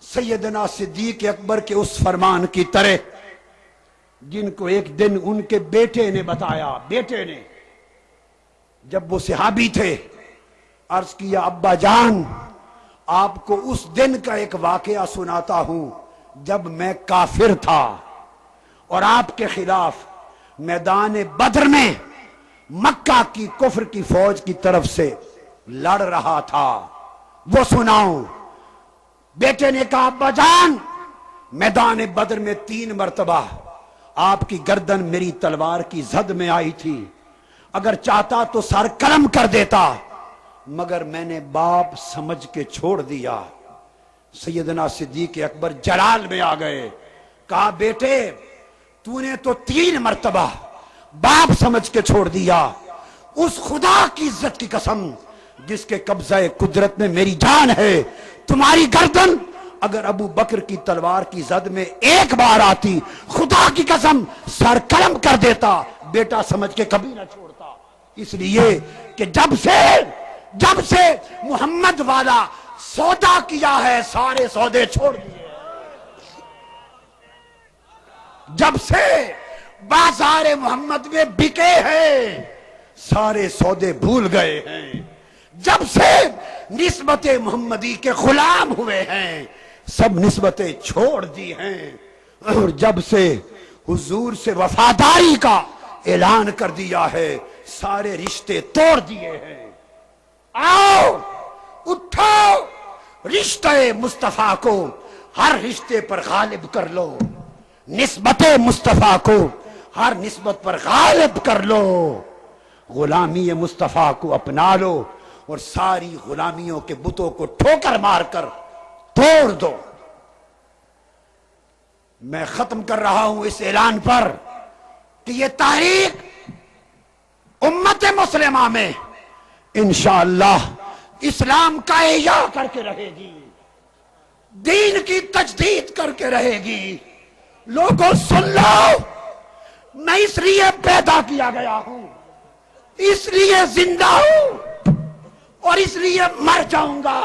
Speaker 3: سیدنا صدیق اکبر کے اس فرمان کی طرح جن کو ایک دن ان کے بیٹے نے بتایا، بیٹے نے، جب وہ صحابی تھے، عرض کیا ابا جان آپ کو اس دن کا ایک واقعہ سناتا ہوں جب میں کافر تھا اور آپ کے خلاف میدان بدر میں مکہ کی کفر کی فوج کی طرف سے لڑ رہا تھا، وہ سناؤں۔ بیٹے نے کہا ابا جان میدان بدر میں 3 مرتبہ آپ کی گردن میری تلوار کی زد میں آئی تھی، اگر چاہتا تو سر قلم کر دیتا، مگر میں نے باپ سمجھ کے چھوڑ دیا۔ سیدنا صدیق اکبر جلال میں آ گئے، کہا بیٹے تو نے تو 3 مرتبہ باپ سمجھ کے چھوڑ دیا، اس خدا کی عزت کی قسم جس کے قبضہ قدرت میں میری جان ہے، تمہاری گردن اگر ابو بکر کی تلوار کی زد میں ایک بار آتی، خدا کی قسم سر قلم کر دیتا، بیٹا سمجھ کے کبھی نہ چھوڑتا۔ اس لیے کہ جب سے محمد والا سودا کیا ہے سارے سودے چھوڑ دیے، جب سے بازار محمد میں بکے ہیں سارے سودے بھول گئے ہیں، جب سے نسبت محمدی کے غلام ہوئے ہیں سب نسبتیں چھوڑ دی ہیں، اور جب سے حضور سے وفاداری کا اعلان کر دیا ہے سارے رشتے توڑ دیے ہیں۔ آؤ اٹھو، رشتے مصطفیٰ کو ہر رشتے پر غالب کر لو، نسبت مصطفیٰ کو ہر نسبت پر غالب کر لو، غلامی مصطفیٰ کو اپنا لو اور ساری غلامیوں کے بتوں کو ٹھوکر مار کر توڑ دو۔ میں ختم کر رہا ہوں اس اعلان پر کہ یہ تحریک امت مسلمہ میں انشاءاللہ اسلام کا احیاء کر کے رہے گی، دین کی تجدید کر کے رہے گی۔ لوگوں سن لو، میں اس لیے پیدا کیا گیا ہوں، اس لیے زندہ ہوں اور اس لیے مر جاؤں گا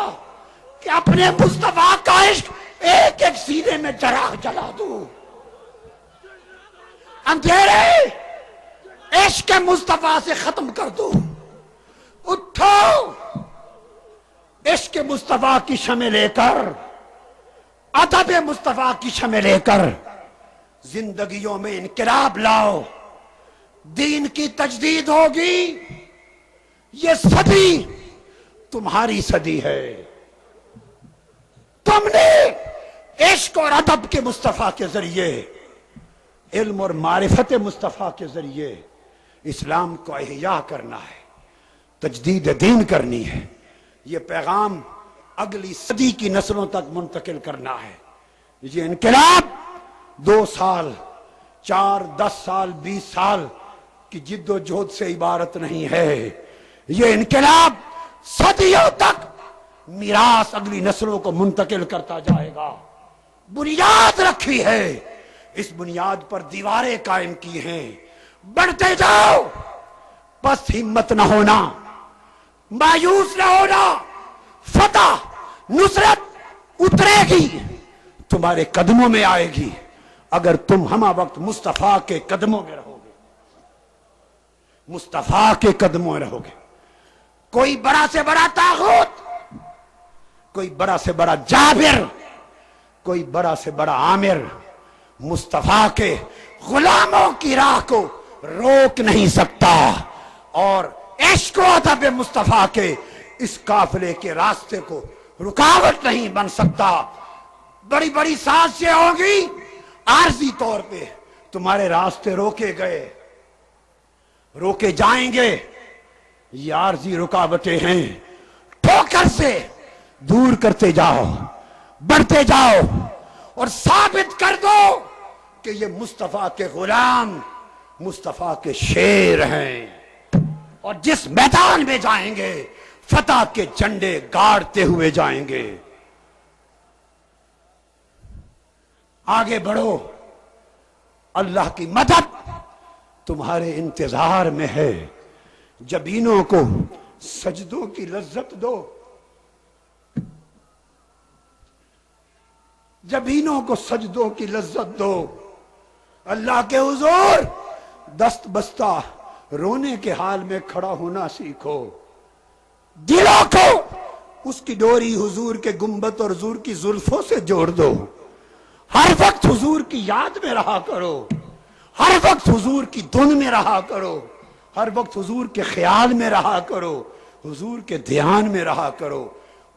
Speaker 3: کہ اپنے مصطفیٰ کا عشق ایک ایک سینے میں چراغ جلا دوں، اندھیرے عشق مصطفیٰ سے ختم کر دوں۔ اٹھو، عشق مصطفیٰ کی شمع لے کر، ادب مصطفیٰ کی شمع لے کر زندگیوں میں انقلاب لاؤ، دین کی تجدید ہوگی۔ یہ صدی تمہاری صدی ہے، تم نے عشق اور ادب کے مصطفیٰ کے ذریعے، علم اور معرفت مصطفیٰ کے ذریعے اسلام کو احیاء کرنا ہے، تجدید دین کرنی ہے، یہ پیغام اگلی صدی کی نسلوں تک منتقل کرنا ہے۔ یہ انقلاب 2 سال 4 10 سال 20 سال کی جد و جہد سے عبارت نہیں ہے، یہ انقلاب صدیوں تک میراث اگلی نسلوں کو منتقل کرتا جائے گا۔ بنیاد رکھی ہے، اس بنیاد پر دیواریں قائم کی ہیں، بڑھتے جاؤ، بس ہمت نہ ہونا، مایوس نہ ہونا، فتح نصرت اترے گی، تمہارے قدموں میں آئے گی اگر تم ہمہ وقت مصطفیٰ کے قدموں میں رہو گے، مصطفیٰ کے قدموں میں رہو گے۔ کوئی بڑا سے بڑا طاغوت، کوئی بڑا سے بڑا جابر، کوئی بڑا سے بڑا عامر مصطفیٰ کے غلاموں کی راہ کو روک نہیں سکتا، اور عشق و ادب مصطفیٰ کے اس قافلے کے راستے کو رکاوٹ نہیں بن سکتا۔ بڑی بڑی سازشیں ہوں گی، عارضی طور پہ تمہارے راستے روکے گئے، روکے جائیں گے، یہ عارضی رکاوٹیں ہیں، ٹھوکر سے دور کرتے جاؤ، بڑھتے جاؤ اور ثابت کر دو کہ یہ مصطفیٰ کے غلام مصطفیٰ کے شیر ہیں، اور جس میدان میں جائیں گے فتح کے جھنڈے گاڑتے ہوئے جائیں گے۔ آگے بڑھو، اللہ کی مدد تمہارے انتظار میں ہے، جبینوں کو سجدوں کی لذت دو، جبینوں کو سجدوں کی لذت دو، اللہ کے حضور دست بستہ رونے کے حال میں کھڑا ہونا سیکھو، دلوں کو اس کی ڈوری حضور کے گنبد اور حضور کی زلفوں سے جوڑ دو، ہر وقت حضور کی یاد میں رہا کرو، ہر وقت حضور کی دھن میں رہا کرو، ہر وقت حضور کے خیال میں رہا کرو، حضور کے دھیان میں رہا کرو،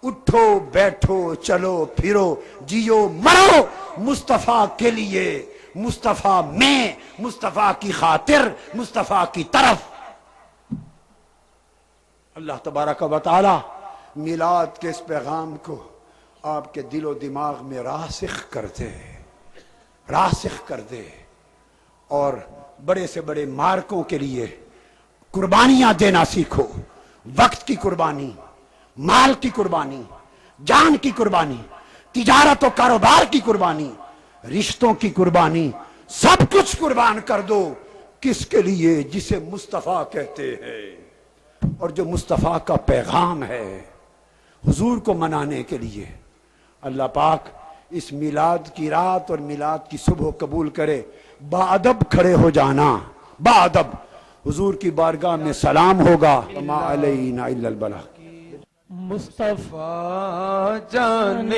Speaker 3: اٹھو بیٹھو چلو پھرو جیو مرو مصطفیٰ کے لیے، مصطفیٰ میں، مصطفیٰ کی خاطر، مصطفیٰ کی طرف۔ اللہ تبارک و تعالی میلاد کے اس پیغام کو آپ کے دل و دماغ میں راسخ کر دے، راسخ کر دے، اور بڑے سے بڑے مارکوں کے لیے قربانیاں دینا سیکھو، وقت کی قربانی، مال کی قربانی، جان کی قربانی، تجارت و کاروبار کی قربانی، رشتوں کی قربانی، سب کچھ قربان کر دو۔ کس کے لیے؟ جسے مصطفیٰ کہتے ہیں، اور جو مصطفیٰ کا پیغام ہے، حضور کو منانے کے لیے۔ اللہ پاک اس میلاد کی رات اور میلاد کی صبح قبول کرے۔ باادب کھڑے ہو جانا، باادب حضور کی بارگاہ میں سلام ہوگا۔ ما علینا الا البلاغ۔
Speaker 2: مصطفیٰ جان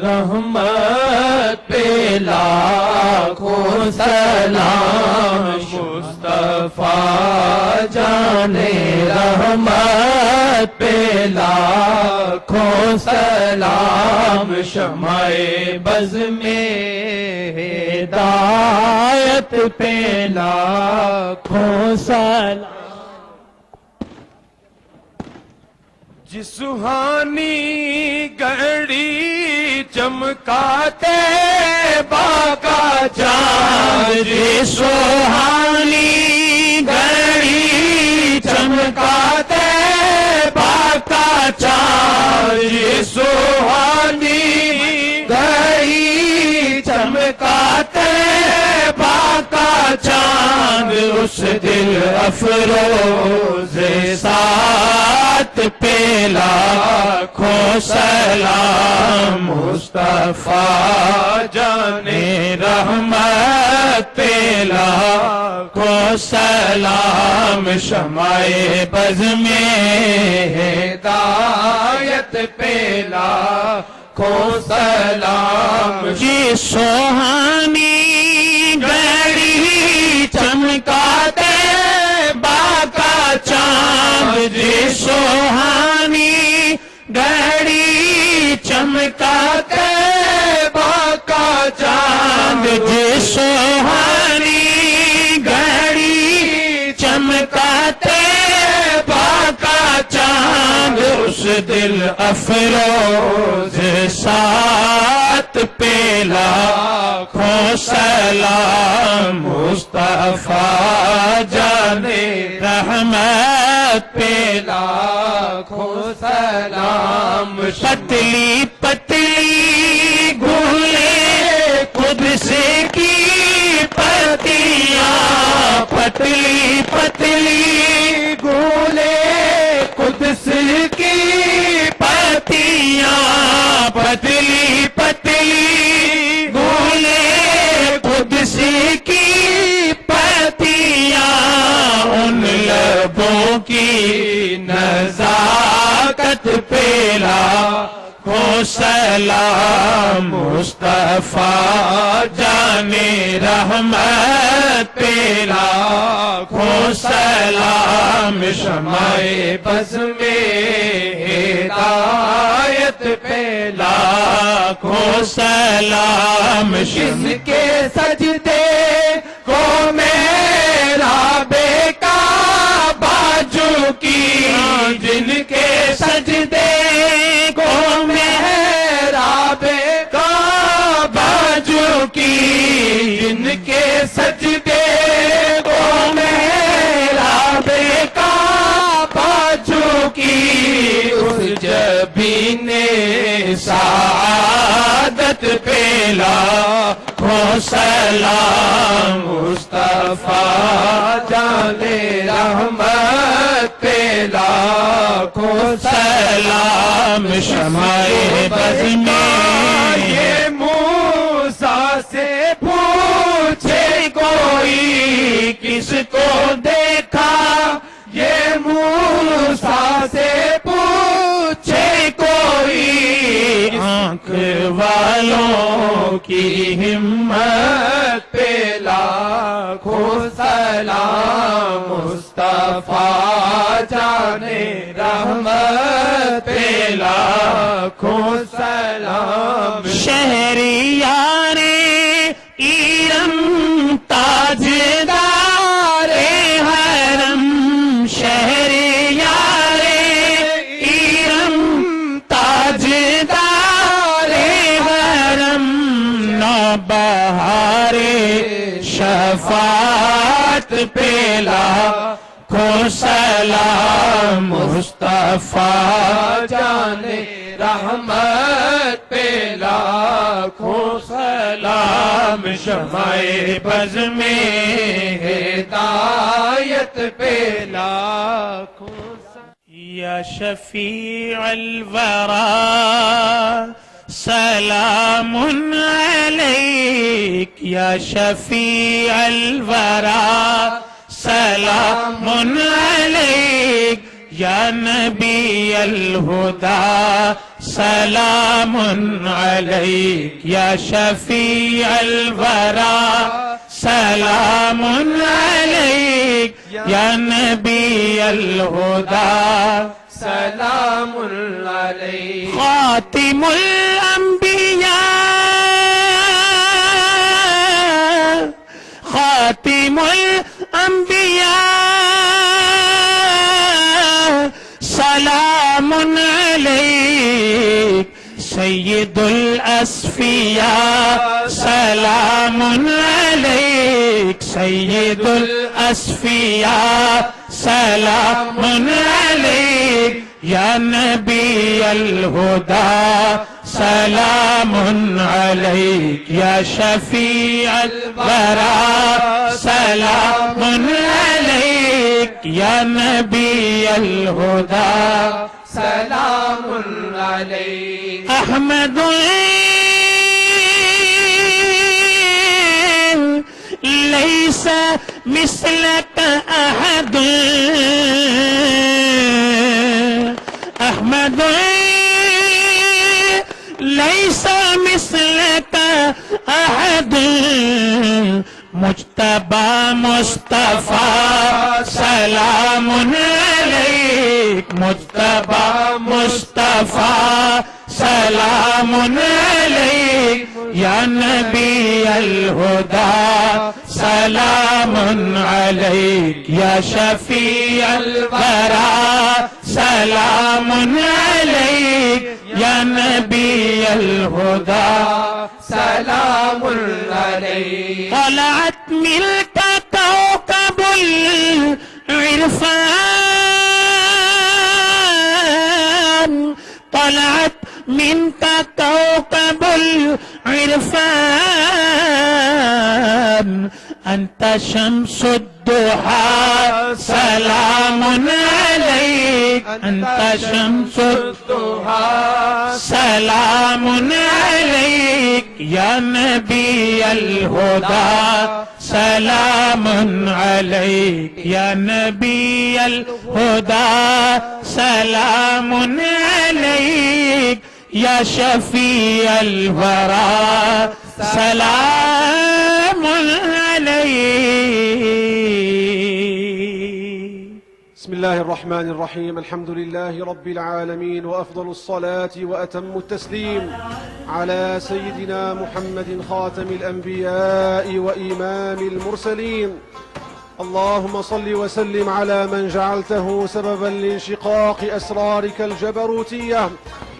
Speaker 2: رحمت پہ لاکھوں سلام، مصطفیٰ جان رحمت پہ لاکھوں سلام، شمع بز میں ہدایت پہ لاکھوں سلام۔ جس سہانی گھڑی چمکاتے باغا چاند، جس سہانی گھڑی چمکاتے باغا چاند، جس سہانی گھڑی چمکاتے باغا چاند، اس دل افروز سات پہ لاکھوں سلام، مصطفیٰ جان رحمت پہ لاکھوں سلام، شمع بز میں ہدایت پہ لاکھوں سلام۔ جی سوہانی گھڑی چمکاتے باغا چاند، جی سوہانی گھڑی چمکاتے باغا چاند، جی سوہانی گھڑی چمکاتے باغا چاند، اس دل افروز سات پہ لاکھوں سلام، مصطفیٰ جان رحمت پہ لاکھوں سلام۔ پتلی پتلی گولے قدس کی پتیاں، پتلی پتلی گولے قدس کی پتیاں، پتلی پتلی گولے قدس کی پتیاں، ان لبوں کی نزاکت پہ لاکھوں سلام، مصطفیٰ جان رحمت پہ لاکھوں سلام، شمع بز میں ہدایت پہ لاکھوں سلام۔ جن کے سجدے کو میرا بیٹا باجو کی، جن کے سجدے کو میرا بیٹا باجو کی، جن کے سجدے کو میرا بیٹا باجو کی، اس جبین سعادت پہ لاکھوں سلام، مصطفیٰ جان رحمت پہ لاکھوں سلام، شمع بز میں یہ موسیٰ سے پوچھے کو کوئی کس کو دیکھا یہ موسیٰ سے پوچھے کوئی آنکھ والوں کی ہمت پہ لاکھوں سلام مصطفیٰ جانے رحمت پہ لاکھوں سلام
Speaker 4: شہریار ایرم تاجدار حرم شہریار ایرم تاجدار حرم نوبہار شفاعت پہ لاکھوں سلام مصطفیٰ
Speaker 2: جانے رحمت پہ لاکھوں سلام شمع بز میں ہدایت پہ لاکھوں
Speaker 4: یا شفیع الورا سلام علیک یا شفیع الورا سلام علیک یا نبی الہدا سلام علیک یا شفیع الورا سلام علیک یا نبی الہدا
Speaker 2: سلام علیک
Speaker 4: خاتم الانبیاء خاتم الانبیاء سلام علیک سید الاسفیاء سلام علیک سید الاسفیاء سلام علیک یا نبی الہدا سلام علیک یا شفیع الورا سلام علیک یا نبی الہدا
Speaker 2: سلام علیک
Speaker 4: احمد لیس مثلک احد احمد لیس مثلک احد مجتبی مصطفیٰ سلام علیک مجتبی مصطفیٰ سلام علیک یا نبی الہدا سلام علیک یا شفیع الورا سلام علیک یا نبی الہدا
Speaker 2: سلام علیک
Speaker 4: طلعت ملک کوكب العرفان طلعت منك كوكب العرفان أنت شمس الضحى سلام عليك أنت شمس الضحى سلام عليك يا نبي الهدى سلام عليك يا نبي الهدى سلام عليك يا شفيع الورى سلام عليك.
Speaker 5: بسم الله الرحمن الرحيم. الحمد لله رب العالمين، وأفضل الصلاة وأتم التسليم على سيدنا محمد خاتم الأنبياء وإمام المرسلين. اللهم صل وسلم على من جعلته سببا لانشقاق أسرارك الجبروتية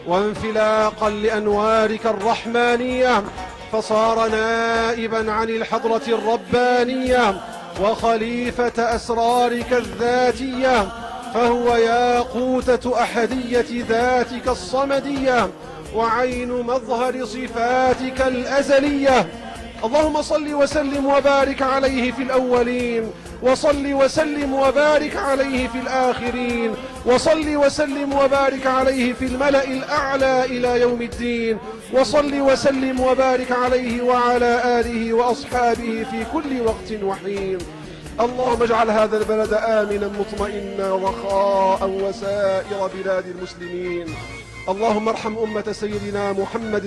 Speaker 5: وانفلاقا لأنوارك الرحمانية، فصار نائبا عن الحضرة الربانية وخليفة أسرارك الذاتية، فهو ياقوتة أحدية ذاتك الصمدية وعين مظهر صفاتك الأزلية. اللهم صل وسلم وبارك عليه في الأولين وصل وسلم وبارك عليه في الآخرين، وصل وسلم وبارك عليه في الملأ الأعلى إلى يوم الدين، وصل وسلم وبارك عليه وعلى آله وأصحابه في كل وقت وحين. اللهم اجعل هذا البلد آمنا مطمئنا رخاء وسائر بلاد المسلمين. اللهم ارحم أمة سيدنا محمد